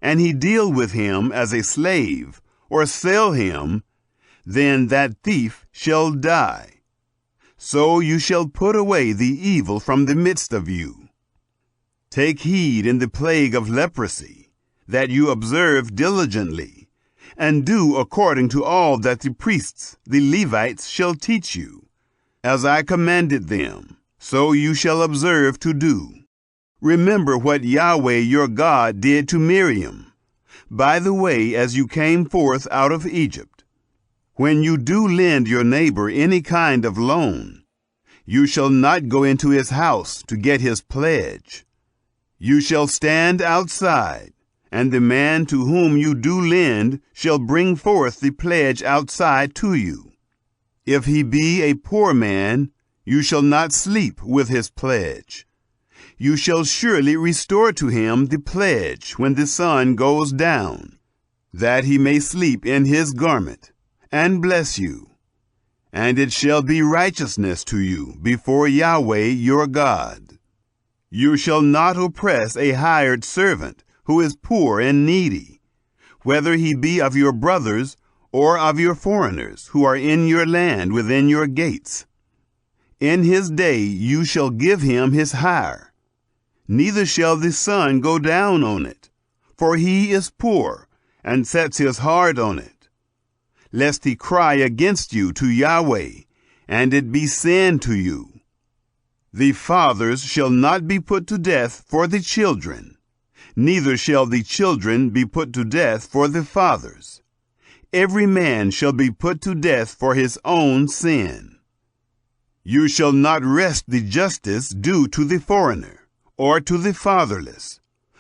and he deal with him as a slave, or sell him, then that thief shall die. So you shall put away the evil from the midst of you. Take heed in the plague of leprosy, that you observe diligently, and do according to all that the priests, the Levites, shall teach you. As I commanded them, so you shall observe to do. Remember what Yahweh your God did to Miriam, by the way as you came forth out of Egypt. When you do lend your neighbor any kind of loan, you shall not go into his house to get his pledge. You shall stand outside, and the man to whom you do lend shall bring forth the pledge outside to you. If he be a poor man, you shall not sleep with his pledge. You shall surely restore to him the pledge when the sun goes down, that he may sleep in his garment, and bless you. And it shall be righteousness to you before Yahweh your God. You shall not oppress a hired servant who is poor and needy, whether he be of your brothers or of your foreigners who are in your land within your gates. In his day you shall give him his hire. Neither shall the sun go down on it, for he is poor, and sets his heart on it, lest he cry against you to Yahweh, and it be sin to you. The fathers shall not be put to death for the children, neither shall the children be put to death for the fathers. Every man shall be put to death for his own sin. You shall not wrest the justice due to the foreigner, or to the fatherless,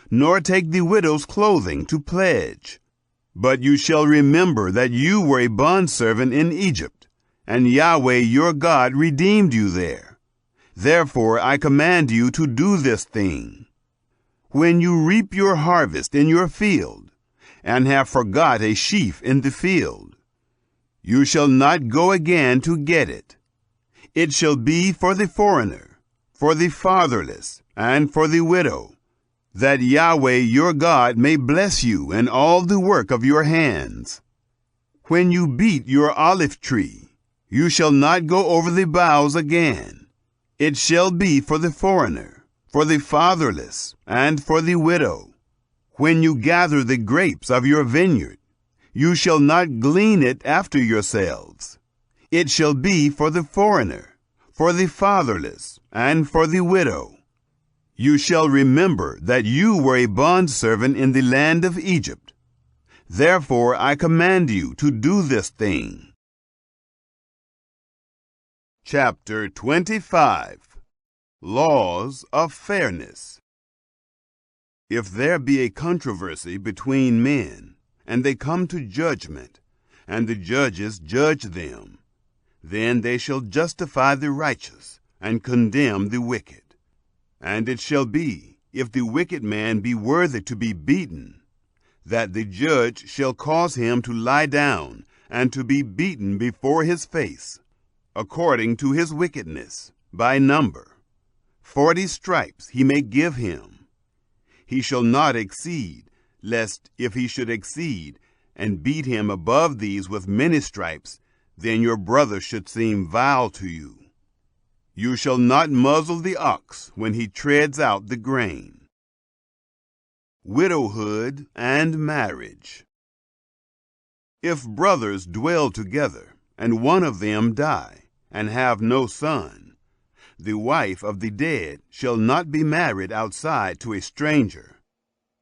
nor take the widow's clothing to pledge. But you shall remember that you were a bondservant in Egypt, and Yahweh your God redeemed you there. Therefore I command you to do this thing. When you reap your harvest in your field, and have forgot a sheaf in the field, you shall not go again to get it. It shall be for the foreigner, for the fatherless, and for the widow, that Yahweh your God may bless you in all the work of your hands. When you beat your olive tree, you shall not go over the boughs again. It shall be for the foreigner, for the fatherless, and for the widow. When you gather the grapes of your vineyard, you shall not glean it after yourselves. It shall be for the foreigner, for the fatherless, and for the widow. You shall remember that you were a bondservant in the land of Egypt. Therefore I command you to do this thing. Chapter 25. Laws of Fairness. If there be a controversy between men, and they come to judgment, and the judges judge them, then they shall justify the righteous, and condemn the wicked. And it shall be, if the wicked man be worthy to be beaten, that the judge shall cause him to lie down, and to be beaten before his face, according to his wickedness, by number. 40 stripes he may give him. He shall not exceed, lest if he should exceed, and beat him above these with many stripes, then your brother should seem vile to you. You shall not muzzle the ox when he treads out the grain. Widowhood and marriage. If brothers dwell together, and one of them die, and have no son, the wife of the dead shall not be married outside to a stranger.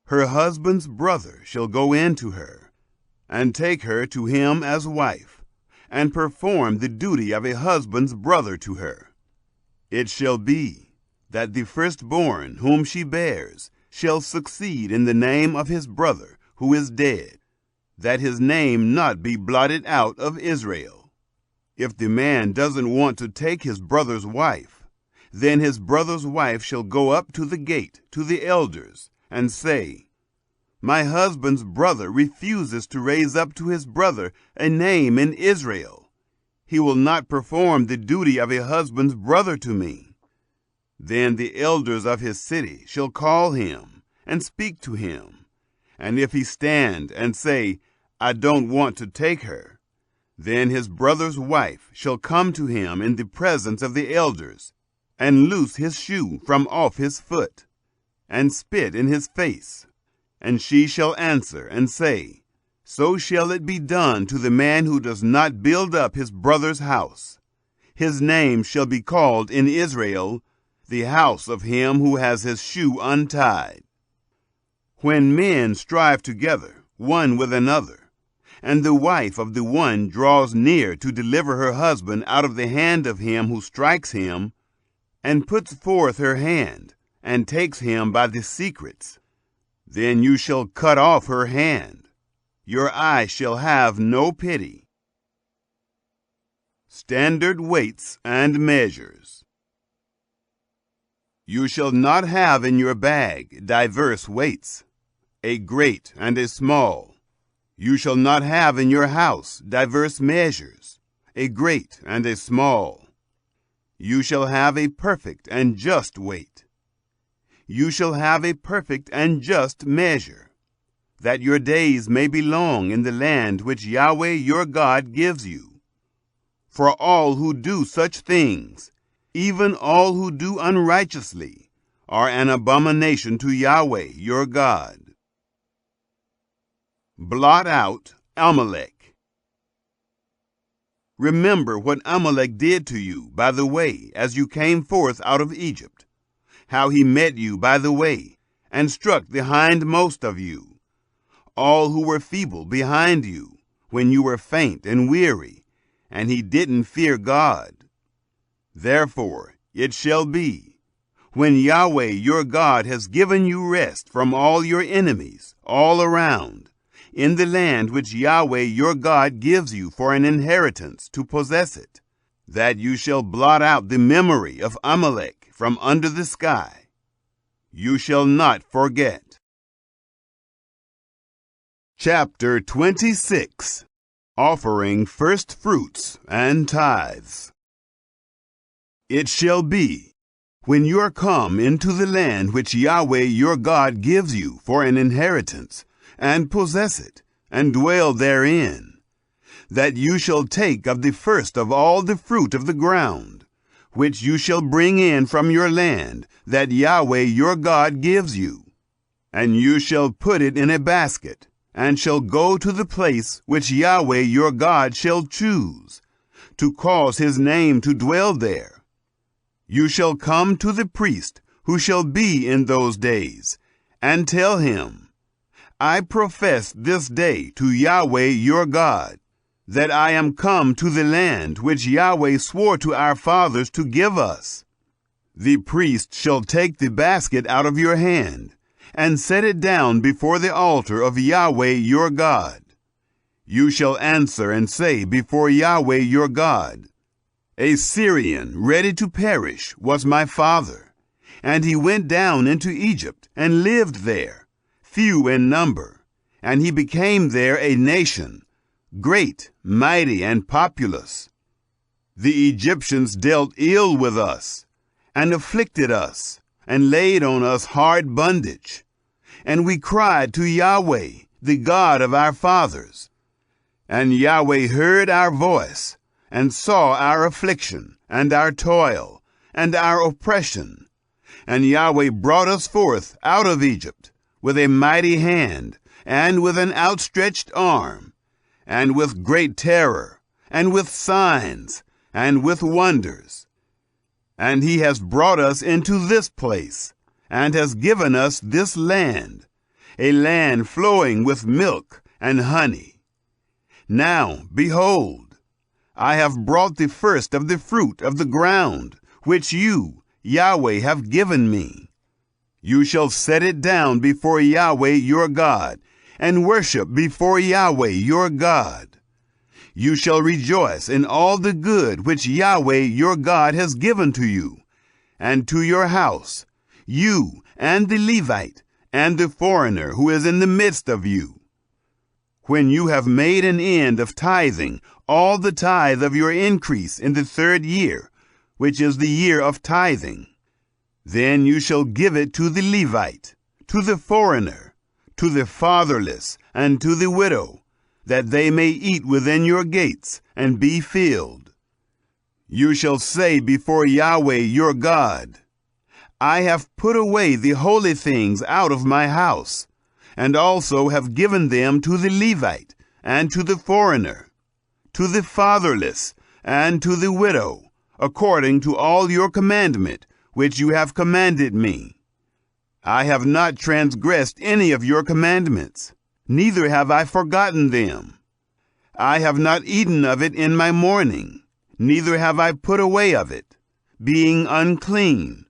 Her husband's brother shall go in to her, and take her to him as wife, and perform the duty of a husband's brother to her. It shall be that the firstborn whom she bears shall succeed in the name of his brother who is dead, that his name not be blotted out of Israel. If the man doesn't want to take his brother's wife, then his brother's wife shall go up to the gate to the elders and say, "My husband's brother refuses to raise up to his brother a name in Israel. He will not perform the duty of a husband's brother to me." Then the elders of his city shall call him and speak to him. And if he stand and say, "I don't want to take her," then his brother's wife shall come to him in the presence of the elders, and loose his shoe from off his foot, and spit in his face. And she shall answer and say, "So shall it be done to the man who does not build up his brother's house. His name shall be called in Israel, the house of him who has his shoe untied." When men strive together, one with another, and the wife of the one draws near to deliver her husband out of the hand of him who strikes him, and puts forth her hand, and takes him by the secrets, then you shall cut off her hand. Your eye shall have no pity. Standard weights and measures. You shall not have in your bag diverse weights, a great and a small. You shall not have in your house diverse measures, a great and a small. You shall have a perfect and just weight. You shall have a perfect and just measure, that your days may be long in the land which Yahweh your God gives you. For all who do such things, even all who do unrighteously, are an abomination to Yahweh your God. Blot out Amalek. Remember what Amalek did to you by the way as you came forth out of Egypt, how he met you by the way and struck the hindmost of you, all who were feeble behind you, when you were faint and weary, and he didn't fear God. Therefore it shall be, when Yahweh your God has given you rest from all your enemies all around, in the land which Yahweh your God gives you for an inheritance to possess it, that you shall blot out the memory of Amalek from under the sky. You shall not forget. Chapter 26. Offering first fruits and tithes. It shall be, when you are come into the land which Yahweh your God gives you for an inheritance, and possess it, and dwell therein, that you shall take of the first of all the fruit of the ground, which you shall bring in from your land, that Yahweh your God gives you. And you shall put it in a basket, and shall go to the place which Yahweh your God shall choose, to cause his name to dwell there. You shall come to the priest who shall be in those days, and tell him, I profess this day to Yahweh your God, that I am come to the land which Yahweh swore to our fathers to give us. The priest shall take the basket out of your hand, and set it down before the altar of Yahweh your God. You shall answer and say before Yahweh your God, A Syrian ready to perish was my father, and he went down into Egypt and lived there, few in number, and he became there a nation, great, mighty, and populous. The Egyptians dealt ill with us, and afflicted us, and laid on us hard bondage. And we cried to Yahweh, the God of our fathers. And Yahweh heard our voice, and saw our affliction, and our toil, and our oppression. And Yahweh brought us forth out of Egypt, with a mighty hand, and with an outstretched arm, and with great terror, and with signs, and with wonders. And he has brought us into this place, and has given us this land, a land flowing with milk and honey. Now, behold, I have brought the first of the fruit of the ground, which you, Yahweh, have given me. You shall set it down before Yahweh your God, and worship before Yahweh your God. You shall rejoice in all the good which Yahweh your God has given to you, and to your house, you and the Levite, and the foreigner who is in the midst of you. When you have made an end of tithing all the tithe of your increase in the 3rd year, which is the year of tithing, then you shall give it to the Levite, to the foreigner, to the fatherless, and to the widow, that they may eat within your gates and be filled. You shall say before Yahweh your God, I have put away the holy things out of my house, and also have given them to the Levite, and to the foreigner, to the fatherless, and to the widow, according to all your commandment, which you have commanded me. I have not transgressed any of your commandments, neither have I forgotten them. I have not eaten of it in my mourning, neither have I put away of it, being unclean,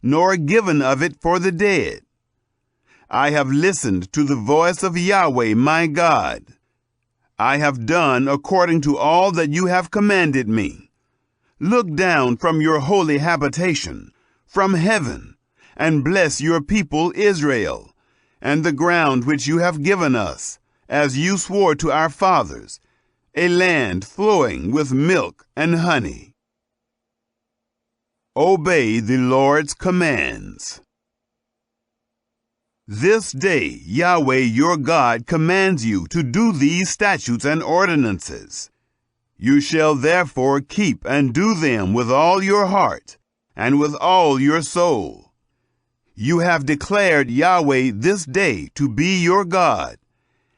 nor given of it for the dead. I have listened to the voice of Yahweh my God. I have done according to all that you have commanded me. Look down from your holy habitation, from heaven, and bless your people Israel, and the ground which you have given us, as you swore to our fathers, a land flowing with milk and honey. Obey the Lord's commands. This day Yahweh your God commands you to do these statutes and ordinances. You shall therefore keep and do them with all your heart and with all your soul. You have declared Yahweh this day to be your God,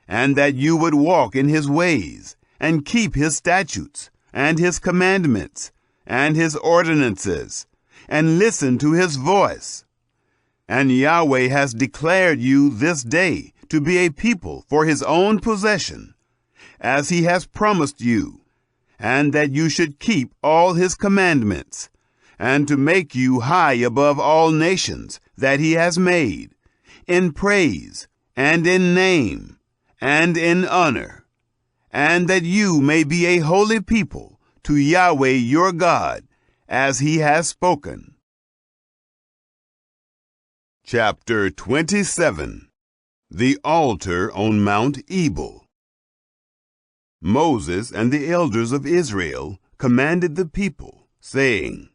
and that you would walk in his ways and keep his statutes and his commandments and his ordinances, and listen to his voice. And Yahweh has declared you this day to be a people for his own possession, as he has promised you, and that you should keep all his commandments, and to make you high above all nations that he has made, in praise, and in name, and in honor, and that you may be a holy people to Yahweh your God, as he has spoken. Chapter 27. The Altar on Mount Ebal. Moses and the elders of Israel commanded the people, saying,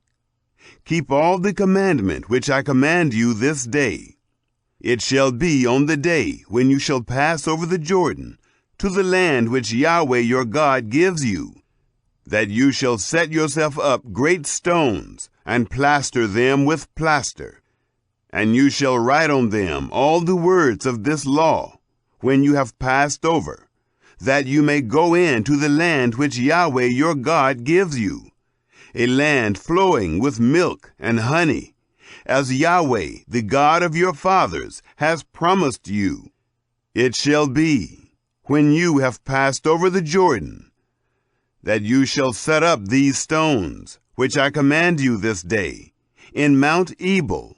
Keep all the commandment which I command you this day. It shall be on the day when you shall pass over the Jordan to the land which Yahweh your God gives you, that you shall set yourself up great stones and plaster them with plaster. And you shall write on them all the words of this law, when you have passed over, that you may go in to the land which Yahweh your God gives you, a land flowing with milk and honey, as Yahweh, the God of your fathers, has promised you. It shall be, when you have passed over the Jordan, that you shall set up these stones, which I command you this day, in Mount Ebal,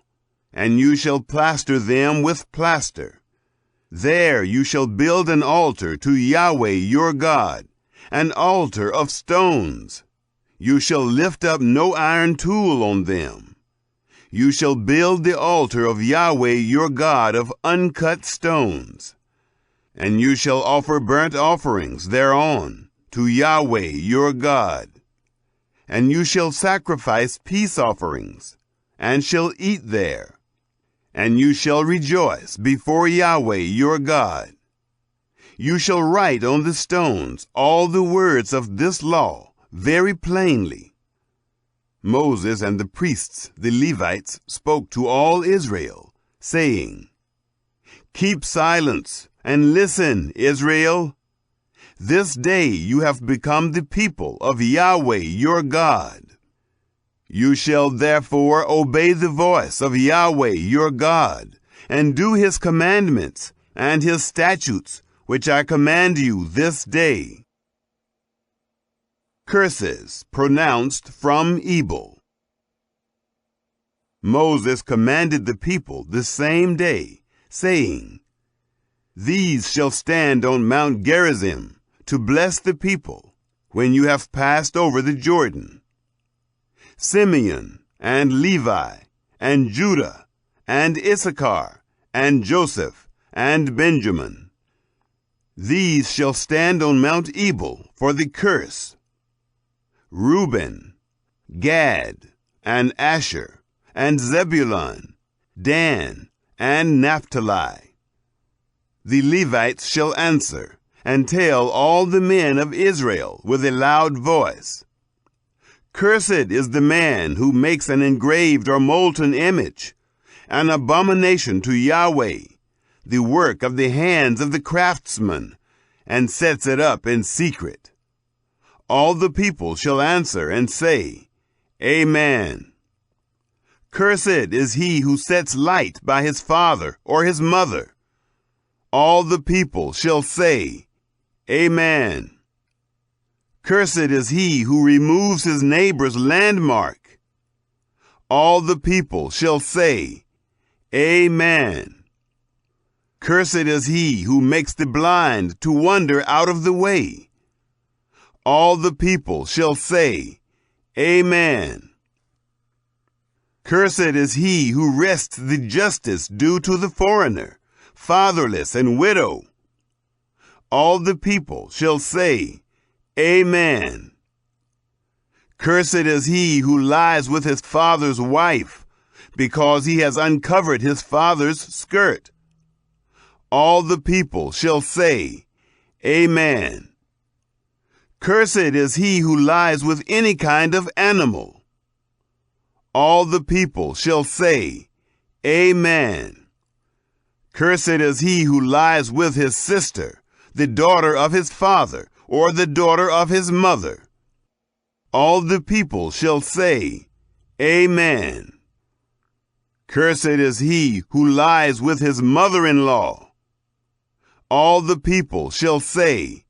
and you shall plaster them with plaster. There you shall build an altar to Yahweh your God, an altar of stones. You shall lift up no iron tool on them. You shall build the altar of Yahweh your God of uncut stones. And you shall offer burnt offerings thereon to Yahweh your God. And you shall sacrifice peace offerings, and shall eat there. And you shall rejoice before Yahweh your God. You shall write on the stones all the words of this law very plainly. Moses and the priests, the Levites, spoke to all Israel, saying, Keep silence and listen, Israel. This day you have become the people of Yahweh your God. You shall therefore obey the voice of Yahweh your God, and do his commandments and his statutes, which I command you this day. Curses pronounced from evil. Moses commanded the people the same day, saying, "These shall stand on Mount Gerizim to bless the people when you have passed over the Jordan. Simeon and Levi and Judah and Issachar and Joseph and Benjamin. These shall stand on Mount Ebal for the curse. Reuben, Gad, and Asher, and Zebulun, Dan, and Naphtali. The Levites shall answer, and tell all the men of Israel with a loud voice, Cursed is the man who makes an engraved or molten image, an abomination to Yahweh, the work of the hands of the craftsman, and sets it up in secret. All the people shall answer and say, Amen. Cursed is he who sets light by his father or his mother. All the people shall say, Amen. Cursed is he who removes his neighbor's landmark. All the people shall say, Amen. Cursed is he who makes the blind to wander out of the way. All the people shall say, Amen. Cursed is he who wrests the justice due to the foreigner, fatherless and widow. All the people shall say, Amen. Cursed is he who lies with his father's wife, because he has uncovered his father's skirt. All the people shall say, Amen. Cursed is he who lies with any kind of animal. All the people shall say, Amen. Cursed is he who lies with his sister, the daughter of his father, or the daughter of his mother. All the people shall say, Amen. Cursed is he who lies with his mother-in-law. All the people shall say,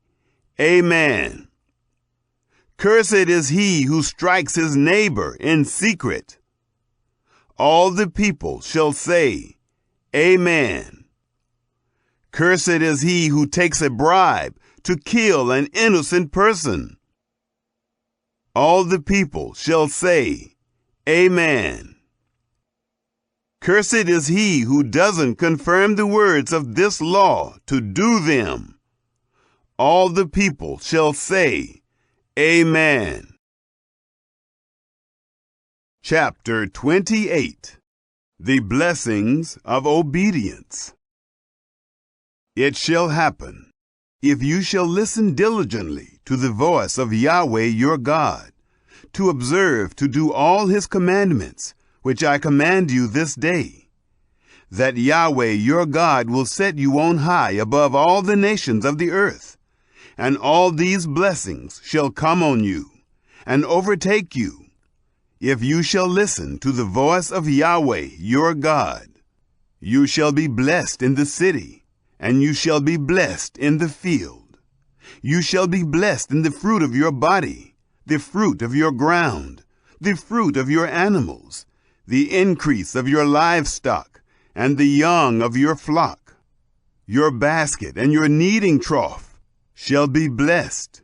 Amen. Cursed is he who strikes his neighbor in secret. All the people shall say, Amen. Cursed is he who takes a bribe to kill an innocent person. All the people shall say, Amen. Cursed is he who doesn't confirm the words of this law to do them. All the people shall say, Amen. Chapter 28. The Blessings of Obedience. It shall happen, if you shall listen diligently to the voice of Yahweh your God, to observe to do all his commandments, which I command you this day, that Yahweh your God will set you on high above all the nations of the earth, and all these blessings shall come on you, and overtake you, if you shall listen to the voice of Yahweh your God. You shall be blessed in the city, and you shall be blessed in the field. You shall be blessed in the fruit of your body, the fruit of your ground, the fruit of your animals, the increase of your livestock, and the young of your flock. Your basket and your kneading trough shall be blessed.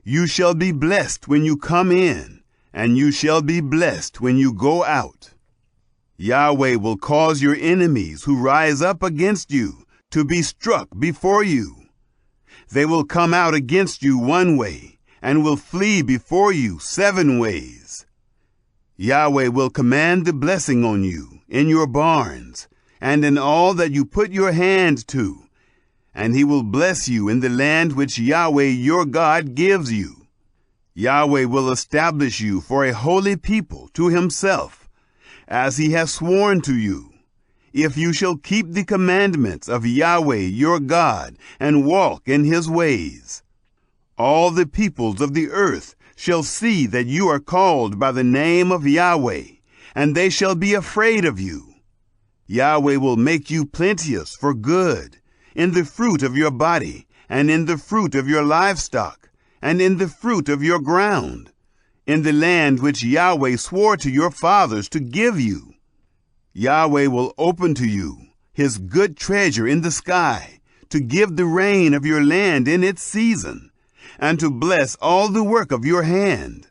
You shall be blessed when you come in, and you shall be blessed when you go out. Yahweh will cause your enemies who rise up against you to be struck before you. They will come out against you one way, and will flee before you 7 ways. Yahweh will command the blessing on you in your barns, and in all that you put your hand to, and he will bless you in the land which Yahweh your God gives you. Yahweh will establish you for a holy people to himself, as he has sworn to you, if you shall keep the commandments of Yahweh your God and walk in his ways. All the peoples of the earth shall see that you are called by the name of Yahweh, and they shall be afraid of you. Yahweh will make you plenteous for good, in the fruit of your body, and in the fruit of your livestock, and in the fruit of your ground, in the land which Yahweh swore to your fathers to give you. Yahweh will open to you his good treasure in the sky, to give the rain of your land in its season, and to bless all the work of your hand.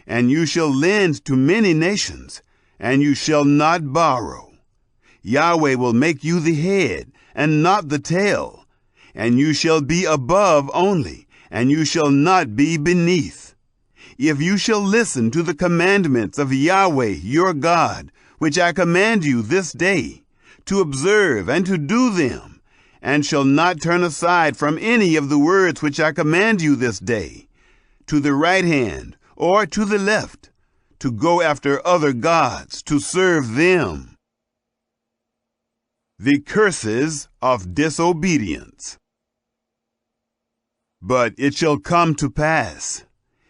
And you shall lend to many nations, and you shall not borrow. Yahweh will make you the head, and not the tail, and you shall be above only, and you shall not be beneath. If you shall listen to the commandments of Yahweh your God, which I command you this day, to observe and to do them, and shall not turn aside from any of the words which I command you this day, to the right hand or to the left, to go after other gods, to serve them. The curses of disobedience. But it shall come to pass,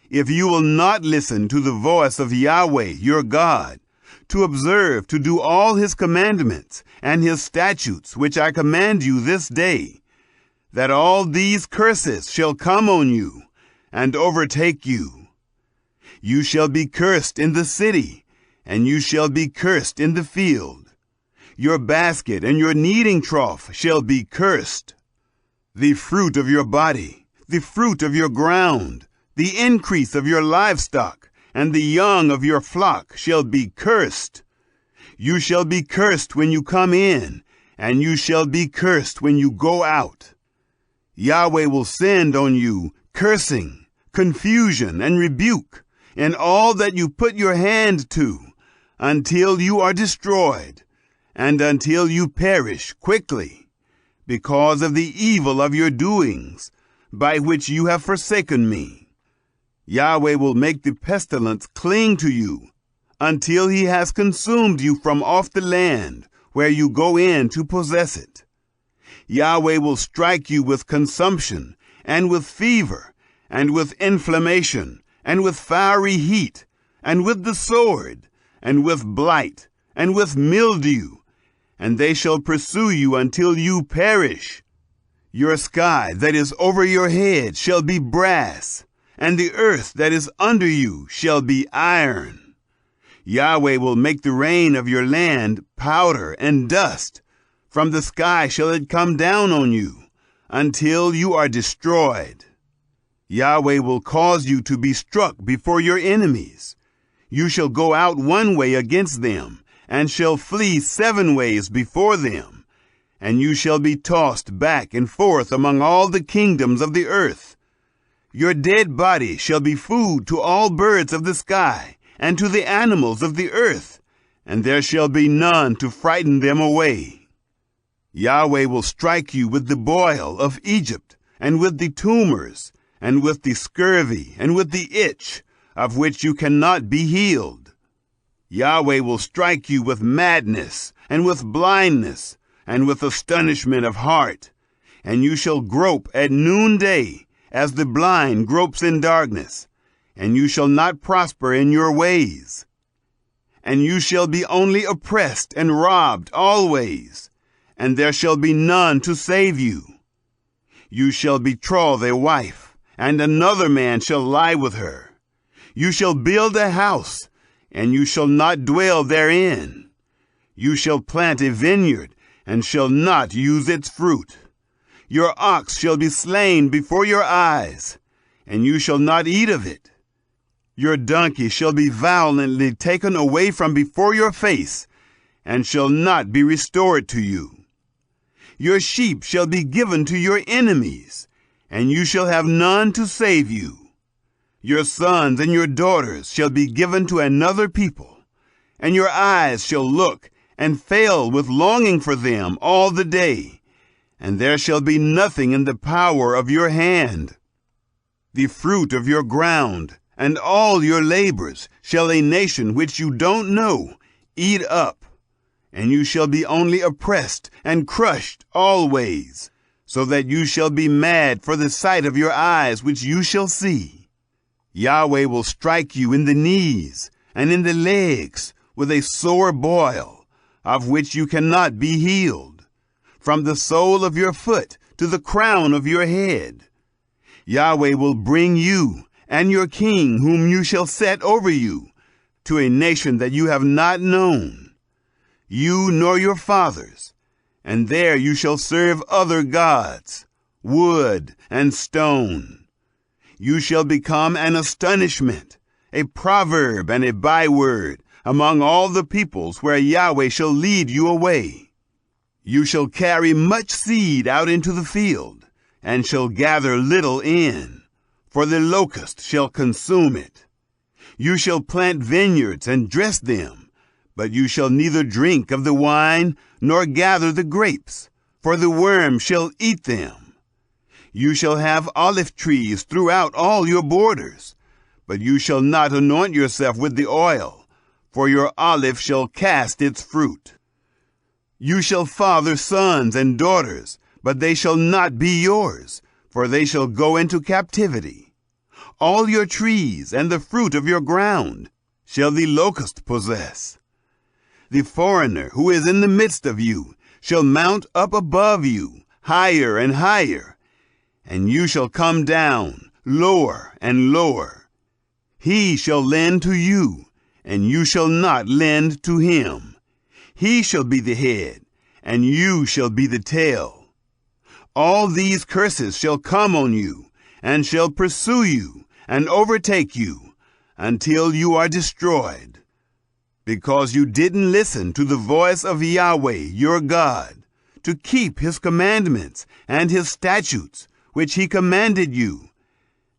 if you will not listen to the voice of Yahweh your God, to observe to do all his commandments and his statutes which I command you this day, that all these curses shall come on you and overtake you. You shall be cursed in the city, and you shall be cursed in the field. Your basket and your kneading trough shall be cursed. The fruit of your body, the fruit of your ground, the increase of your livestock, and the young of your flock shall be cursed. You shall be cursed when you come in, and you shall be cursed when you go out. Yahweh will send on you cursing, confusion, and rebuke, in all that you put your hand to, until you are destroyed, and until you perish quickly, because of the evil of your doings, by which you have forsaken me. Yahweh will make the pestilence cling to you, until he has consumed you from off the land where you go in to possess it. Yahweh will strike you with consumption, and with fever, and with inflammation, and with fiery heat, and with the sword, and with blight, and with mildew, and they shall pursue you until you perish. Your sky that is over your head shall be brass, and the earth that is under you shall be iron. Yahweh will make the rain of your land powder and dust. From the sky shall it come down on you, until you are destroyed. Yahweh will cause you to be struck before your enemies. You shall go out one way against them, and shall flee 7 ways before them. And you shall be tossed back and forth among all the kingdoms of the earth. Your dead body shall be food to all birds of the sky, and to the animals of the earth, and there shall be none to frighten them away. Yahweh will strike you with the boil of Egypt, and with the tumors, and with the scurvy, and with the itch, of which you cannot be healed. Yahweh will strike you with madness, and with blindness, and with astonishment of heart, and you shall grope at noonday, as the blind gropes in darkness, and you shall not prosper in your ways. And you shall be only oppressed and robbed always, and there shall be none to save you. You shall betroth a wife, and another man shall lie with her. You shall build a house, and you shall not dwell therein. You shall plant a vineyard, and shall not use its fruit. Your ox shall be slain before your eyes, and you shall not eat of it. Your donkey shall be violently taken away from before your face, and shall not be restored to you. Your sheep shall be given to your enemies, and you shall have none to save you. Your sons and your daughters shall be given to another people, and your eyes shall look and fail with longing for them all the day, and there shall be nothing in the power of your hand. The fruit of your ground and all your labors shall a nation which you don't know eat up, and you shall be only oppressed and crushed always, so that you shall be mad for the sight of your eyes which you shall see. Yahweh will strike you in the knees and in the legs with a sore boil, of which you cannot be healed, from the sole of your foot to the crown of your head. Yahweh will bring you and your king, whom you shall set over you, to a nation that you have not known, you nor your fathers, and there you shall serve other gods, wood and stone. You shall become an astonishment, a proverb and a byword among all the peoples where Yahweh shall lead you away. You shall carry much seed out into the field, and shall gather little in, for the locust shall consume it. You shall plant vineyards and dress them, but you shall neither drink of the wine nor gather the grapes, for the worm shall eat them. You shall have olive trees throughout all your borders, but you shall not anoint yourself with the oil, for your olive shall cast its fruit. You shall father sons and daughters, but they shall not be yours, for they shall go into captivity. All your trees and the fruit of your ground shall the locust possess. The foreigner who is in the midst of you shall mount up above you, higher and higher, and you shall come down lower and lower. He shall lend to you, and you shall not lend to him. He shall be the head, and you shall be the tail. All these curses shall come on you, and shall pursue you, and overtake you, until you are destroyed, because you didn't listen to the voice of Yahweh your God, to keep his commandments and his statutes, which he commanded you.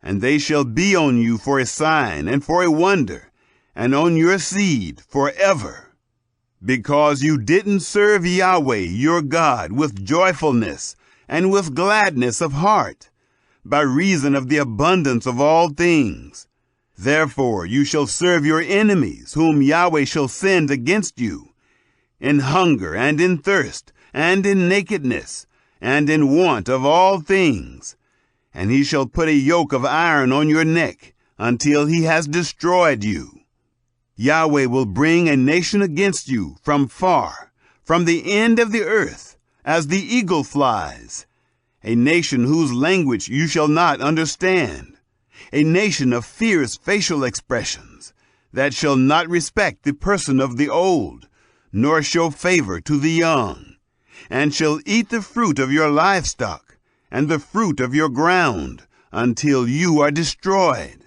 And they shall be on you for a sign and for a wonder, and on your seed forever. Because you didn't serve Yahweh your God with joyfulness and with gladness of heart, by reason of the abundance of all things. Therefore you shall serve your enemies, whom Yahweh shall send against you, in hunger and in thirst, and in nakedness, and in want of all things. And he shall put a yoke of iron on your neck, until he has destroyed you. Yahweh will bring a nation against you from far, from the end of the earth, as the eagle flies, a nation whose language you shall not understand, a nation of fierce facial expressions, that shall not respect the person of the old, nor show favor to the young, and shall eat the fruit of your livestock, and the fruit of your ground, until you are destroyed.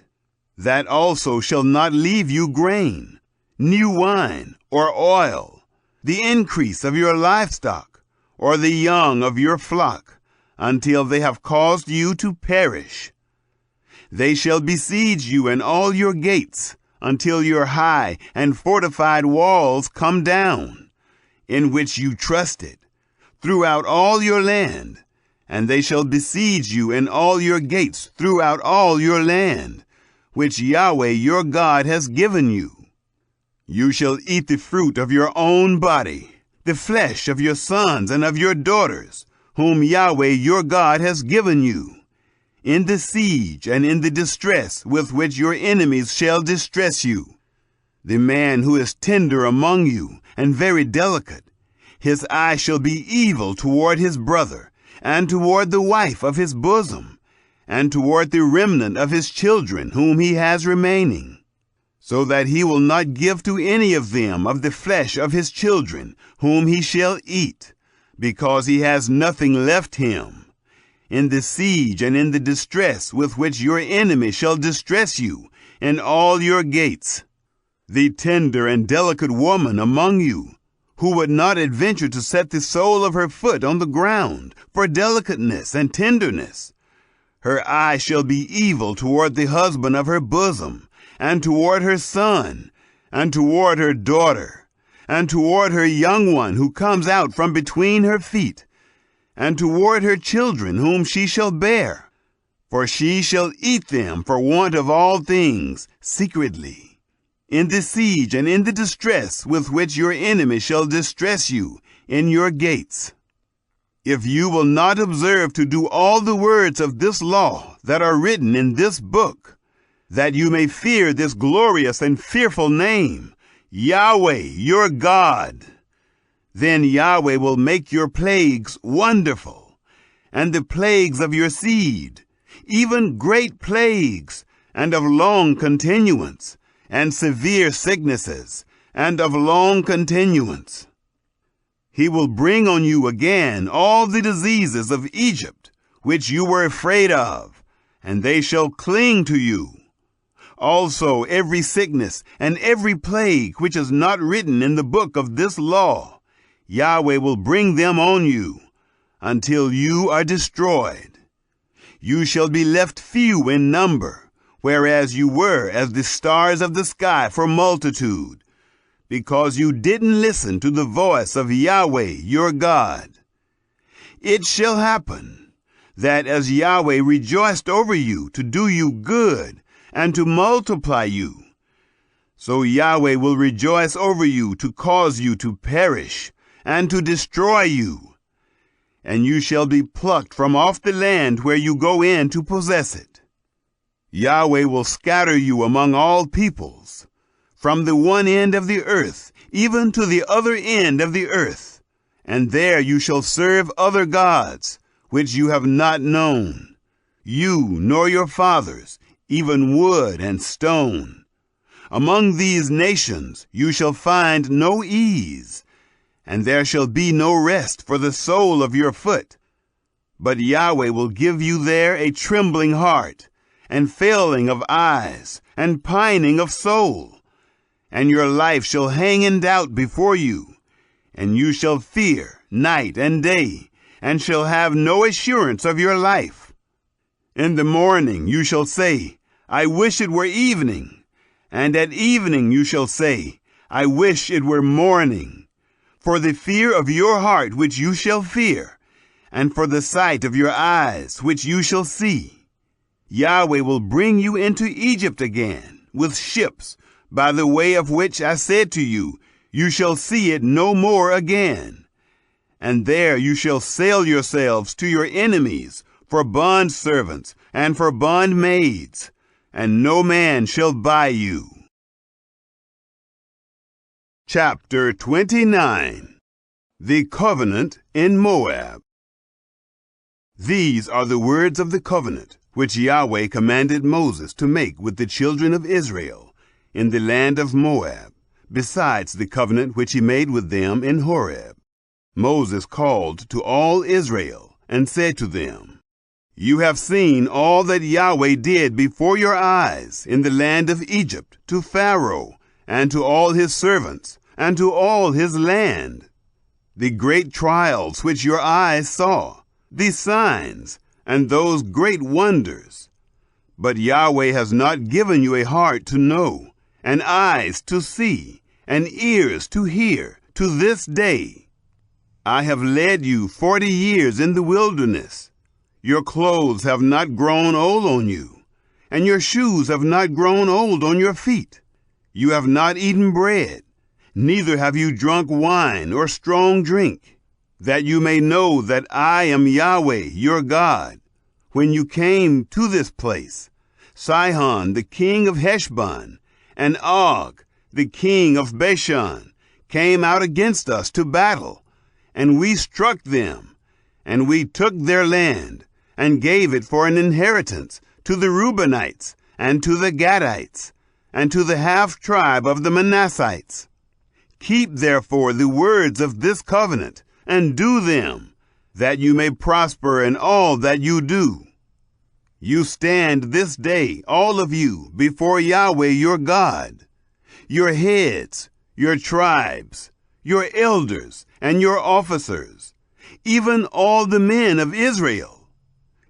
That also shall not leave you grain, new wine, or oil, the increase of your livestock, or the young of your flock, until they have caused you to perish. They shall besiege you in all your gates, until your high and fortified walls come down, in which you trusted, throughout all your land. And they shall besiege you in all your gates throughout all your land, which Yahweh your God has given you. You shall eat the fruit of your own body, the flesh of your sons and of your daughters, whom Yahweh your God has given you, in the siege and in the distress with which your enemies shall distress you. The man who is tender among you and very delicate, his eye shall be evil toward his brother, and toward the wife of his bosom, and toward the remnant of his children whom he has remaining, so that he will not give to any of them of the flesh of his children whom he shall eat, because he has nothing left him, in the siege and in the distress with which your enemy shall distress you in all your gates. The tender and delicate woman among you, who would not adventure to set the sole of her foot on the ground for delicateness and tenderness, her eye shall be evil toward the husband of her bosom, and toward her son, and toward her daughter, and toward her young one who comes out from between her feet, and toward her children whom she shall bear. For she shall eat them for want of all things, secretly, in the siege and in the distress with which your enemy shall distress you in your gates. If you will not observe to do all the words of this law that are written in this book, that you may fear this glorious and fearful name, Yahweh your God, then Yahweh will make your plagues wonderful, and the plagues of your seed, even great plagues, and of long continuance, and severe sicknesses, and of long continuance. He will bring on you again all the diseases of Egypt, which you were afraid of, and they shall cling to you. Also every sickness and every plague which is not written in the book of this law, Yahweh will bring them on you, until you are destroyed. You shall be left few in number, whereas you were as the stars of the sky for multitude, because you didn't listen to the voice of Yahweh your God. It shall happen that as Yahweh rejoiced over you to do you good and to multiply you, so Yahweh will rejoice over you to cause you to perish and to destroy you. And you shall be plucked from off the land where you go in to possess it. Yahweh will scatter you among all peoples, from the one end of the earth even to the other end of the earth, and there you shall serve other gods, which you have not known, you nor your fathers, even wood and stone. Among these nations you shall find no ease, and there shall be no rest for the sole of your foot. But Yahweh will give you there a trembling heart, and failing of eyes, and pining of soul. And your life shall hang in doubt before you, and you shall fear night and day, and shall have no assurance of your life. In the morning you shall say, I wish it were evening, and at evening you shall say, I wish it were morning. For the fear of your heart which you shall fear, and for the sight of your eyes which you shall see, Yahweh will bring you into Egypt again with ships, by the way of which I said to you, you shall see it no more again. And there you shall sell yourselves to your enemies for bondservants and for bondmaids, and no man shall buy you. Chapter 29. The Covenant in Moab. These are the words of the covenant which Yahweh commanded Moses to make with the children of Israel in the land of Moab, besides the covenant which he made with them in Horeb. Moses called to all Israel and said to them, You have seen all that Yahweh did before your eyes in the land of Egypt to Pharaoh and to all his servants and to all his land, the great trials which your eyes saw, the signs and those great wonders. But Yahweh has not given you a heart to know, and eyes to see, and ears to hear, to this day. I have led you 40 years in the wilderness. Your clothes have not grown old on you, and your shoes have not grown old on your feet. You have not eaten bread, neither have you drunk wine or strong drink, that you may know that I am Yahweh your God. When you came to this place, Sihon the king of Heshbon, and Og, the king of Bashan, came out against us to battle, and we struck them, and we took their land, and gave it for an inheritance to the Reubenites, and to the Gadites, and to the half-tribe of the Manassites. Keep therefore the words of this covenant, and do them, that you may prosper in all that you do. You stand this day, all of you, before Yahweh your God, your heads, your tribes, your elders, and your officers, even all the men of Israel,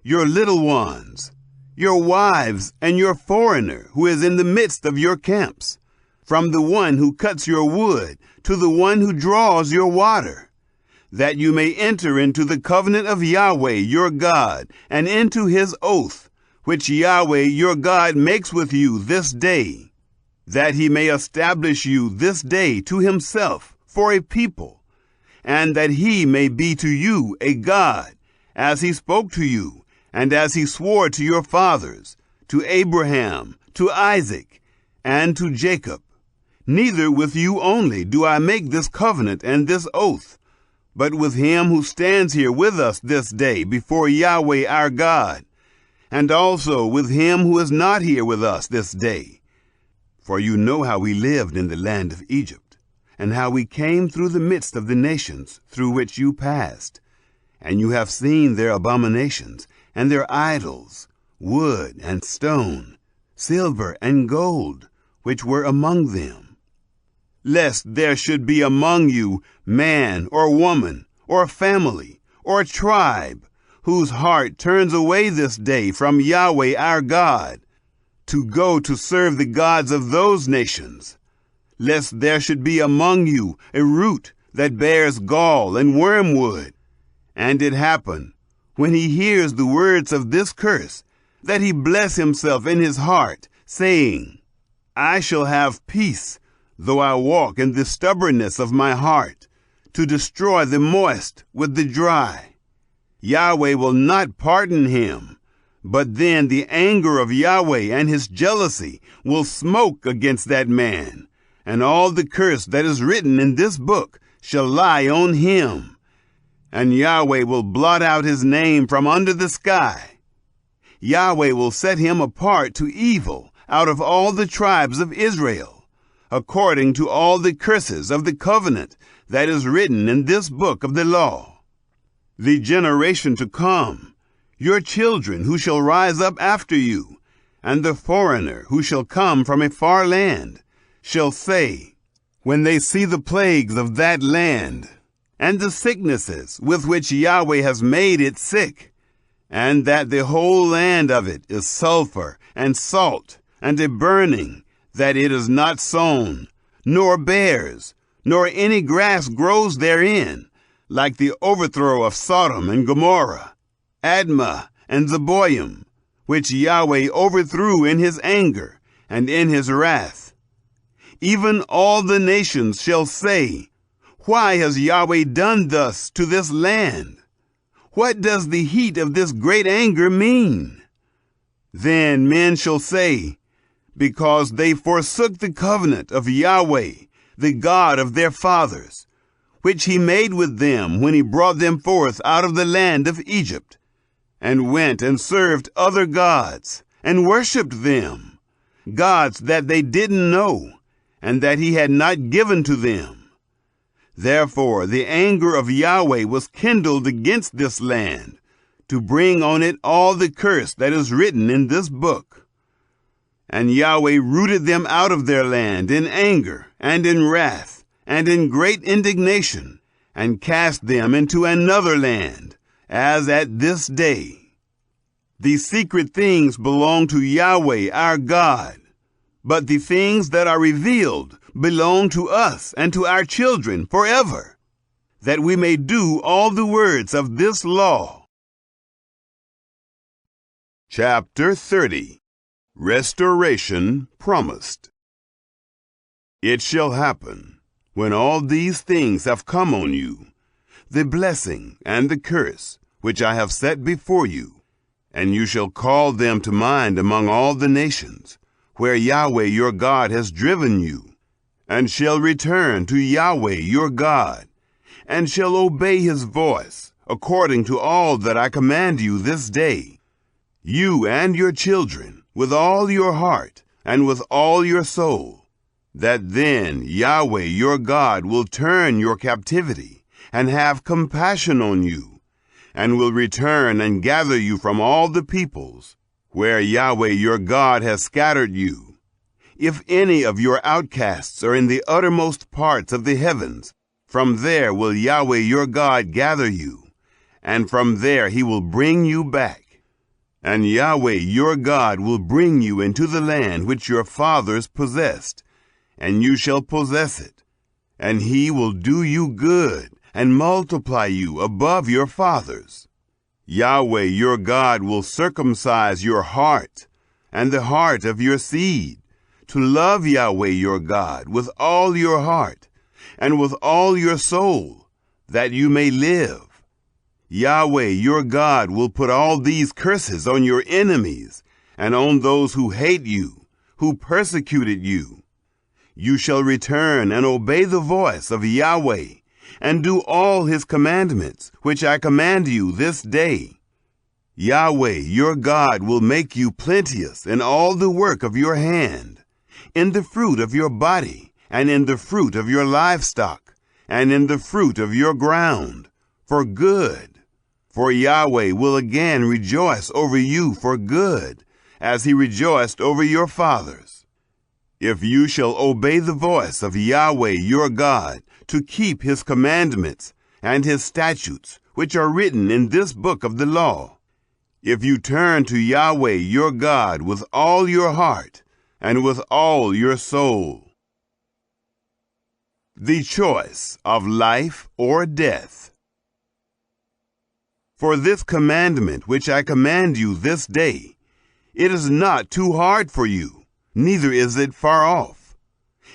your little ones, your wives, and your foreigner who is in the midst of your camps, from the one who cuts your wood to the one who draws your water, that you may enter into the covenant of Yahweh your God, and into his oath, which Yahweh your God makes with you this day, that he may establish you this day to himself for a people, and that he may be to you a God, as he spoke to you, and as he swore to your fathers, to Abraham, to Isaac, and to Jacob. Neither with you only do I make this covenant and this oath, but with him who stands here with us this day before Yahweh our God, and also with him who is not here with us this day. For you know how we lived in the land of Egypt, and how we came through the midst of the nations through which you passed. And you have seen their abominations, and their idols, wood and stone, silver and gold, which were among them. Lest there should be among you man or woman, or family, or tribe, whose heart turns away this day from Yahweh our God, to go to serve the gods of those nations. Lest there should be among you a root that bears gall and wormwood. And it happen, when he hears the words of this curse, that he bless himself in his heart, saying, I shall have peace, though I walk in the stubbornness of my heart, to destroy the moist with the dry. Yahweh will not pardon him, but then the anger of Yahweh and his jealousy will smoke against that man, and all the curse that is written in this book shall lie on him. And Yahweh will blot out his name from under the sky. Yahweh will set him apart to evil out of all the tribes of Israel, according to all the curses of the covenant that is written in this book of the law. The generation to come, your children who shall rise up after you, and the foreigner who shall come from a far land, shall say, when they see the plagues of that land, and the sicknesses with which Yahweh has made it sick, and that the whole land of it is sulfur and salt, and a burning, that it is not sown, nor bears, nor any grass grows therein, like the overthrow of Sodom and Gomorrah, Admah and Zeboim, which Yahweh overthrew in his anger and in his wrath. Even all the nations shall say, why has Yahweh done thus to this land? What does the heat of this great anger mean? Then men shall say, because they forsook the covenant of Yahweh, the God of their fathers, which he made with them when he brought them forth out of the land of Egypt, and went and served other gods, and worshipped them, gods that they didn't know, and that he had not given to them. Therefore the anger of Yahweh was kindled against this land, to bring on it all the curse that is written in this book. And Yahweh rooted them out of their land in anger, and in wrath, and in great indignation, and cast them into another land, as at this day. The secret things belong to Yahweh our God, but the things that are revealed belong to us and to our children forever, that we may do all the words of this law. Chapter 30. Restoration Promised. It shall happen, when all these things have come on you, the blessing and the curse which I have set before you, and you shall call them to mind among all the nations, where Yahweh your God has driven you, and shall return to Yahweh your God, and shall obey his voice, according to all that I command you this day, you and your children, with all your heart, and with all your soul, that then Yahweh your God will turn your captivity, and have compassion on you, and will return and gather you from all the peoples, where Yahweh your God has scattered you. If any of your outcasts are in the uttermost parts of the heavens, from there will Yahweh your God gather you, and from there he will bring you back. And Yahweh your God will bring you into the land which your fathers possessed, and you shall possess it. And he will do you good, and multiply you above your fathers. Yahweh your God will circumcise your heart, and the heart of your seed, to love Yahweh your God with all your heart, and with all your soul, that you may live. Yahweh your God will put all these curses on your enemies, and on those who hate you, who persecuted you. You shall return and obey the voice of Yahweh, and do all his commandments, which I command you this day. Yahweh, your God, will make you plenteous in all the work of your hand, in the fruit of your body, and in the fruit of your livestock, and in the fruit of your ground, for good. For Yahweh will again rejoice over you for good, as he rejoiced over your fathers. If you shall obey the voice of Yahweh your God, to keep his commandments and his statutes, which are written in this book of the law, if you turn to Yahweh your God with all your heart and with all your soul. The choice of life or death. For this commandment which I command you this day, it is not too hard for you, neither is it far off.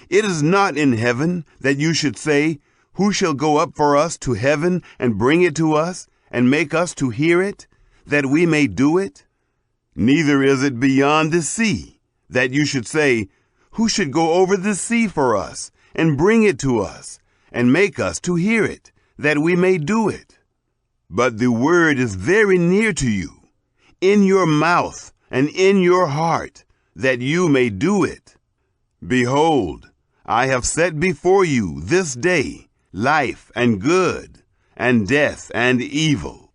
It is not in heaven that you should say, who shall go up for us to heaven and bring it to us and make us to hear it, that we may do it? Neither is it beyond the sea that you should say, who should go over the sea for us and bring it to us and make us to hear it, that we may do it? But the word is very near to you, in your mouth and in your heart, that you may do it. Behold, I have set before you this day life and good, and death and evil,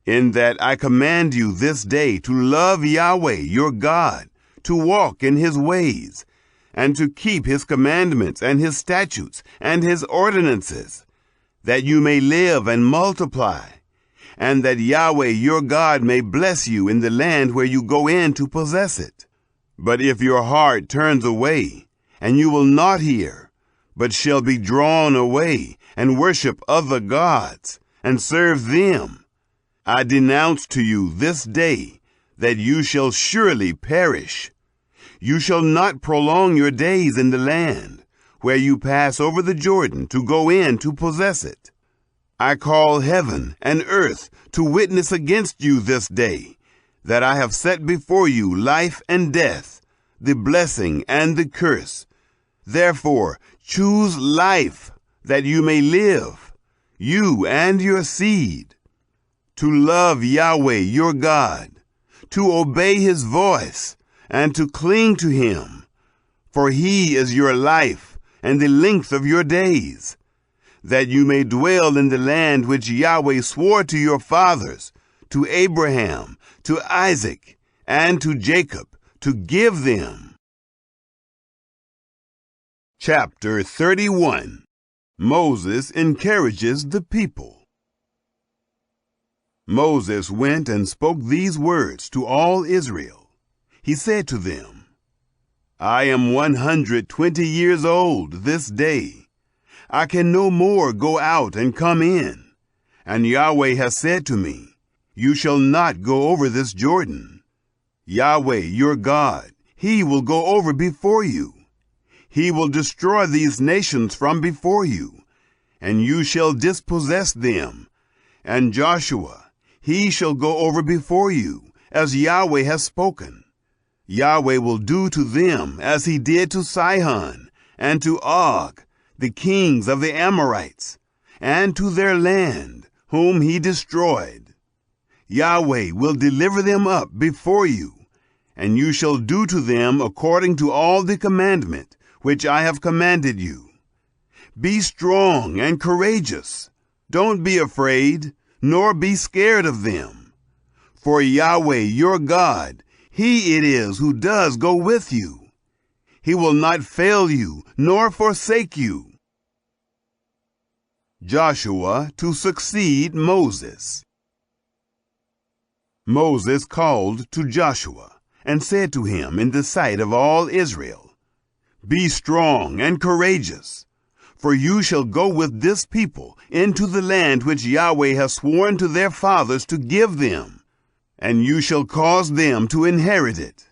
in that I command you this day to love Yahweh your God, to walk in his ways, and to keep his commandments and his statutes and his ordinances, that you may live and multiply, and that Yahweh your God may bless you in the land where you go in to possess it. But if your heart turns away, and you will not hear, but shall be drawn away, and worship other gods, and serve them, I denounce to you this day that you shall surely perish. You shall not prolong your days in the land, where you pass over the Jordan to go in to possess it. I call heaven and earth to witness against you this day, that I have set before you life and death, the blessing and the curse. Therefore, choose life, that you may live, you and your seed, to love Yahweh your God, to obey his voice, and to cling to him. For he is your life and the length of your days, that you may dwell in the land which Yahweh swore to your fathers, to Abraham, to Isaac, and to Jacob, to give them. Chapter 31. Moses encourages the people. Moses went and spoke these words to all Israel. He said to them, I am 120 years old this day. I can no more go out and come in. And Yahweh has said to me, you shall not go over this Jordan. Yahweh, your God, he will go over before you. He will destroy these nations from before you, and you shall dispossess them. And Joshua, he shall go over before you, as Yahweh has spoken. Yahweh will do to them as he did to Sihon and to Og, the kings of the Amorites, and to their land, whom he destroyed. Yahweh will deliver them up before you, and you shall do to them according to all the commandment which I have commanded you. Be strong and courageous. Don't be afraid, nor be scared of them. For Yahweh your God, he it is who does go with you. He will not fail you, nor forsake you. Joshua to succeed Moses. Moses called to Joshua, and said to him in the sight of all Israel, Be strong and courageous, for you shall go with this people into the land which Yahweh has sworn to their fathers to give them, and you shall cause them to inherit it.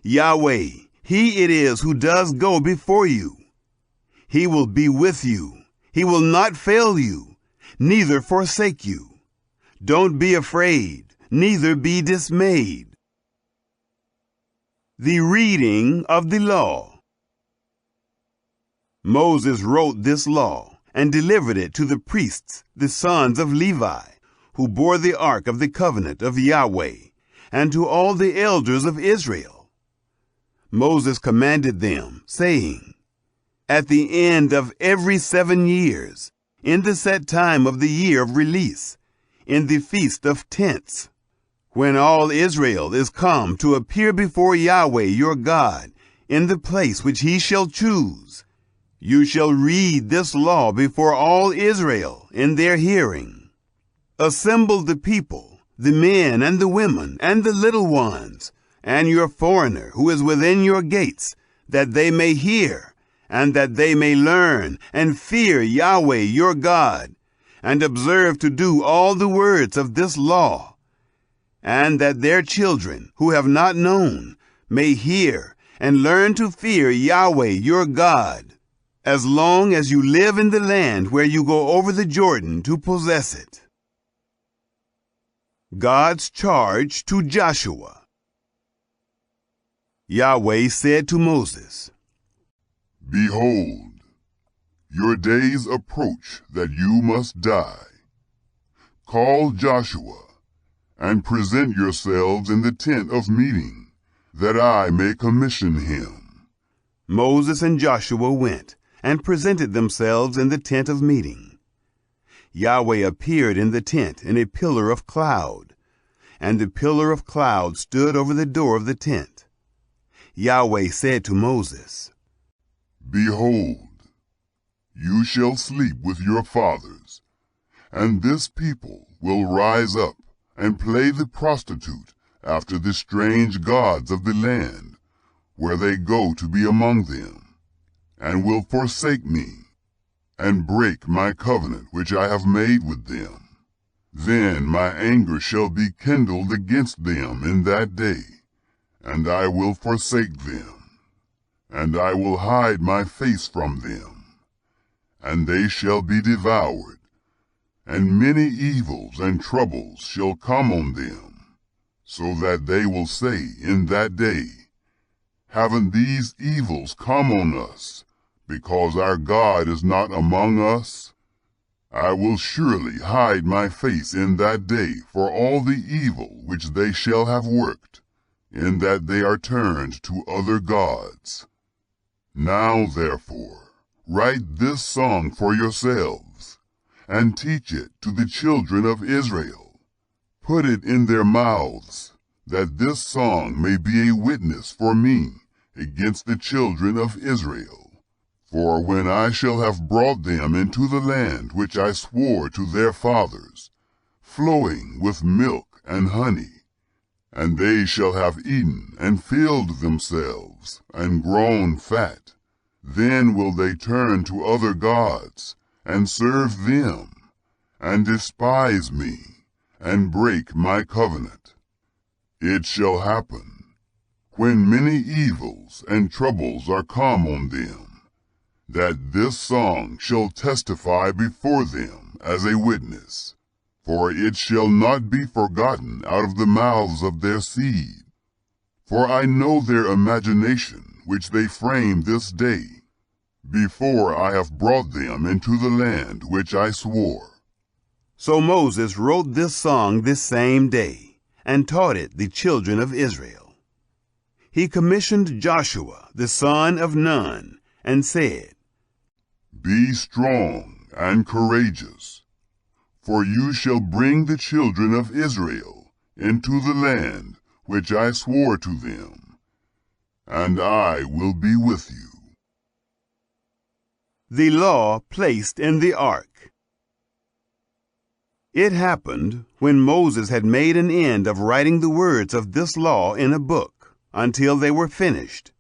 Yahweh, he it is who does go before you. He will be with you. He will not fail you, neither forsake you. Don't be afraid, neither be dismayed. The reading of the law. Moses wrote this law and delivered it to the priests, the sons of Levi, who bore the ark of the covenant of Yahweh, and to all the elders of Israel. Moses commanded them, saying, At the end of every 7 years, in the set time of the year of release, in the Feast of Tents, when all Israel is come to appear before Yahweh your God in the place which he shall choose, you shall read this law before all Israel in their hearing. Assemble the people, the men and the women and the little ones, and your foreigner who is within your gates, that they may hear, and that they may learn and fear Yahweh your God, and observe to do all the words of this law, and that their children who have not known may hear and learn to fear Yahweh your God, as long as you live in the land where you go over the Jordan to possess it. God's charge to Joshua. Yahweh said to Moses, Behold, your days approach that you must die. Call Joshua, and present yourselves in the tent of meeting, that I may commission him. Moses and Joshua went and presented themselves in the tent of meeting. Yahweh appeared in the tent in a pillar of cloud, and the pillar of cloud stood over the door of the tent. Yahweh said to Moses, Behold, you shall sleep with your fathers, and this people will rise up and play the prostitute after the strange gods of the land, where they go to be among them, and will forsake me, and break my covenant which I have made with them. Then my anger shall be kindled against them in that day, and I will forsake them, and I will hide my face from them, and they shall be devoured, and many evils and troubles shall come on them, so that they will say in that day, Haven't these evils come on us, because our God is not among us? I will surely hide my face in that day for all the evil which they shall have worked, in that they are turned to other gods. Now therefore, write this song for yourselves, and teach it to the children of Israel. Put it in their mouths, that this song may be a witness for me against the children of Israel. For when I shall have brought them into the land which I swore to their fathers, flowing with milk and honey, and they shall have eaten and filled themselves and grown fat, then will they turn to other gods and serve them, and despise me, and break my covenant. It shall happen, when many evils and troubles are come on them, that this song shall testify before them as a witness, for it shall not be forgotten out of the mouths of their seed. For I know their imagination which they frame this day, before I have brought them into the land which I swore. So Moses wrote this song this same day, and taught it the children of Israel. He commissioned Joshua the son of Nun, and said, Be strong and courageous, for you shall bring the children of Israel into the land which I swore to them, and I will be with you. The law placed in the ark. It happened, when Moses had made an end of writing the words of this law in a book, until they were finished,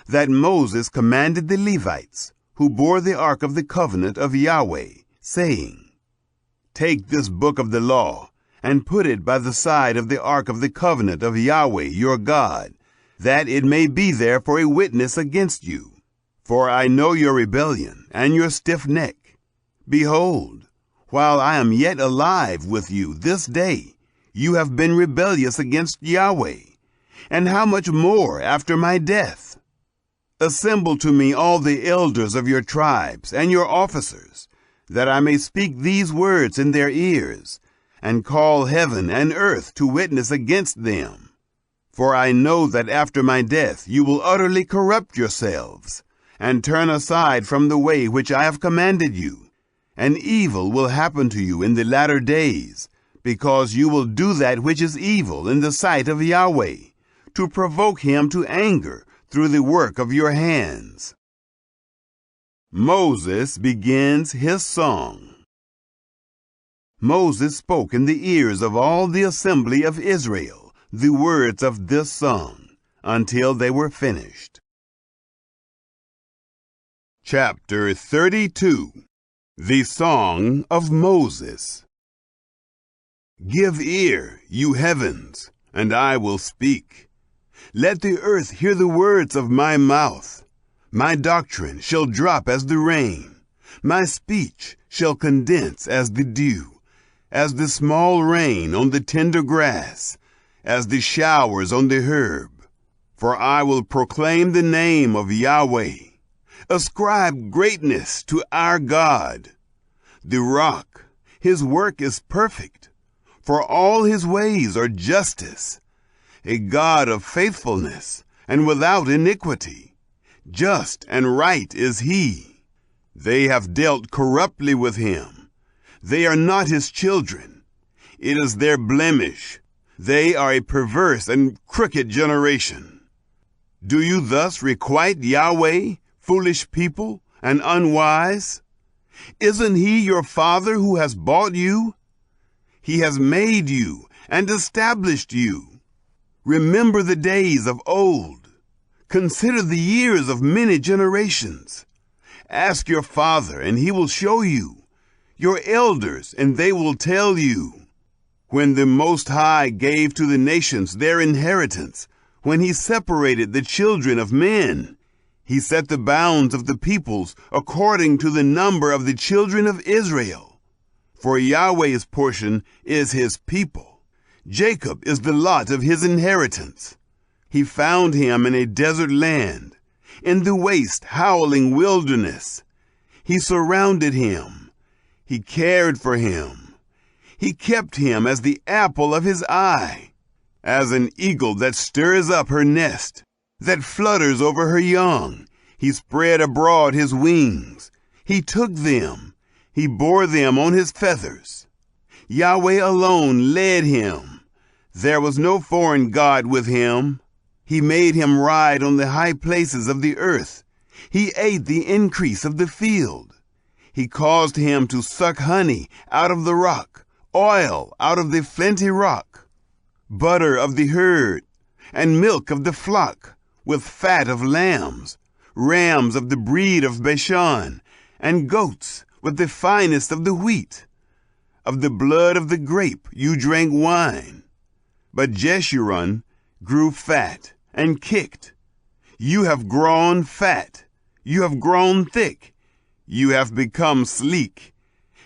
that Moses commanded the Levites, who bore the ark of the covenant of Yahweh, saying, Take this book of the law, and put it by the side of the ark of the covenant of Yahweh your God, that it may be there for a witness against you. For I know your rebellion and your stiff neck. Behold, while I am yet alive with you this day, you have been rebellious against Yahweh, and how much more after my death? Assemble to me all the elders of your tribes and your officers, that I may speak these words in their ears, and call heaven and earth to witness against them. For I know that after my death you will utterly corrupt yourselves, and turn aside from the way which I have commanded you, and evil will happen to you in the latter days, because you will do that which is evil in the sight of Yahweh, to provoke him to anger through the work of your hands. Moses begins his song. Moses spoke in the ears of all the assembly of Israel the words of this song until they were finished. Chapter 32. The Song of Moses. Give ear, you heavens, and I will speak. Let the earth hear the words of my mouth. My doctrine shall drop as the rain. My speech shall condense as the dew, as the small rain on the tender grass, as the showers on the herb. For I will proclaim the name of Yahweh. Ascribe greatness to our God. The rock, his work is perfect, for all his ways are justice. A God of faithfulness and without iniquity. Just and right is he. They have dealt corruptly with him. They are not his children. It is their blemish. They are a perverse and crooked generation. Do you thus requite Yahweh, foolish people, and unwise? Isn't he your father who has bought you? He has made you and established you. Remember the days of old. Consider the years of many generations. Ask your father, and he will show you. Your elders, and they will tell you. When the Most High gave to the nations their inheritance, when he separated the children of men, he set the bounds of the peoples according to the number of the children of Israel. For Yahweh's portion is his people. Jacob is the lot of his inheritance. He found him in a desert land, in the waste, howling wilderness. He surrounded him. He cared for him. He kept him as the apple of his eye, as an eagle that stirs up her nest, that flutters over her young. He spread abroad his wings. He took them. He bore them on his feathers. Yahweh alone led him. There was no foreign god with him. He made him ride on the high places of the earth. He ate the increase of the field. He caused him to suck honey out of the rock, oil out of the flinty rock, butter of the herd, and milk of the flock, with fat of lambs, rams of the breed of Bashan, and goats with the finest of the wheat. Of the blood of the grape you drank wine. But Jeshurun grew fat and kicked. You have grown fat. You have grown thick. You have become sleek.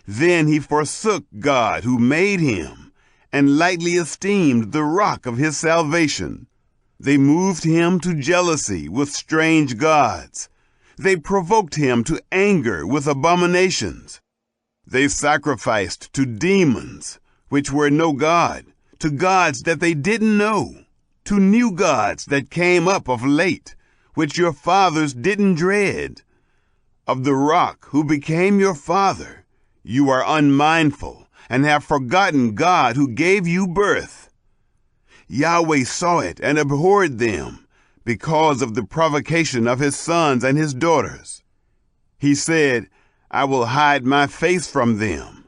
Then he forsook God who made him, and lightly esteemed the rock of his salvation. They moved him to jealousy with strange gods. They provoked him to anger with abominations. They sacrificed to demons, which were no God, to gods that they didn't know, to new gods that came up of late, which your fathers didn't dread. Of the rock who became your father, you are unmindful and have forgotten God who gave you birth. Yahweh saw it and abhorred them because of the provocation of his sons and his daughters. He said, I will hide my face from them.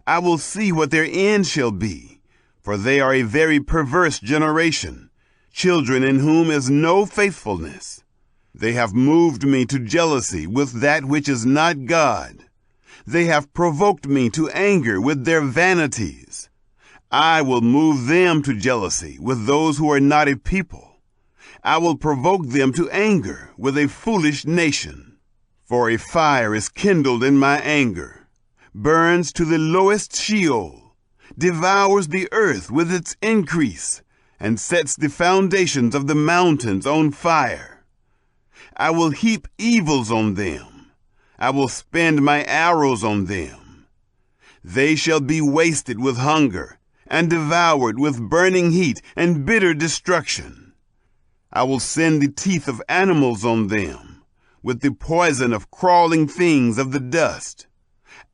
I will see what their end shall be, for they are a very perverse generation, children in whom is no faithfulness. They have moved me to jealousy with that which is not God. They have provoked me to anger with their vanities. I will move them to jealousy with those who are not a people. I will provoke them to anger with a foolish nation. For a fire is kindled in my anger, burns to the lowest Sheol, devours the earth with its increase, and sets the foundations of the mountains on fire. I will heap evils on them. I will spend my arrows on them. They shall be wasted with hunger, and devoured with burning heat and bitter destruction. I will send the teeth of animals on them, with the poison of crawling things of the dust.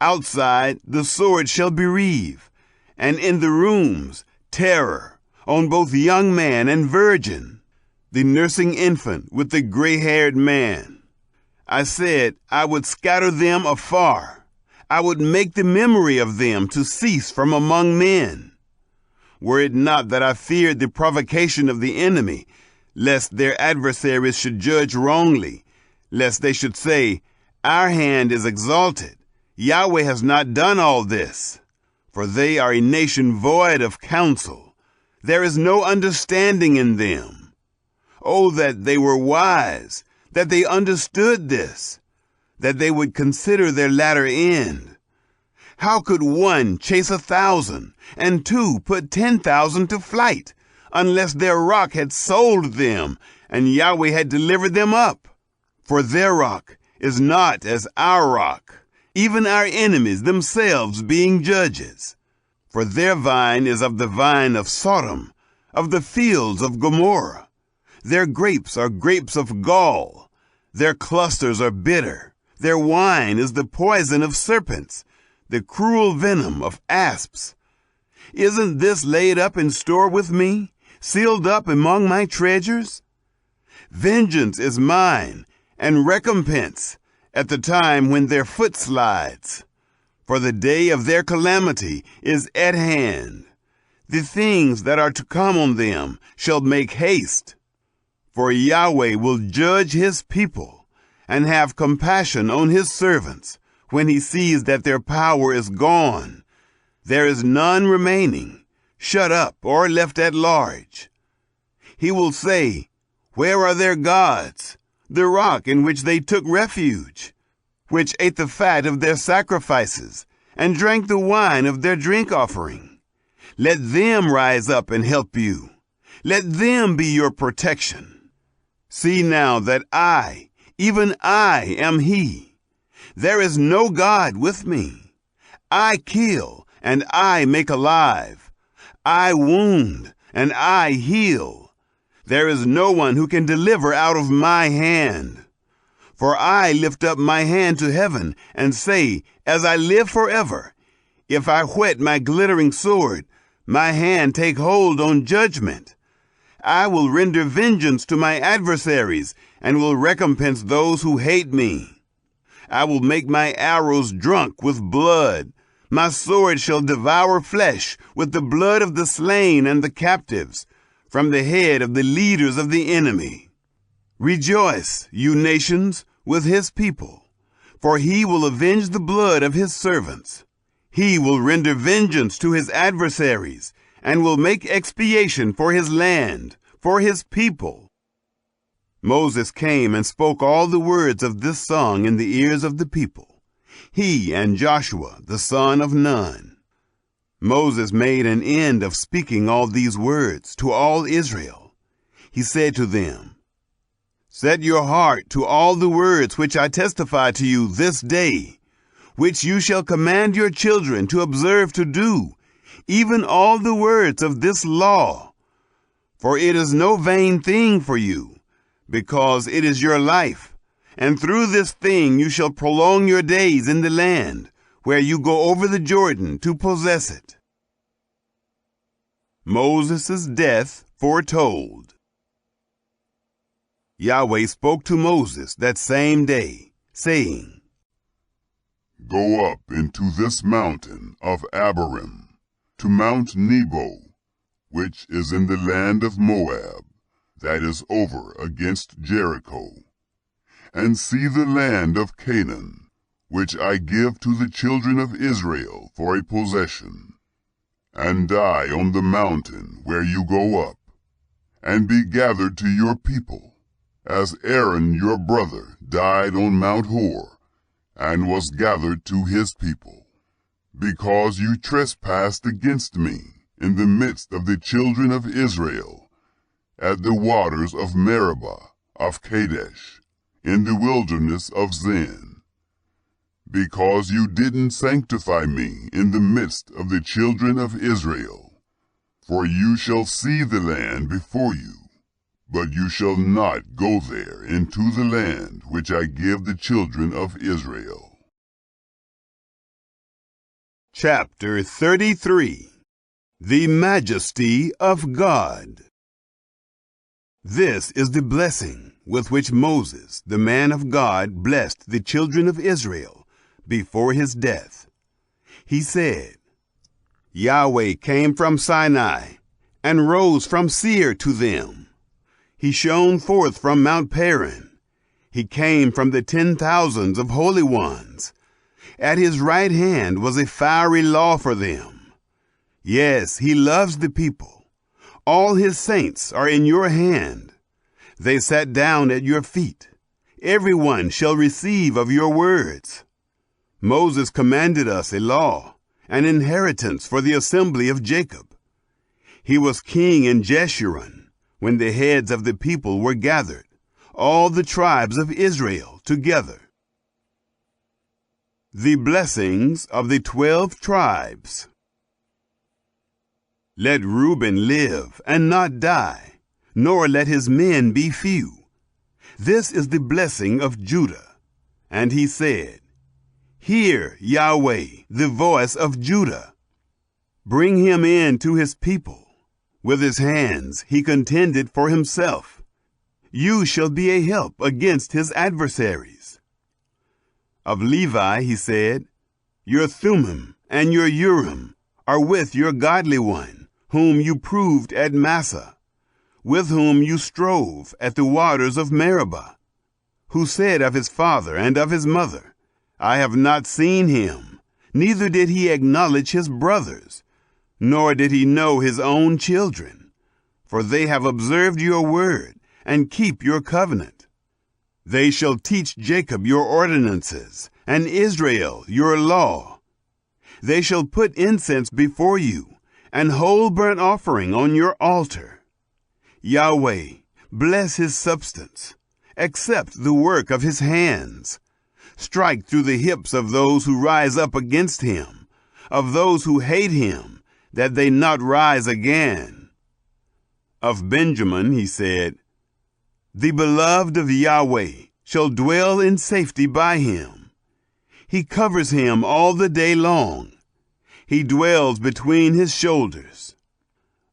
Outside the sword shall bereave, and in the rooms terror, on both young man and virgin, the nursing infant with the gray-haired man. I said I would scatter them afar. I would make the memory of them to cease from among men. Were it not that I feared the provocation of the enemy, lest their adversaries should judge wrongly, lest they should say, our hand is exalted, Yahweh has not done all this. For they are a nation void of counsel. There is no understanding in them. Oh, that they were wise, that they understood this, that they would consider their latter end. How could one chase 1,000, and two put 10,000 to flight, unless their rock had sold them, and Yahweh had delivered them up? For their rock is not as our rock, even our enemies themselves being judges. For their vine is of the vine of Sodom, of the fields of Gomorrah. Their grapes are grapes of gall. Their clusters are bitter. Their wine is the poison of serpents, the cruel venom of asps. Isn't this laid up in store with me, sealed up among my treasures? Vengeance is mine, and recompense at the time when their foot slides. For the day of their calamity is at hand. The things that are to come on them shall make haste. For Yahweh will judge his people and have compassion on his servants when he sees that their power is gone. There is none remaining, shut up or left at large. He will say, where are their gods, the rock in which they took refuge, which ate the fat of their sacrifices and drank the wine of their drink offering? Let them rise up and help you. Let them be your protection. See now that I, even I, am he. There is no God with me. I kill and I make alive. I wound and I heal. There is no one who can deliver out of my hand. For I lift up my hand to heaven and say, as I live forever, if I whet my glittering sword, my hand take hold on judgment. I will render vengeance to my adversaries and will recompense those who hate me. I will make my arrows drunk with blood. My sword shall devour flesh with the blood of the slain and the captives, from the head of the leaders of the enemy. Rejoice, you nations, with his people, for he will avenge the blood of his servants. He will render vengeance to his adversaries, and will make expiation for his land, for his people. Moses came and spoke all the words of this song in the ears of the people, he and Joshua the son of Nun. Moses made an end of speaking all these words to all Israel. He said to them, set your heart to all the words which I testify to you this day, which you shall command your children to observe to do, even all the words of this law. For it is no vain thing for you, because it is your life, and through this thing you shall prolong your days in the land, where you go over the Jordan to possess it. Moses' death foretold. Yahweh spoke to Moses that same day, saying, Go up into this mountain of Abarim, to Mount Nebo, which is in the land of Moab, that is over against Jericho, and see the land of Canaan, which I give to the children of Israel for a possession, and die on the mountain where you go up, and be gathered to your people, as Aaron your brother died on Mount Hor, and was gathered to his people, because you trespassed against me in the midst of the children of Israel, at the waters of Meribah of Kadesh, in the wilderness of Zin. Because you didn't sanctify me in the midst of the children of Israel, For you shall see the land before you, but you shall not go there into the land which I give the children of Israel. Chapter 33. The Majesty of God. This is the blessing with which Moses, the man of God, blessed the children of Israel before his death. He said, Yahweh came from Sinai and rose from Seir to them. He shone forth from Mount Paran. He came from the 10,000s of holy ones. At his right hand was a fiery law for them. Yes, he loves the people. All his saints are in your hand. They sat down at your feet. Everyone shall receive of your words. Moses commanded us a law, an inheritance for the assembly of Jacob. He was king in Jeshurun when the heads of the people were gathered, all the tribes of Israel together. The blessings of the 12 tribes. Let Reuben live and not die, nor let his men be few. This is the blessing of Judah. And he said, Hear, Yahweh, the voice of Judah. Bring him in to his people. With his hands he contended for himself. You shall be a help against his adversaries. Of Levi he said, Your Thummim and your Urim are with your godly one, whom you proved at Massa, with whom you strove at the waters of Meribah, who said of his father and of his mother, I have not seen him, neither did he acknowledge his brothers, nor did he know his own children. For they have observed your word, and keep your covenant. They shall teach Jacob your ordinances, and Israel your law. They shall put incense before you, and whole burnt offering on your altar. Yahweh, bless his substance, accept the work of his hands. Strike through the hips of those who rise up against him, of those who hate him, that they not rise again. Of Benjamin he said, The beloved of Yahweh shall dwell in safety by him. He covers him all the day long. He dwells between his shoulders.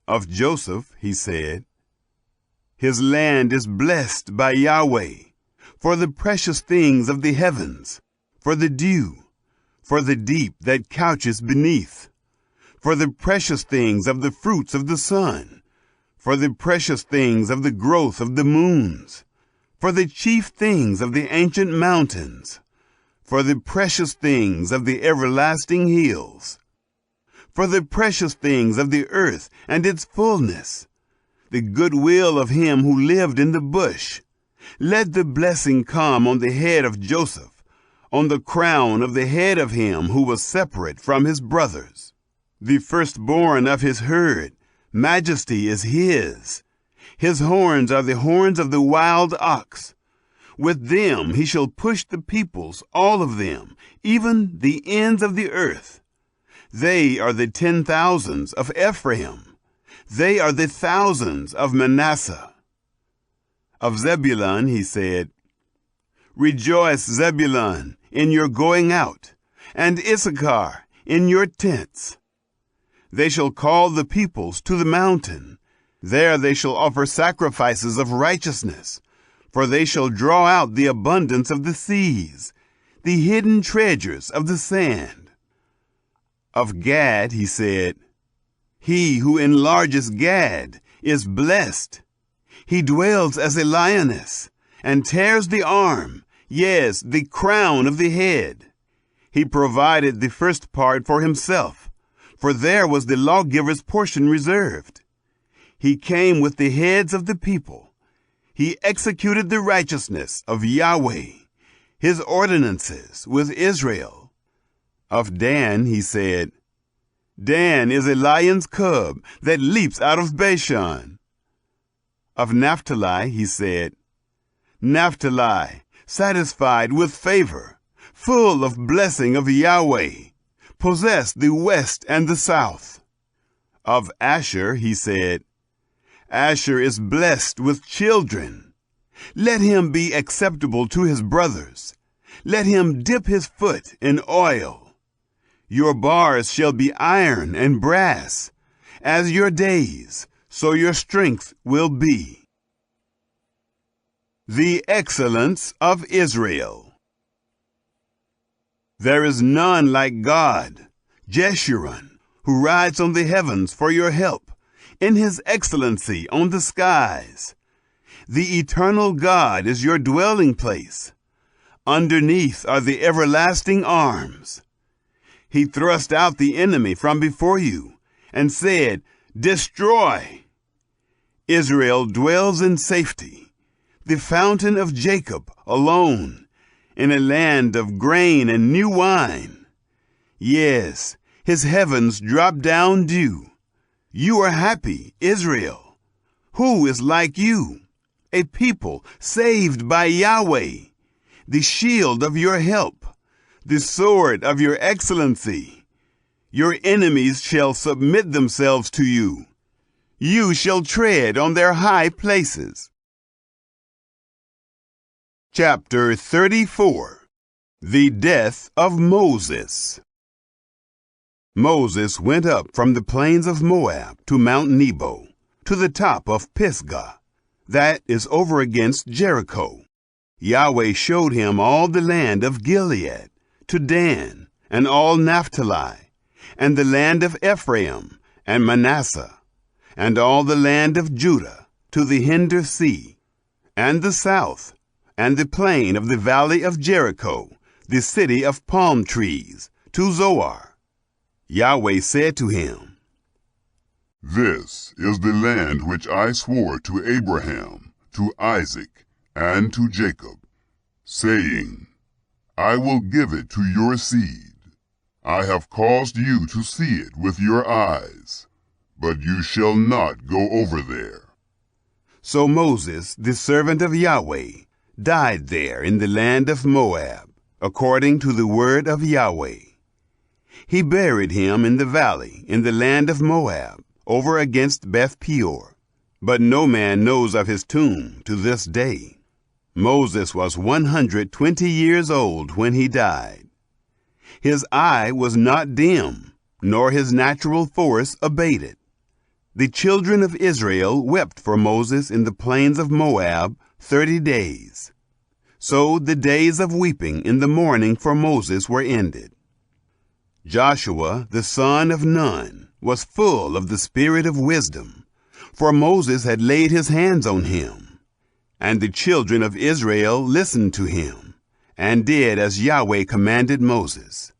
Of Joseph he said, His land is blessed by Yahweh, for the precious things of the heavens, for the dew, for the deep that couches beneath, for the precious things of the fruits of the sun, for the precious things of the growth of the moons, for the chief things of the ancient mountains, for the precious things of the everlasting hills, for the precious things of the earth and its fullness, the goodwill of him who lived in the bush. Let the blessing come on the head of Joseph, on the crown of the head of him who was separate from his brothers. The firstborn of his herd, majesty is his. His horns are the horns of the wild ox. With them he shall push the peoples, all of them, even the ends of the earth. They are the 10,000s of Ephraim. They are the thousands of Manasseh. Of Zebulun he said, Rejoice, Zebulun, in your going out, and Issachar in your tents. They shall call the peoples to the mountain. There they shall offer sacrifices of righteousness, for they shall draw out the abundance of the seas, the hidden treasures of the sand. Of Gad he said, He who enlarges Gad is blessed. He dwells as a lioness, and tears the arm, yes, the crown of the head. He provided the first part for himself, for there was the lawgiver's portion reserved. He came with the heads of the people. He executed the righteousness of Yahweh, his ordinances with Israel. Of Dan he said, Dan is a lion's cub that leaps out of Bashan. Of Naphtali he said, Naphtali, satisfied with favor, full of blessing of Yahweh, possess the west and the south. Of Asher he said, Asher is blessed with children. Let him be acceptable to his brothers. Let him dip his foot in oil. Your bars shall be iron and brass. As your days, so your strength will be. The excellence of Israel. There is none like God, Jeshurun, who rides on the heavens for your help, in his excellency on the skies. The eternal God is your dwelling place. Underneath are the everlasting arms. He thrust out the enemy from before you and said, Destroy! Israel dwells in safety, the fountain of Jacob alone, in a land of grain and new wine. Yes, his heavens drop down dew. You are happy, Israel. Who is like you? A people saved by Yahweh, the shield of your help, the sword of your excellency. Your enemies shall submit themselves to you. You shall tread on their high places. Chapter 34. The Death of Moses. Moses went up from the plains of Moab to Mount Nebo, to the top of Pisgah, that is over against Jericho. Yahweh showed him all the land of Gilead, to Dan, and all Naphtali, and the land of Ephraim, and Manasseh, and all the land of Judah, to the hinder sea, and the south, and the plain of the valley of Jericho, the city of palm trees, to Zoar. Yahweh said to him, This is the land which I swore to Abraham, to Isaac, and to Jacob, saying, I will give it to your seed. I have caused you to see it with your eyes, but you shall not go over there. So Moses, the servant of Yahweh, died there in the land of Moab, according to the word of Yahweh. He buried him in the valley in the land of Moab, over against Beth Peor. But no man knows of his tomb to this day. Moses was 120 years old when he died. His eye was not dim, nor his natural force abated. The children of Israel wept for Moses in the plains of Moab 30 days. So the days of weeping in the morning for Moses were ended. Joshua, the son of Nun, was full of the spirit of wisdom, for Moses had laid his hands on him. And the children of Israel listened to him, and did as Yahweh commanded Moses.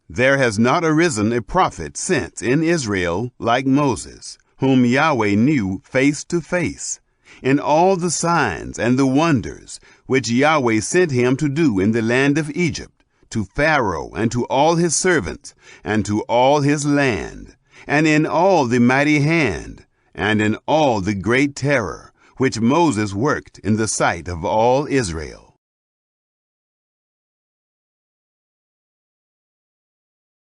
There has not arisen a prophet since in Israel like Moses, whom Yahweh knew face to face, in all the signs and the wonders which Yahweh sent him to do in the land of Egypt, to Pharaoh and to all his servants, and to all his land, and in all the mighty hand, and in all the great terror, which Moses worked in the sight of all Israel.